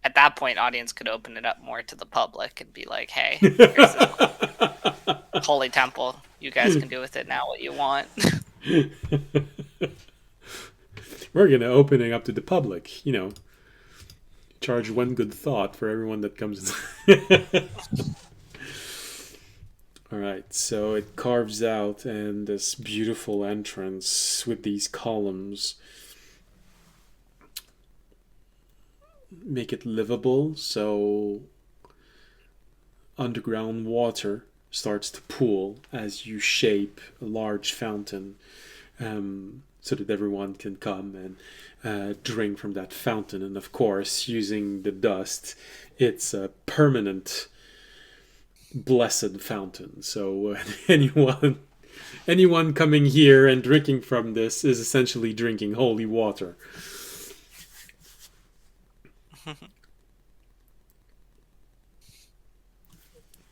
D: at that point, audience could open it up more to the public and be like, "Hey, here's this holy temple. You guys can do with it now what you want."
A: We're gonna open it up to the public. Charge 1 good thought for everyone that comes in. All right, so it carves out and this beautiful entrance with these columns make it livable. So underground water starts to pool as you shape a large fountain, so that everyone can come and drink from that fountain. And of course, using the dust, it's a permanent blessed fountain. So anyone coming here and drinking from this is essentially drinking holy water.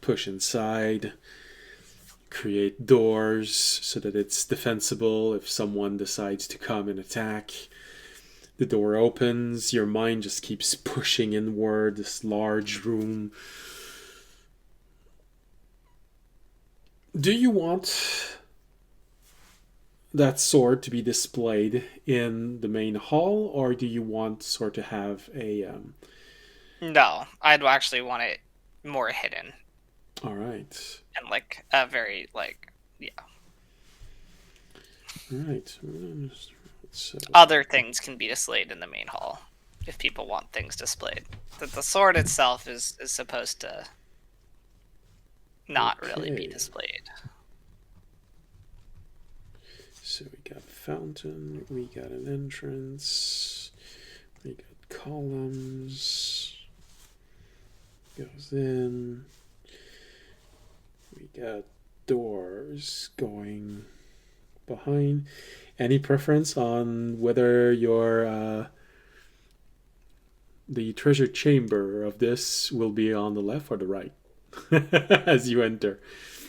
A: Push inside, create doors so that it's defensible if someone decides to come and attack. The door opens, your mind just keeps pushing inward, this large room. Do you want that sword to be displayed in the main hall, or do you want sword to have a...
D: No, I'd actually want it more hidden.
A: All right.
D: And like a very yeah.
A: All right. So...
D: Other things can be displayed in the main hall if people want things displayed. The sword itself is supposed to not really be displayed.
A: So we got fountain, we got an entrance, we got columns, goes in, we got doors going behind. Any preference on whether your the treasure chamber of this will be on the left or the right as you enter?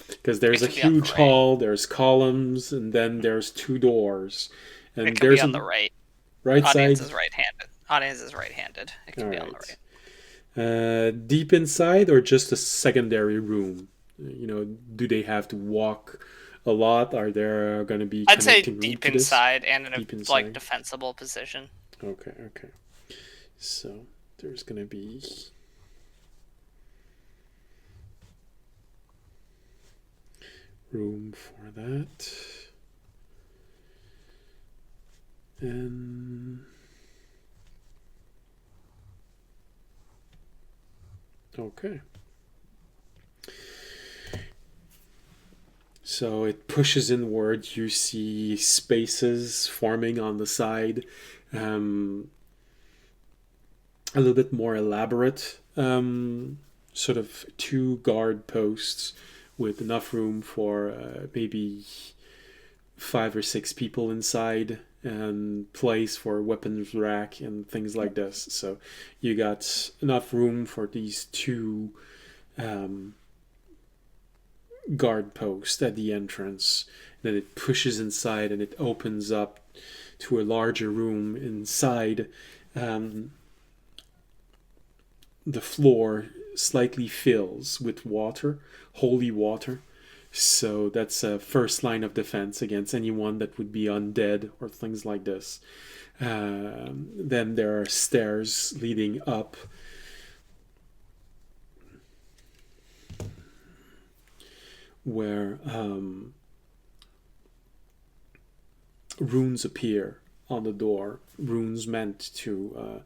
A: Because there's a huge hall, there's columns, and then there's 2 doors. And
D: it can be on the right.
A: Right
D: Audience
A: side.
D: Is right-handed. Audience is right-handed. It can be on the
A: right. Deep inside, or just a secondary room? Do they have to walk a lot? Are there going to be?
D: I'd say deep inside and in a defensible position.
A: Okay. So there's going to be room for that. And okay. So it pushes inward. You see spaces forming on the side. A little bit more elaborate. Sort of 2 guard posts with enough room for maybe 5 or 6 people inside, and place for weapons rack and things like this. So you got enough room for these 2 guard posts at the entrance. Then it pushes inside and it opens up to a larger room inside. the floor slightly fills with water, holy water. So that's a first line of defense against anyone that would be undead or things like this. Then there are stairs leading up. Where runes appear on the door, runes meant to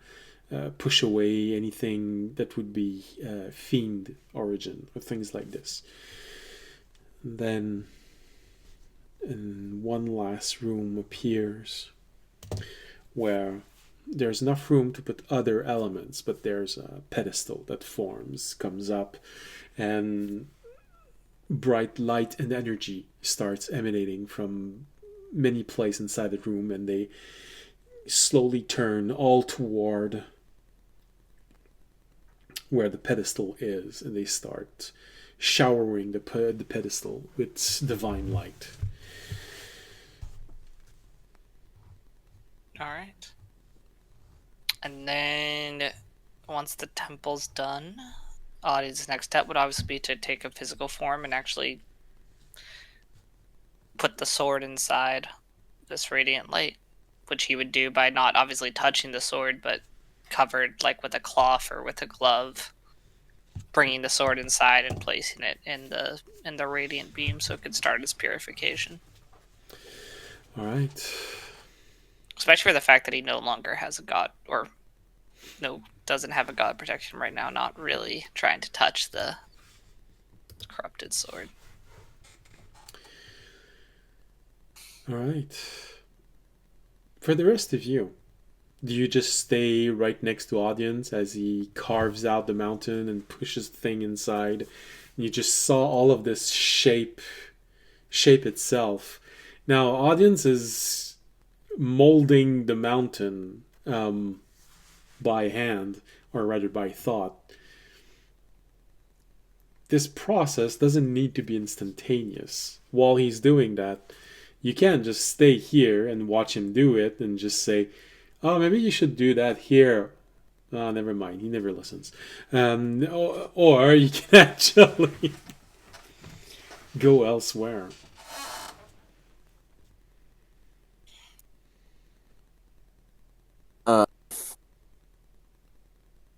A: push away anything that would be fiend origin or things like this. Then one last room appears where there's enough room to put other elements, but there's a pedestal that comes up, and bright light and energy starts emanating from many places inside the room, and they slowly turn all toward where the pedestal is, and they start showering the pedestal with divine light.
D: All right. And then once the temple's done, Audi's next step would obviously be to take a physical form and actually put the sword inside this radiant light, which he would do by not obviously touching the sword, but covered like with a cloth or with a glove, bringing the sword inside and placing it in the radiant beam so it could start its purification.
A: All right.
D: Especially for the fact that he no longer has a god, or doesn't have a god protection right now, not really trying to touch the corrupted sword.
A: All right. For the rest of you, do you just stay right next to Audience as he carves out the mountain and pushes the thing inside? And you just saw all of this shape itself. Now, Audience is molding the mountain by hand, or rather by thought. This process doesn't need to be instantaneous. While he's doing that, you can't just stay here and watch him do it and just say, oh, maybe you should do that here. Oh, never mind. He never listens. Or you can actually go elsewhere.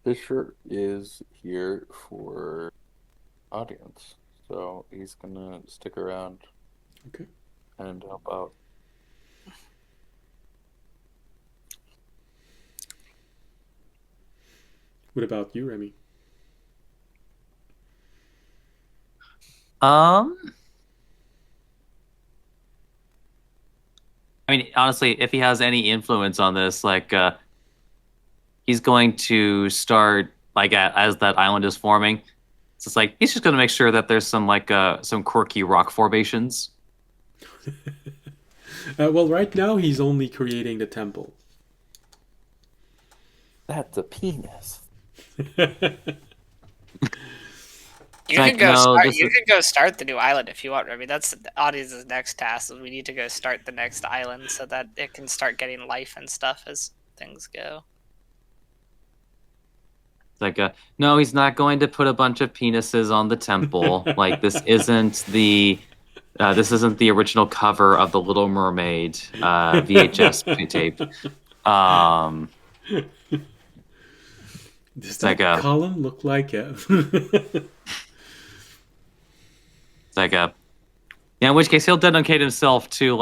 B: Fisher is here for Audience, so he's gonna stick around.
A: Okay.
B: And help out.
A: What about you, Remy?
C: I mean, honestly, if he has any influence on this, like, he's going to start, like, as that island is forming. It's just like he's just going to make sure that there's some quirky rock formations.
A: Well, right now he's only creating the temple.
B: That's a penis.
D: You can go start the new island if you want. I mean, that's Audi's next task. We need to go start the next island so that it can start getting life and stuff as things go.
C: It's like, no, he's not going to put a bunch of penises on the temple. Like, this isn't the original cover of the Little Mermaid VHS tape.
A: Does that column look like a?
C: It's like a, yeah. In which case, he'll dedicate himself to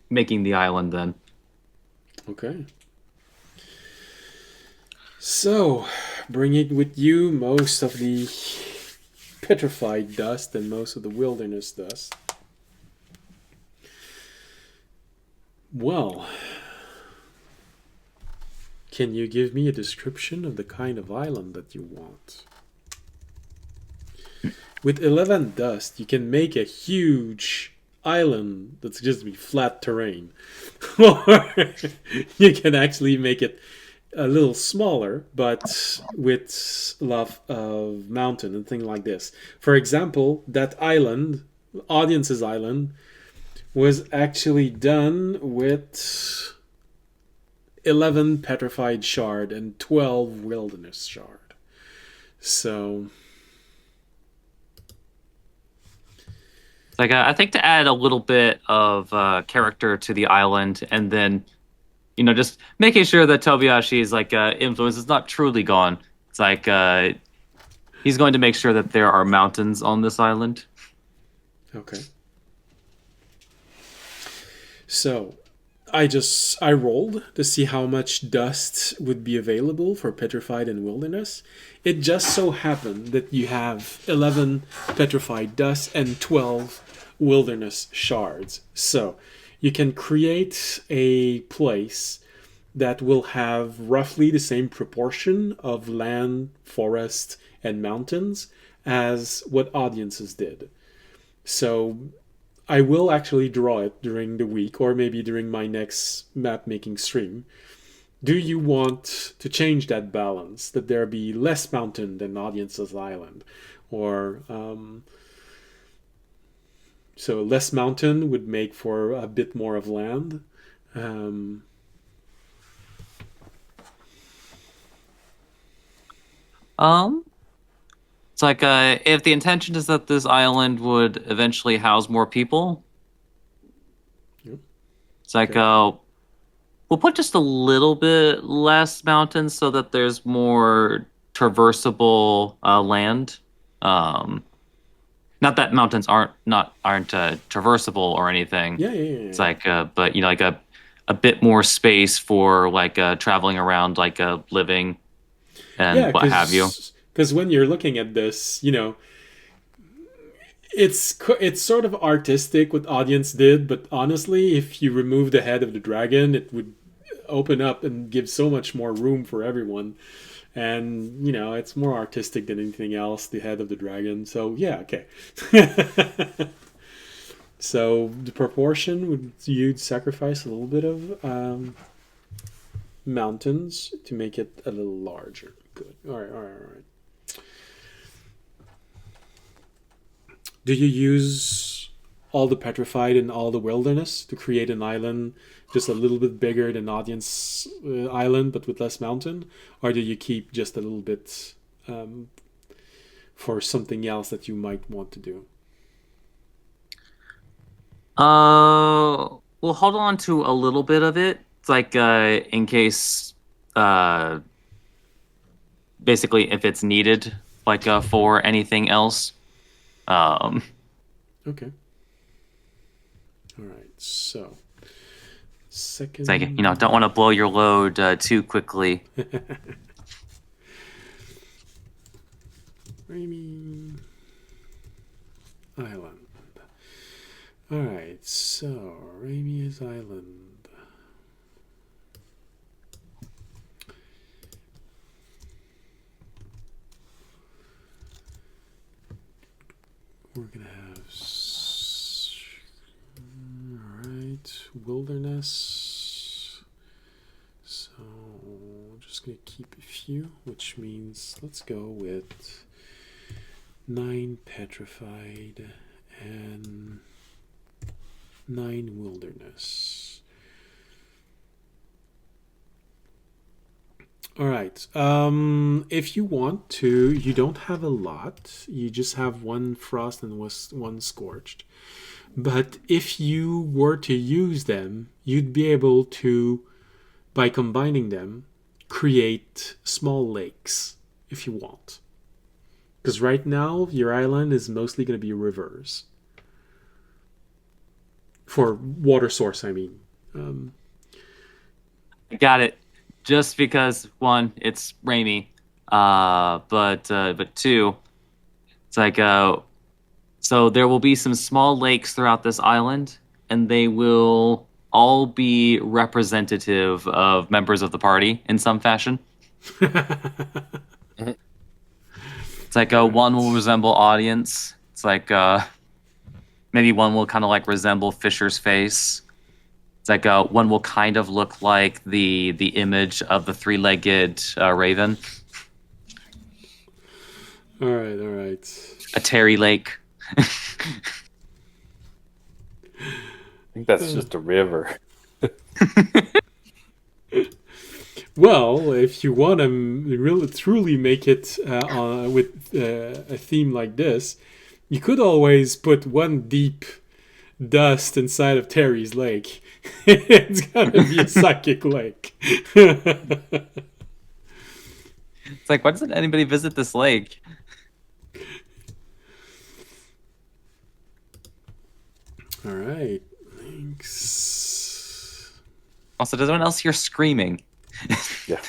C: making the island. Then.
A: Okay. So, bringing with you most of the petrified dust and most of the wilderness dust. Well, can you give me a description of the kind of island that you want? With 11 dust, you can make a huge island that's just be flat terrain. Or you can actually make it a little smaller, but with a lot of mountain and things like this. For example, that island, Audience's island, was actually done with 11 petrified shard and 12 wilderness shard. So
C: Like I think to add a little bit of character to the island, and then just making sure that Tobiashi's influence is not truly gone. It's like he's going to make sure that there are mountains on this island.
A: okay. So I rolled to see how much dust would be available for petrified and wilderness. It just so happened that you have 11 petrified dust and 12 wilderness shards. So you can create a place that will have roughly the same proportion of land, forest, and mountains as what audiences did. So I will actually draw it during the week or maybe during my next map making stream. Do you want to change that balance? That there be less mountain than Audience's Island? Or, so less mountain would make for a bit more of land.
C: It's like if the intention is that this island would eventually house more people,
A: Yep.
C: it's like
A: Okay.
C: we'll put just a little bit less mountains so that there's more traversable land. Not that mountains aren't traversable or anything.
A: Yeah, yeah, yeah.
C: It's like but like a bit more space for traveling around, living and
A: Yeah,
C: what have you.
A: because when you're looking at this, it's sort of artistic what audience did, but honestly, if you remove the head of the dragon, it would open up and give so much more room for everyone. And it's more artistic than anything else, the head of the dragon. So yeah, okay. So the proportion would you'd sacrifice a little bit of mountains to make it a little larger. Good. All right, all right, all right. Do you use all the petrified and all the wilderness to create an island just a little bit bigger than Audience Island, but with less mountain, or do you keep just a little bit for something else that you might want to do?
C: We'll hold on to a little bit of it. It's like in case basically if it's needed for anything else.
A: Okay. All right. So second.
C: It's like don't want to blow your load too quickly.
A: Rainy Island. All right. So Raimi's Island. We're gonna have all right wilderness. So I'm just gonna keep a few, which means let's go with 9 petrified and 9 wilderness. All right. If you want to, you don't have a lot. You just have 1 frost and 1 scorched. But if you were to use them, you'd be able to, by combining them, create small lakes if you want. Because right now, your island is mostly going to be rivers. For water source, I mean.
C: Got it. Just because 1, it's Raimi, but 2, it's like so there will be some small lakes throughout this island, and they will all be representative of members of the party in some fashion. It's like one will resemble audience. It's like maybe one will kind of resemble Fisher's face. It's like one will kind of look like the image of the 3-legged raven.
A: All right, all right.
C: A Terry Lake.
B: I think that's just a river.
A: Well, if you want to really truly make it with a theme like this, you could always put one deep dust inside of Terry's lake. It's gonna be a psychic lake.
C: It's like, why doesn't anybody visit this lake?
A: All right, thanks.
C: Also, does anyone else hear screaming?
B: Yeah.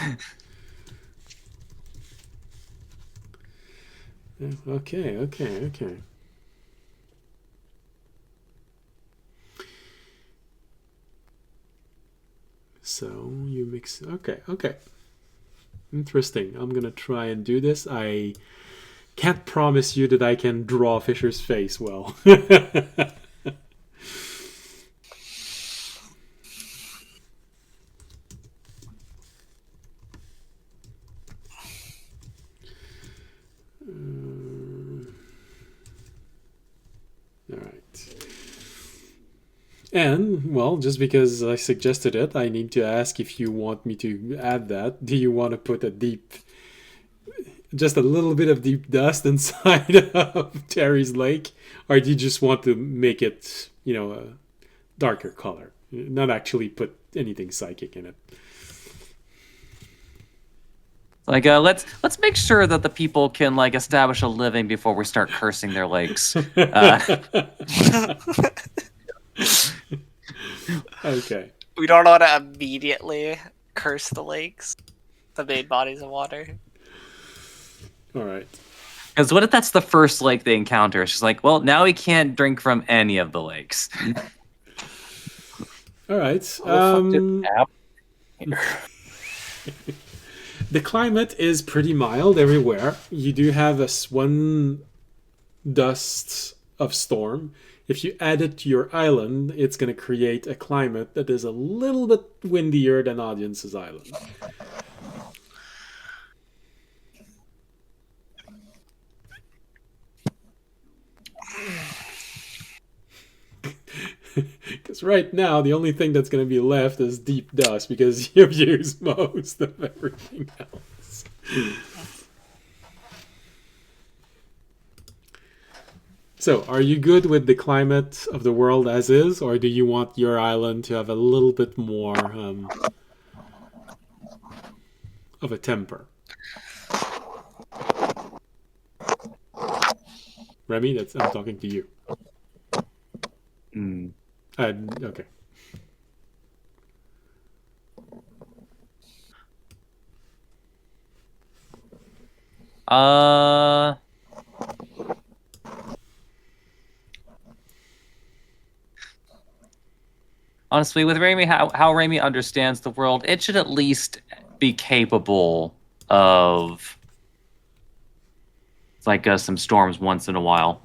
A: Okay. So you mix. Okay. Interesting. I'm gonna try and do this. I can't promise you that I can draw Fisher's face well. All right. And, well, just because I suggested it, I need to ask if you want me to add that. Do you want to put just a little bit of deep dust inside of Terry's lake? Or do you just want to make it, a darker color? Not actually put anything psychic in it.
C: Like, let's make sure that the people can like establish a living before we start cursing their lakes.
A: Okay.
D: We don't want to immediately curse the lakes, the main bodies of water.
A: All right.
C: Because what if that's the first lake they encounter? It's just like, well, now we can't drink from any of the lakes.
A: All right. The climate is pretty mild everywhere. You do have one dust of storm. If you add it to your island, it's going to create a climate that is a little bit windier than Audience's island. Because right now, the only thing that's going to be left is deep dust because you've used most of everything else. So, are you good with the climate of the world as is, or do you want your island to have a little bit more of a temper? Remy, I'm talking to you. Okay.
C: Honestly, with Raimi, how Raimi understands the world, it should at least be capable of like some storms once in a while.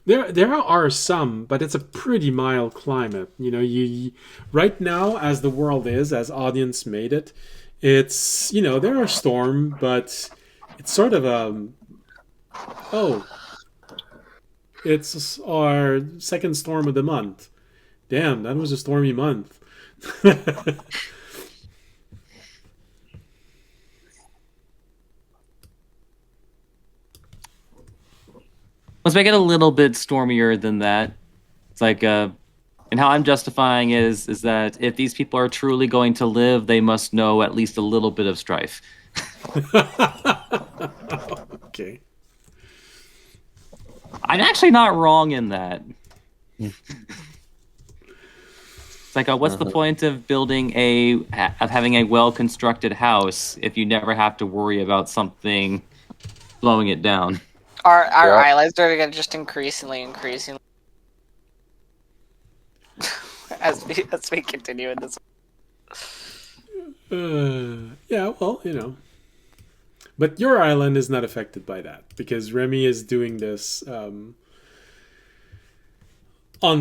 A: There are some, but it's a pretty mild climate. You right now, as the world is, as Audience made it, it's there are storms, but it's sort of it's our second storm of the month. Damn, that was a stormy month.
C: Let's make it a little bit stormier than that. It's like, and how I'm justifying is that if these people are truly going to live, they must know at least a little bit of strife.
A: Okay.
C: I'm actually not wrong in that. It's like, what's the point of having a well-constructed house if you never have to worry about something blowing it down?
D: Our islands are going to just increasingly as we continue in this.
A: Yeah, well, but your island is not affected by that because Remy is doing this on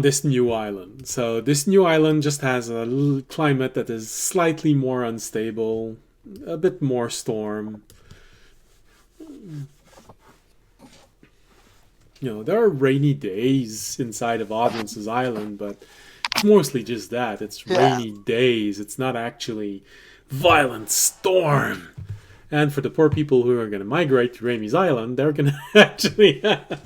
A: this new island. So this new island just has a climate that is slightly more unstable, a bit more storm. There are rainy days inside of Audience's island, but it's mostly just that. It's rainy days. It's not actually violent storm. And for the poor people who are going to migrate to Ramie's Island, they're going to actually have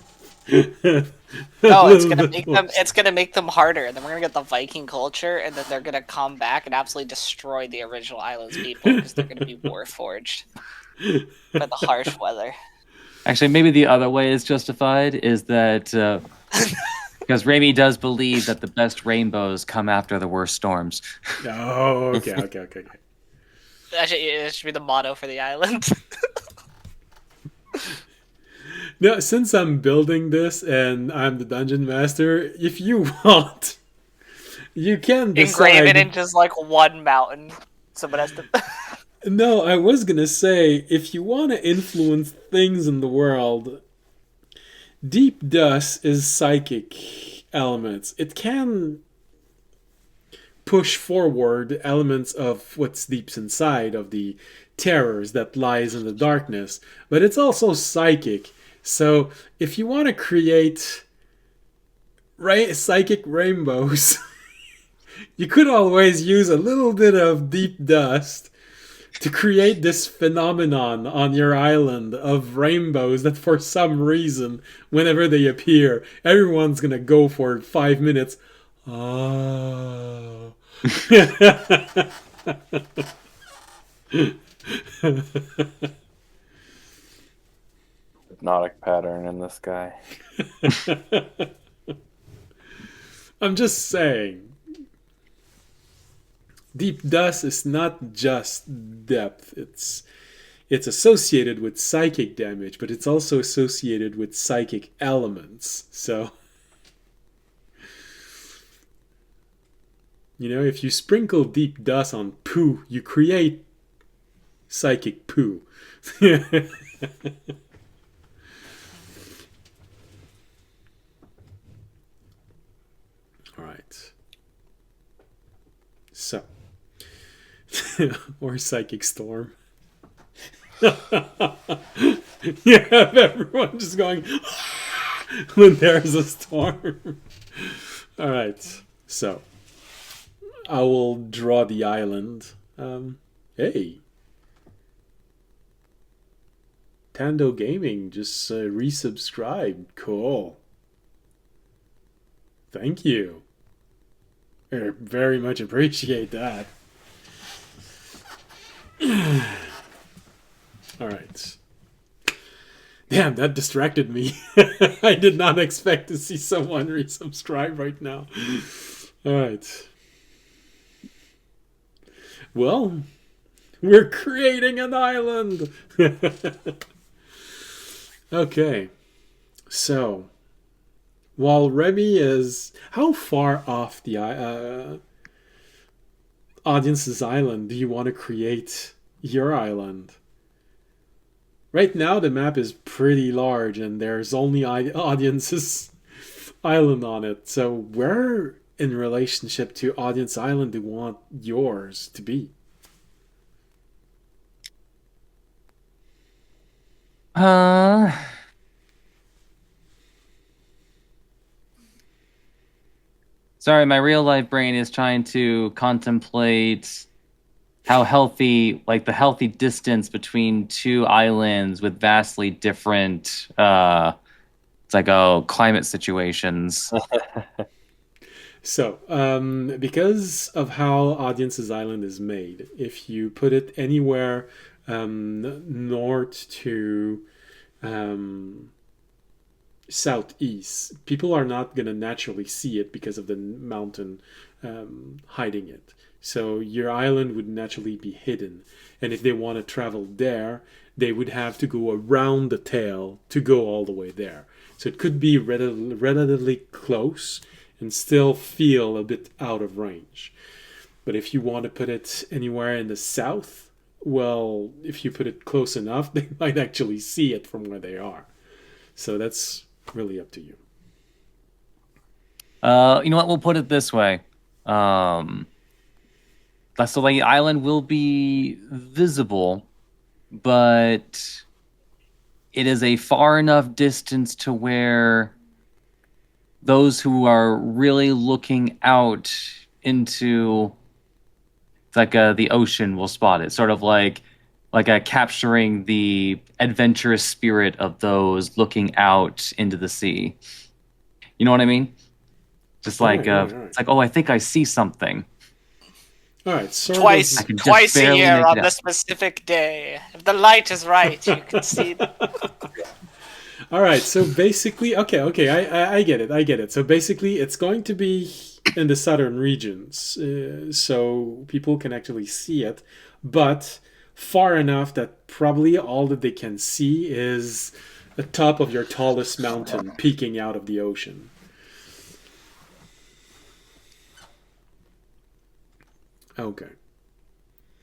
D: No, it's gonna make them harder, and then we're gonna get the Viking culture, and then they're gonna come back and absolutely destroy the original island's people because they're gonna be warforged by the harsh weather.
C: Actually, maybe the other way is justified, is that because Raimi does believe that the best rainbows come after the worst storms.
A: Oh, okay.
D: Actually, it should be the motto for the island.
A: Now, since I'm building this and I'm the dungeon master, if you want, you can decide.
D: Engrave it in just like one mountain. Someone has to.
A: No, I was gonna say, if you want to influence things in the world, deep dust is psychic elements. It can push forward elements of what's deep inside of the terrors that lies in the darkness, but it's also psychic. So if you want to create psychic rainbows, you could always use a little bit of deep dust to create this phenomenon on your island of rainbows that for some reason, whenever they appear, everyone's gonna go for 5 minutes. Oh.
B: Hypnotic pattern in the sky.
A: I'm just saying. Deep dust is not just depth. It's associated with psychic damage, but it's also associated with psychic elements. So, if you sprinkle deep dust on poo, you create psychic poo. All right. So, or psychic storm. You have everyone just going when there's a storm. All right. So, I will draw the island. Hey. Tando Gaming just resubscribed. Cool. Thank you. I very much appreciate that. Alright. Damn, that distracted me. I did not expect to see someone resubscribe right now. Alright. Well, we're creating an island! Okay. So, while Remy is... How far off the audience's island do you want to create your island? Right now, the map is pretty large, and there's only audience's island on it. So, where in relationship to audience island do you want yours to be?
C: Sorry, my real life brain is trying to contemplate how healthy, like the healthy distance between two islands with vastly different, climate situations.
A: So, because of how Audience's Island is made, if you put it anywhere north to southeast, people are not going to naturally see it because of the mountain hiding it. So your island would naturally be hidden. And if they want to travel there, they would have to go around the tail to go all the way there. So it could be relatively close and still feel a bit out of range. But if you want to put it anywhere in the south, well, if you put it close enough, they might actually see it from where they are. So that's really up to you.
C: You know what? We'll put it this way. So the island will be visible, but it is a far enough distance to where those who are really looking out into It's like the ocean will spot it, sort of like capturing the adventurous spirit of those looking out into the sea. You know what I mean? Just like
A: All right.
C: it's like, oh, I think I see something.
A: All right, sort
C: I
A: of.
C: can just
D: Twice a
C: barely
D: year
C: make
D: on
C: it
D: the
C: out.
D: specific day. If the light is right, you can see.
A: All right, so basically, okay, I get it, I get it. So basically, it's going to be in the southern regions, so people can actually see it, but far enough that probably all that they can see is the top of your tallest mountain peeking out of the ocean. Okay.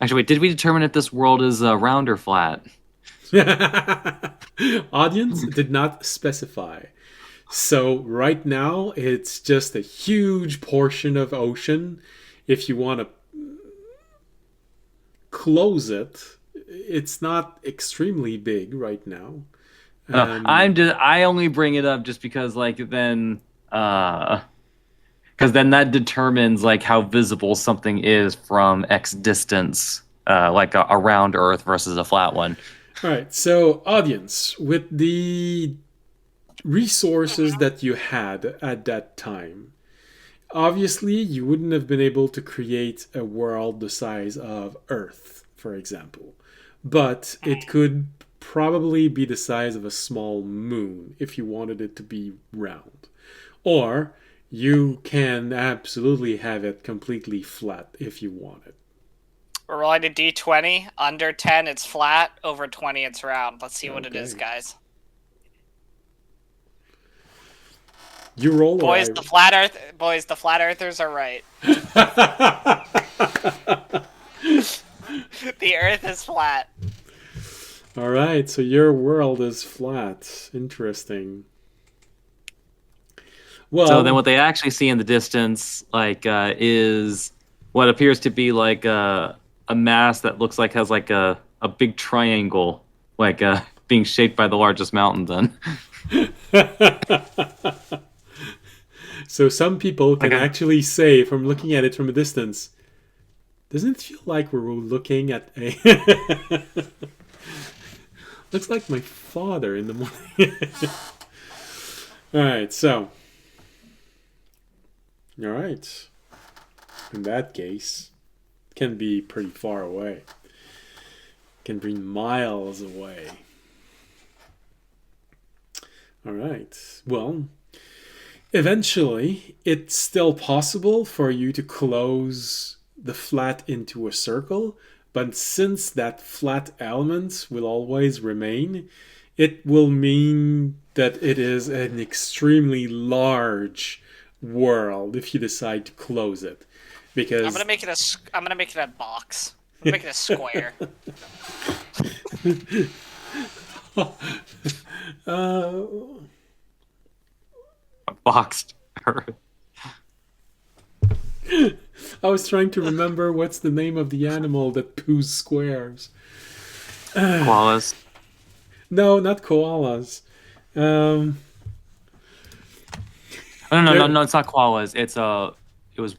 C: Actually, wait, did we determine if this world is round or flat?
A: Audience did not specify. So right now it's just a huge portion of ocean. If you want to close it, it's not extremely big right now.
C: I only bring it up just because because then that determines like how visible something is from X distance, like a round Earth versus a flat one.
A: All right, so audience, with the resources that you had at that time, obviously you wouldn't have been able to create a world the size of Earth, for example, but it could probably be the size of a small moon if you wanted it to be round. Or you can absolutely have it completely flat if you want it.
D: We're rolling a d20. Under 10, it's flat. Over 20, it's round. Let's see what it is,
A: Okay.
D: guys.
A: You roll
D: Boys,
A: or
D: the flat earthers are right. The Earth is flat.
A: All right, so your world is flat. Interesting. Well,
C: So then what they actually see in the distance, is what appears to be like a mass that looks like has like a big triangle, being shaped by the largest mountain. Then
A: so some people can
C: Okay.
A: actually say from looking at it from a distance, doesn't it feel like we're looking at a looks like my father in the morning. All right, so all right. In that case, it can be pretty far away. It can be miles away. All right. Well, eventually, it's still possible for you to close the flat into a circle, but since that flat element will always remain, it will mean that it is an extremely large world if you decide to close it. Because
D: I'm gonna make it a box. I'm gonna make it a square.
C: boxed Earth.
A: I was trying to remember what's the name of the animal that poos squares.
C: Koalas.
A: No, not koalas.
C: Oh, no,
A: There-
C: no, it's not koalas. It was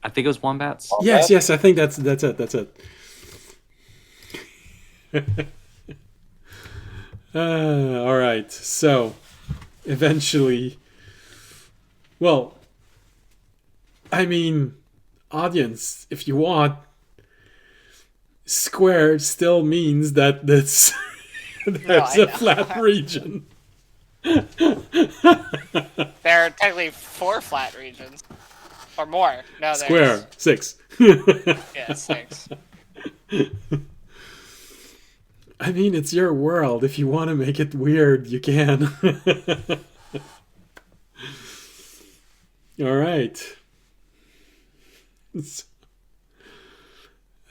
C: I think it was wombats.
A: Yes, I think that's it. That's it. All right. So, eventually, well, I mean, audience, if you want, square still means that that's there's
D: I
A: a
D: know.
A: flat region.
D: There are technically 4 flat regions. Or more. No, there's...
A: Square 6.
D: Yeah, 6.
A: I mean, it's your world. If you want to make it weird, you can. All right.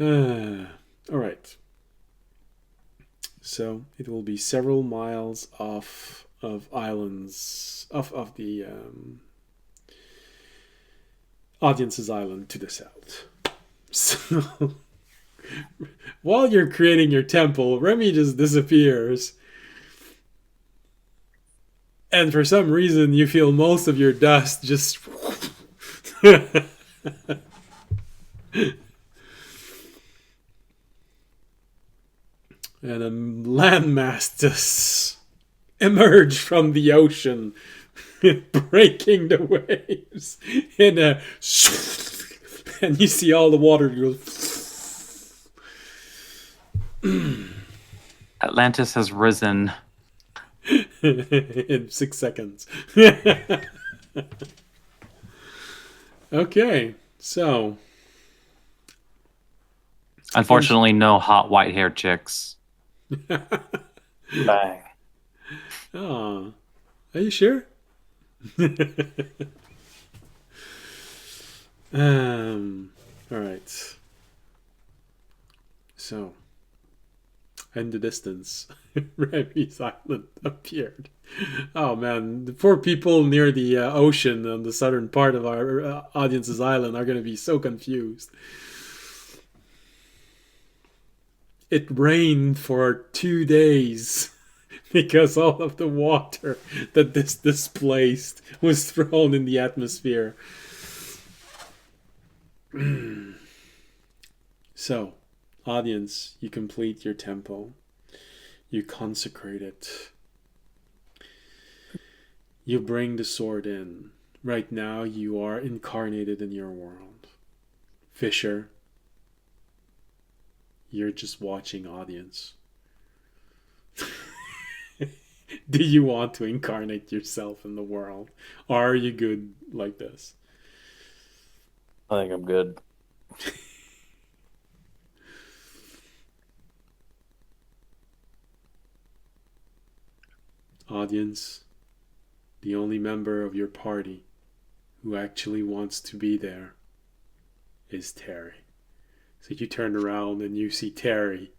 A: All right. So it will be several miles off of islands of the audience's island to the south. So while you're creating your temple, Remy just disappears. And for some reason, you feel most of your dust just And a landmass just emerged from the ocean, breaking the waves in a, and you see all the water go.
C: Atlantis has risen.
A: In 6 seconds. Okay, so
C: Unfortunately, no hot white-haired chicks.
B: Bang.
A: oh, are you sure? All right. So, in the distance, Remy's island appeared. Oh man, the poor people near the ocean on the southern part of our audience's island are going to be so confused. It rained for 2 days because all of the water that this displaced was thrown in the atmosphere. So, audience, you complete your tempo. You consecrate it. You bring the sword in. Right now, you are incarnated in your world. Fisher, you're just watching, audience. Do you want to incarnate yourself in the world? Or are you good like this?
B: I think I'm good.
A: Audience, the only member of your party who actually wants to be there is Terry. So you turn around and you see Terry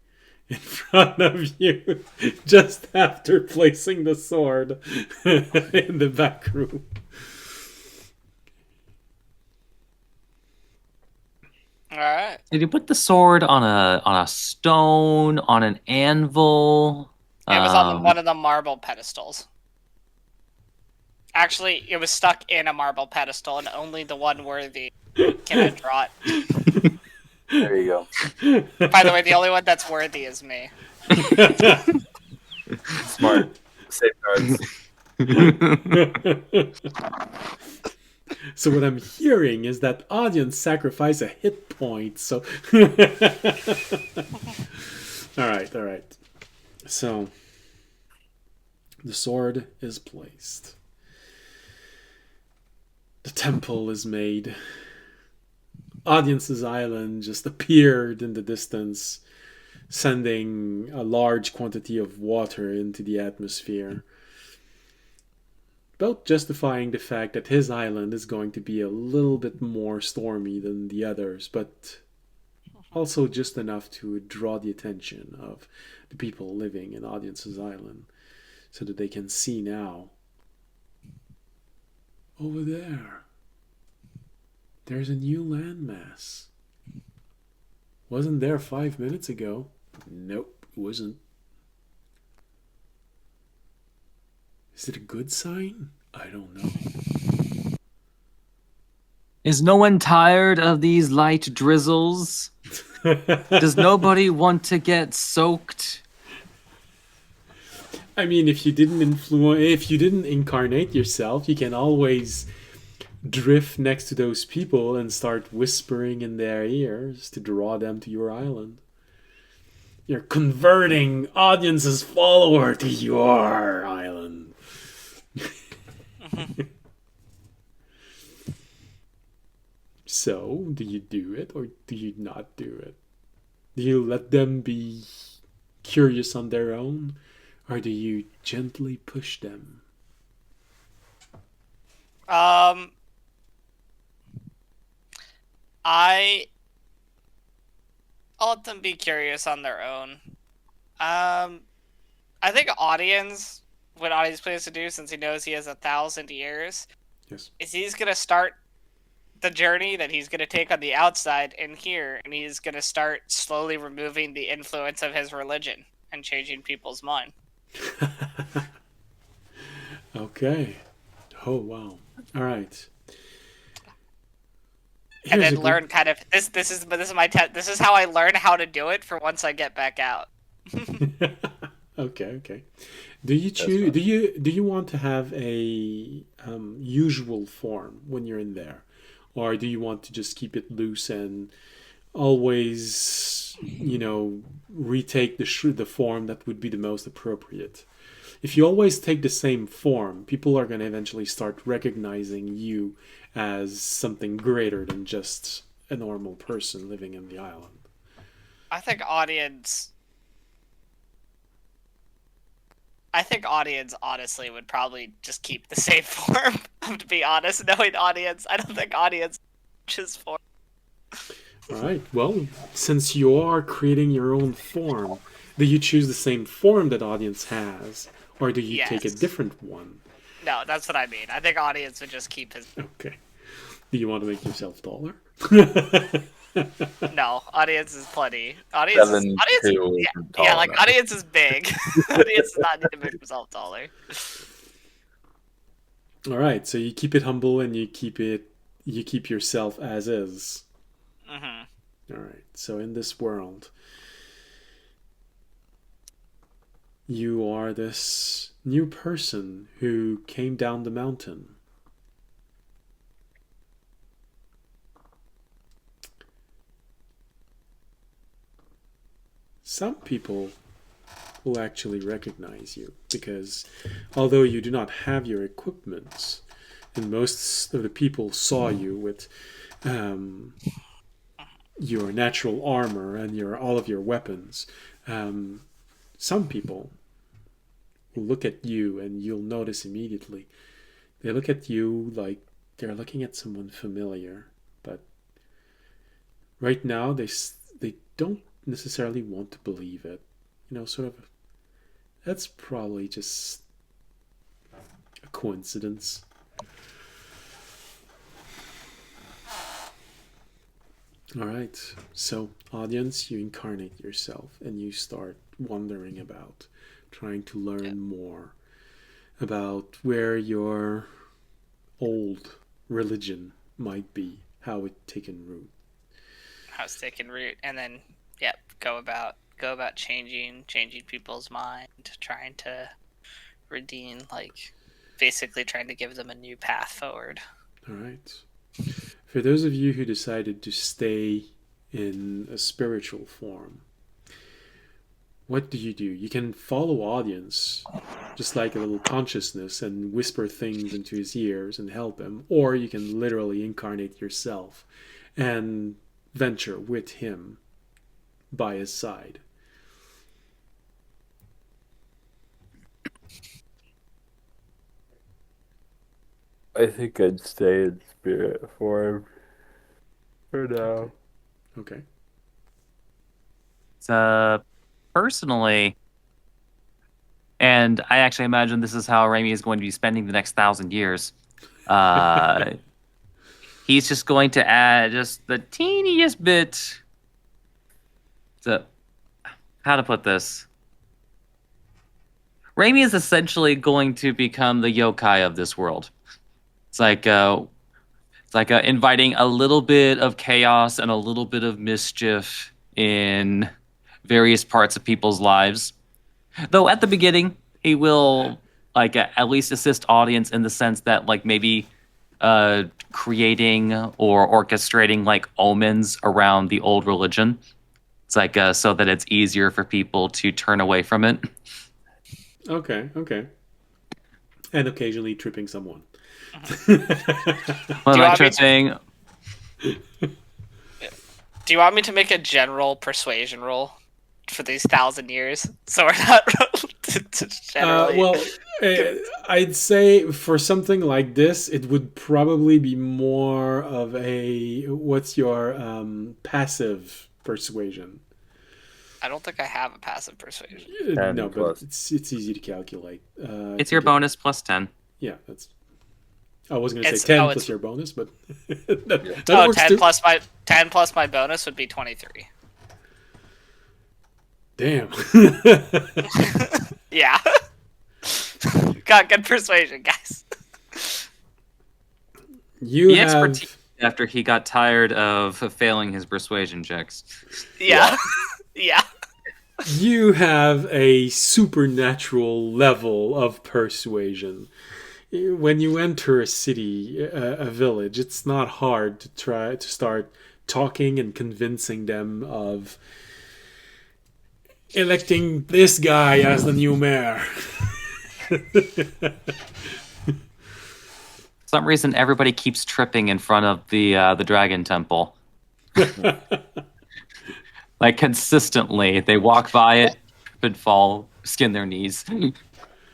A: in front of you just after placing the sword in the back room.
D: All right.
C: Did you put the sword on a stone, on an anvil?
D: It was on one of the marble pedestals. Actually, it was stuck in a marble pedestal, and only the one worthy can draw it.
B: There you go.
D: By the way, the only one that's worthy is me.
B: Smart. Safeguards.
A: So what I'm hearing is that audience sacrifice a hit point. So, all right. So the sword is placed. The temple is made. Audience's island just appeared in the distance, sending a large quantity of water into the atmosphere, both justifying the fact that his island is going to be a little bit more stormy than the others, but also just enough to draw the attention of the people living in Audience's island so that they can see now. Over there's a new landmass. Wasn't there 5 minutes ago? Nope, it wasn't. Is it a good sign? I don't know.
C: Is no one tired of these light drizzles? Does nobody want to get soaked?
A: I mean, if you didn't incarnate yourself, you can always drift next to those people and start whispering in their ears to draw them to your island. You're converting Audience's follower to your island. So, do you do it or do you not do it? Do you let them be curious on their own, or do you gently push them?
D: I'll let them be curious on their own. I think what audience plans to do, since he knows he has 1,000 years,
A: Yes.
D: is he's gonna start the journey that he's gonna take on the outside in here, and he's gonna start slowly removing the influence of his religion and changing people's mind.
A: Okay. Oh wow. All right.
D: And
A: Here's
D: then learn kind of this is how I learn how to do it for once I get back out.
A: Okay. Do you choose? Do you want to have a usual form when you're in there, or do you want to just keep it loose and always, retake the form that would be the most appropriate? If you always take the same form, people are going to eventually start recognizing you as something greater than just a normal person living in the island.
D: I think audience honestly would probably just keep the same form. To be honest, knowing audience, I don't think audience changes form.
A: All right. Well, since you are creating your own form, do you choose the same form that audience has, or do you take a
D: Yes.
A: different one?
D: No, that's what I mean. I think audience would just keep his.
A: Okay. Do you want to make yourself taller?
D: No, audience is plenty. Audience,
B: 7'2" isn't tall
D: yeah, like
B: enough.
D: audience is big. Audience does not need to make himself taller.
A: All right. So you keep it humble and you keep yourself as is.
D: Mm-hmm.
A: All right. So in this world, you are this new person who came down the mountain. Some people will actually recognize you because although you do not have your equipment, and most of the people saw you with your natural armor and all of your weapons, some people will look at you and you'll notice immediately. They look at you like they're looking at someone familiar, but right now they don't necessarily want to believe it. Sort of. That's probably just a coincidence. All right. So, audience, you incarnate yourself and you start wondering about, trying to learn more about where your old religion might be, how it taken root.
D: How it's taking root, and then go about changing people's mind, trying to redeem, basically trying to give them a new path forward.
A: All right. For those of you who decided to stay in a spiritual form, what do? You can follow audience, just like a little consciousness, and whisper things into his ears and help him, or you can literally incarnate yourself and venture with him by his side.
B: I think I'd stay in spirit form for now.
A: Okay.
C: Personally, and I actually imagine this is how Raimi is going to be spending the next 1,000 years. He's just going to add just the teeniest bit to how to put this. Raimi is essentially going to become the yokai of this world. It's like inviting a little bit of chaos and a little bit of mischief in various parts of people's lives. Though at the beginning, he will at least assist audience in the sense that maybe creating or orchestrating omens around the old religion. It's so that it's easier for people to turn away from it.
A: Okay. And occasionally tripping someone.
C: Well, tripping.
D: Do you want me to make a general persuasion roll for these 1,000 years? So we're not generally.
A: I'd say for something like this, it would probably be more of a what's your passive persuasion?
D: I don't think I have a passive persuasion.
A: No, but it's easy to calculate.
C: It's your bonus plus 10.
A: Yeah, that's. I was going to say 10 plus your bonus, but that
D: 10 plus my bonus would be 23.
A: Damn.
D: Yeah. Got good persuasion, guys.
A: He
C: expertise after he got tired of failing his persuasion checks.
D: Yeah. Yeah.
A: You have a supernatural level of persuasion. When you enter a city, a village, it's not hard to try to start talking and convincing them of electing this guy as the new mayor.
C: For some reason, everybody keeps tripping in front of the Dragon Temple. Like consistently, they walk by it and fall, skin their knees.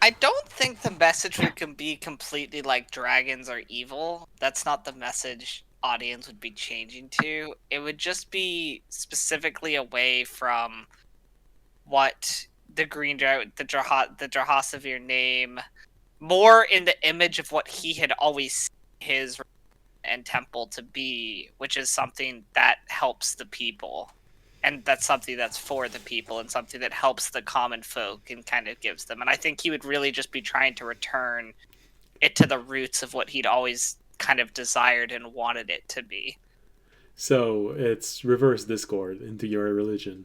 D: I don't think the message would be completely like dragons are evil. That's not the message audience would be changing to. It would just be specifically away from what the green dragon, the Drahosavir name, more in the image of what he had always seen his and temple to be, which is something that helps the people. And that's something that's for the people and something that helps the common folk and kind of gives them. And I think he would really just be trying to return it to the roots of what he'd always kind of desired and wanted it to be.
A: So it's reverse discord into your religion.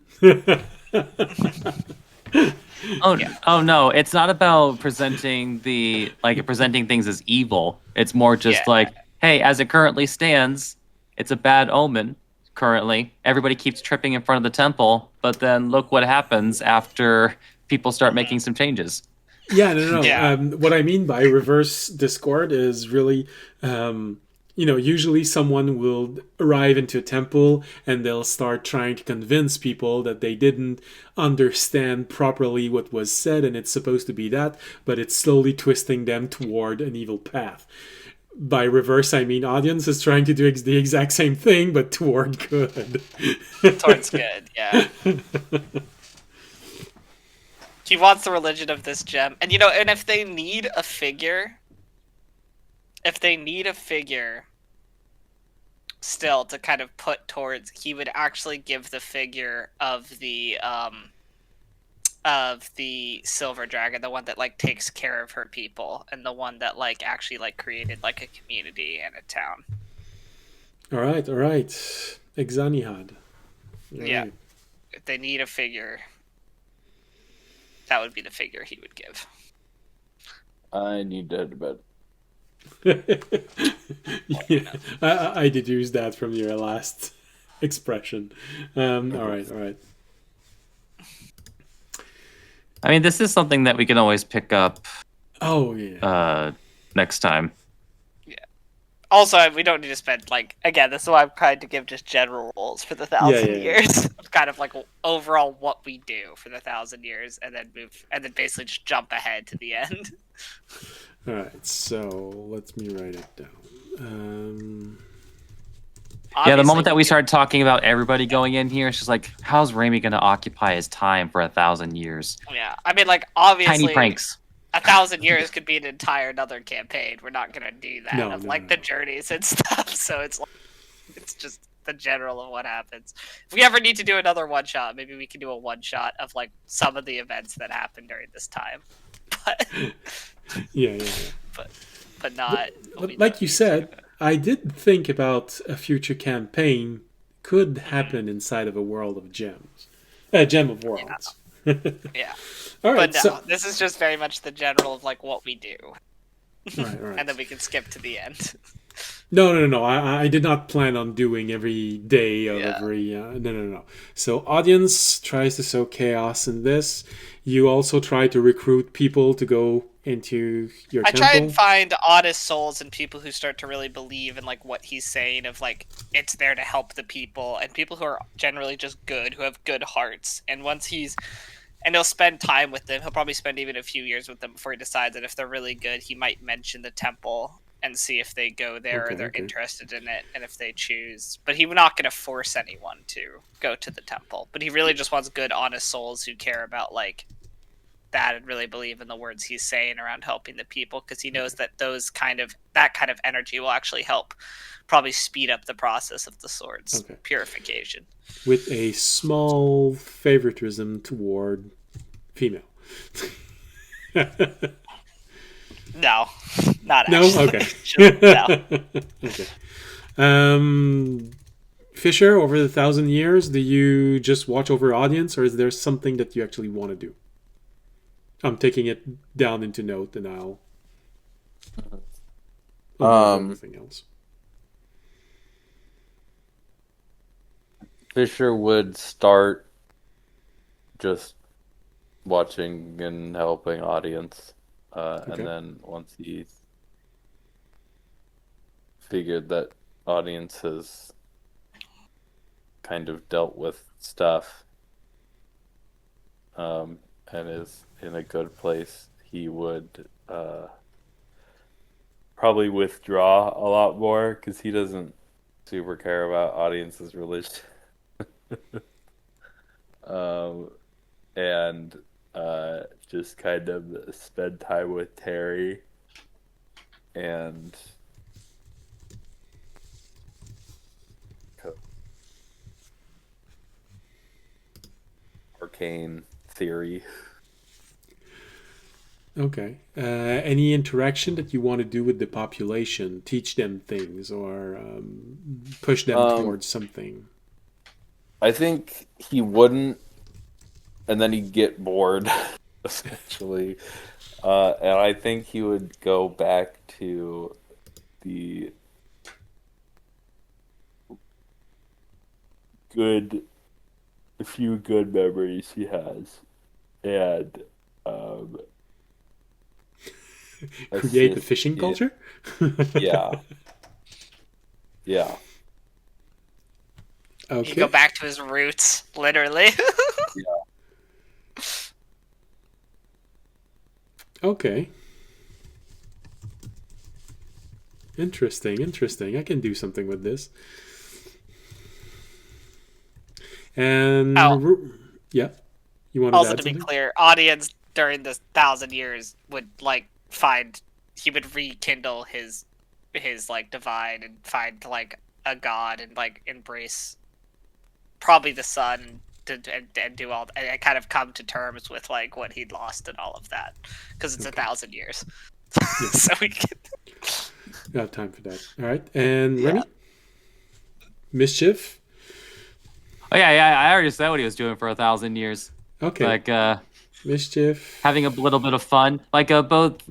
C: Oh no, it's not about presenting things as evil. It's more just like, hey, as it currently stands, it's a bad omen. Currently, everybody keeps tripping in front of the temple, but then look what happens after people start making some changes.
A: Yeah, no.
D: Yeah.
A: What I mean by reverse discord is really, usually someone will arrive into a temple and they'll start trying to convince people that they didn't understand properly what was said and it's supposed to be that, but it's slowly twisting them toward an evil path. By reverse, I mean audience is trying to do the exact same thing, but toward good.
D: Towards good, yeah. He wants the religion of this gem. And, and if they need a figure still to kind of put towards, he would actually give the figure of the silver dragon, the one that like takes care of her people and the one that like actually like created like a community and a town.
A: All right. Exanihad.
D: Yeah. If they need a figure, that would be the figure he would give.
B: I need that bed.
A: Yeah, I deduced that from your last expression. All right.
C: I mean, this is something that we can always pick up.
A: Oh yeah.
C: Next time.
D: Yeah. Also, we don't need to spend again. This is why I'm trying to give just general rules for the 1,000 years. Kind of like overall what we do for the 1,000 years, and then basically just jump ahead to the end.
A: All right. So let me write it down.
C: Yeah, the moment that we started talking about everybody going in here, it's just like, how's Raimi going to occupy his time for 1,000 years?
D: Yeah, I mean, obviously,
C: tiny pranks.
D: 1,000 years could be an entire another campaign. We're not going to do that the journeys and stuff. So it's just the general of what happens. If we ever need to do another one shot, maybe we can do a one shot of some of the events that happened during this time. But
A: yeah.
D: But not.
A: Like you said, I did think about a future campaign could happen inside of a world of gems, a gem of worlds.
D: Yeah.
A: All right.
D: But no, this is just very much the general of what we do.
A: Right.
D: And then we can skip to the end.
A: No. I did not plan on doing every day of every. No. So audience tries to sow chaos in this. You also try to recruit people to go into your temple.
D: I try and find honest souls and people who start to really believe in what he's saying of it's there to help the people, and people who are generally just good, who have good hearts. And he'll spend time with them. He'll probably spend even a few years with them before he decides that if they're really good, he might mention the temple and see if they go there or they're interested in it, and if they choose. But he's not going to force anyone to go to the temple. But he really just wants good, honest souls who care about that and really believe in the words he's saying around helping the people, because he knows that that kind of energy will actually help probably speed up the process of the sword's purification.
A: With a small favoritism toward female.
D: No, not actually.
A: No? Okay.
D: No.
A: Okay. Fisher, over the 1,000 years, do you just watch over audience, or is there something that you actually want to do? I'm taking it down into note, and I'll everything else.
B: Fisher would start just watching and helping audience,
A: Okay.
B: and then once he figured that audience has kind of dealt with stuff, and is in a good place, he would probably withdraw a lot more because he doesn't super care about audience's religion. And just kind of spend time with Terry and arcane theory.
A: Okay. Any interaction that you want to do with the population? Teach them things or push them towards something?
B: I think he wouldn't, and then he'd get bored, essentially. And I think he would go back to the few good memories he has, and
A: Create the fishing culture?
B: Yeah. Yeah.
A: Okay.
D: You go back to his roots, literally.
A: Okay. Interesting. I can do something with this. And yeah, you want
D: Also,
A: add
D: to be
A: something?
D: clear, audience during this 1,000 years would he would rekindle his like divine and find like a god and like embrace probably the sun and do all and kind of come to terms with like what he'd lost and all of that because it's 1,000 years. So we can.
A: You have time for that. All right. And Remy? Mischief?
C: Oh yeah, I already said what he was doing for 1,000 years.
A: Okay.
C: Like
A: Mischief.
C: having a little bit of fun, like both.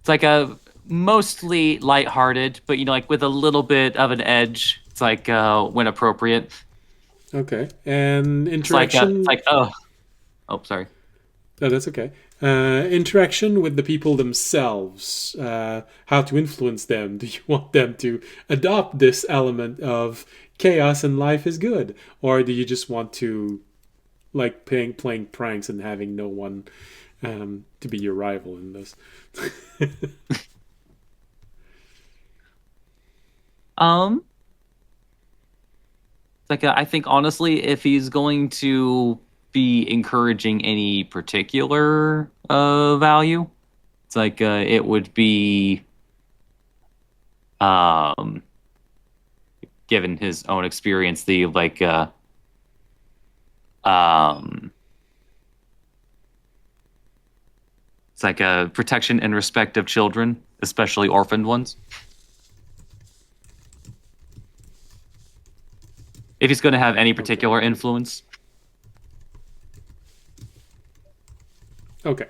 C: It's like a mostly lighthearted, but like with a little bit of an edge. It's like when appropriate.
A: Okay. And
C: It's like
A: interaction.
C: oh, sorry.
A: No, that's okay. Interaction with the people themselves. How to influence them. Do you want them to adopt this element of chaos and life is good? Or do you just want to like playing pranks and having no one to be your rival in this?
C: It's like I think honestly, if he's going to be encouraging any particular value, it's like it would be given his own experience, the like it's like a protection and respect of children, especially orphaned ones. If he's going to have any particular influence.
A: Okay.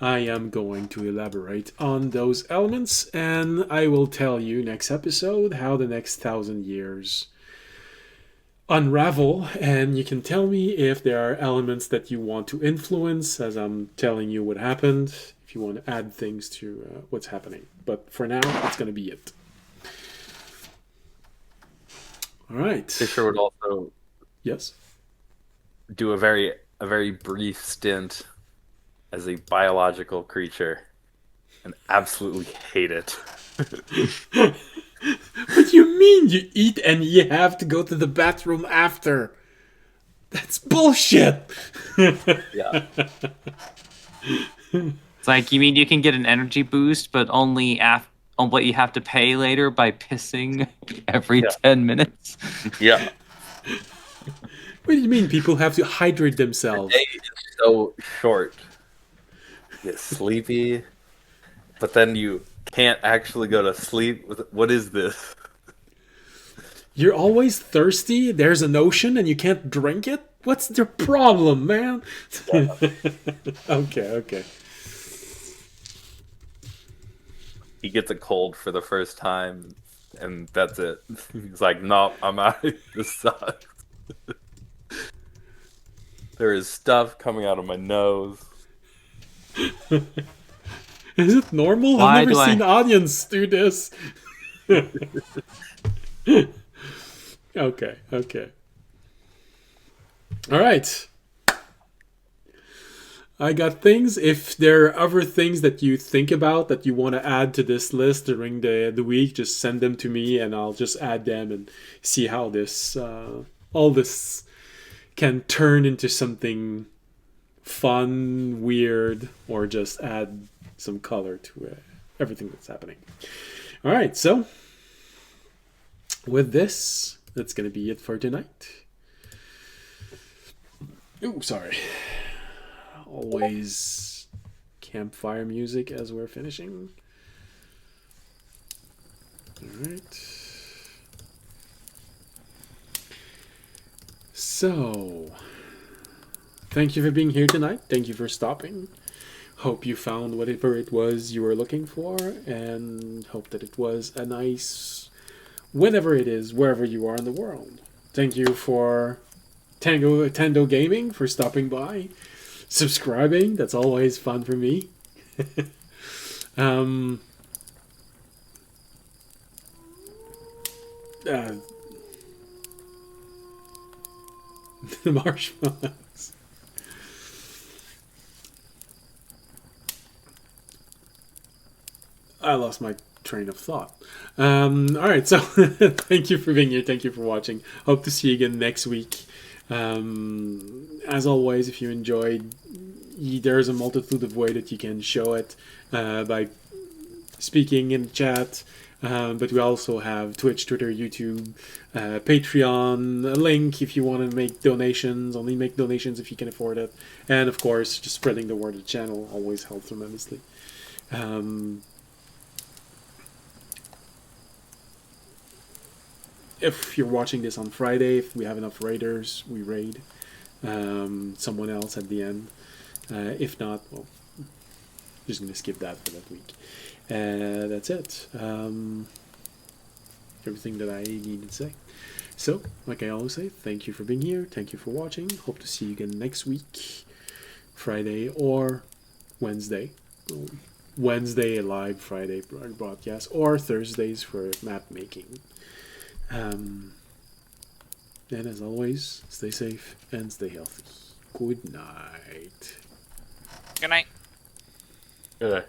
A: I am going to elaborate on those elements, and I will tell you next episode how the next 1,000 years unravel, and you can tell me if there are elements that you want to influence as I'm telling you what happened, if you want to add things to what's happening. But for now, that's going to be it. All right.
B: Fisher would also do a very brief stint as a biological creature and absolutely hate it.
A: What do you mean you eat and you have to go to the bathroom after? That's bullshit.
B: Yeah.
C: It's like, you mean you can get an energy boost, but only on what you have to pay later by pissing every 10 minutes?
B: Yeah.
A: What do you mean people have to hydrate themselves?
B: The day is so short. You get sleepy, but then you can't actually go to sleep. What is this?
A: You're always thirsty. There's an ocean and you can't drink it. What's the problem, man? Okay.
B: He gets a cold for the first time, and that's it. He's like, "No, I'm out. This sucks." There is stuff coming out of my nose.
A: Is it normal?
C: Why
A: I've never
C: do I-
A: seen audience do this. Okay. All right. I got things. If there are other things that you think about that you want to add to this list during the week, just send them to me and I'll just add them and see how this all this can turn into something fun, weird, or just add some color to everything that's happening. All right, so with this, that's going to be it for tonight. Oh, sorry. Always campfire music as we're finishing. All right. So, thank you for being here tonight. Thank you for stopping. Hope you found whatever it was you were looking for, and hope that it was a nice, whenever it is, wherever you are in the world. Thank you for Tando Gaming for stopping by, subscribing. That's always fun for me. The marshmallows. I lost my train of thought. All right, so thank you for being here. Thank you for watching. Hope to see you again next week. As always, if you enjoyed, there's a multitude of ways that you can show it by speaking in the chat. But we also have Twitch, Twitter, YouTube, Patreon, a link if you want to make donations. Only make donations if you can afford it. And of course, just spreading the word of the channel always helps tremendously. If you're watching this on Friday, if we have enough raiders, we raid someone else at the end. If not, well, just going to skip that for that week. That's it. Everything that I needed to say. So, like I always say, thank you for being here. Thank you for watching. Hope to see you again next week, Friday or Wednesday. Wednesday a live, Friday broadcast, or Thursdays for map making. And as always, stay safe and stay healthy. Good night.
D: Good night.
B: Good.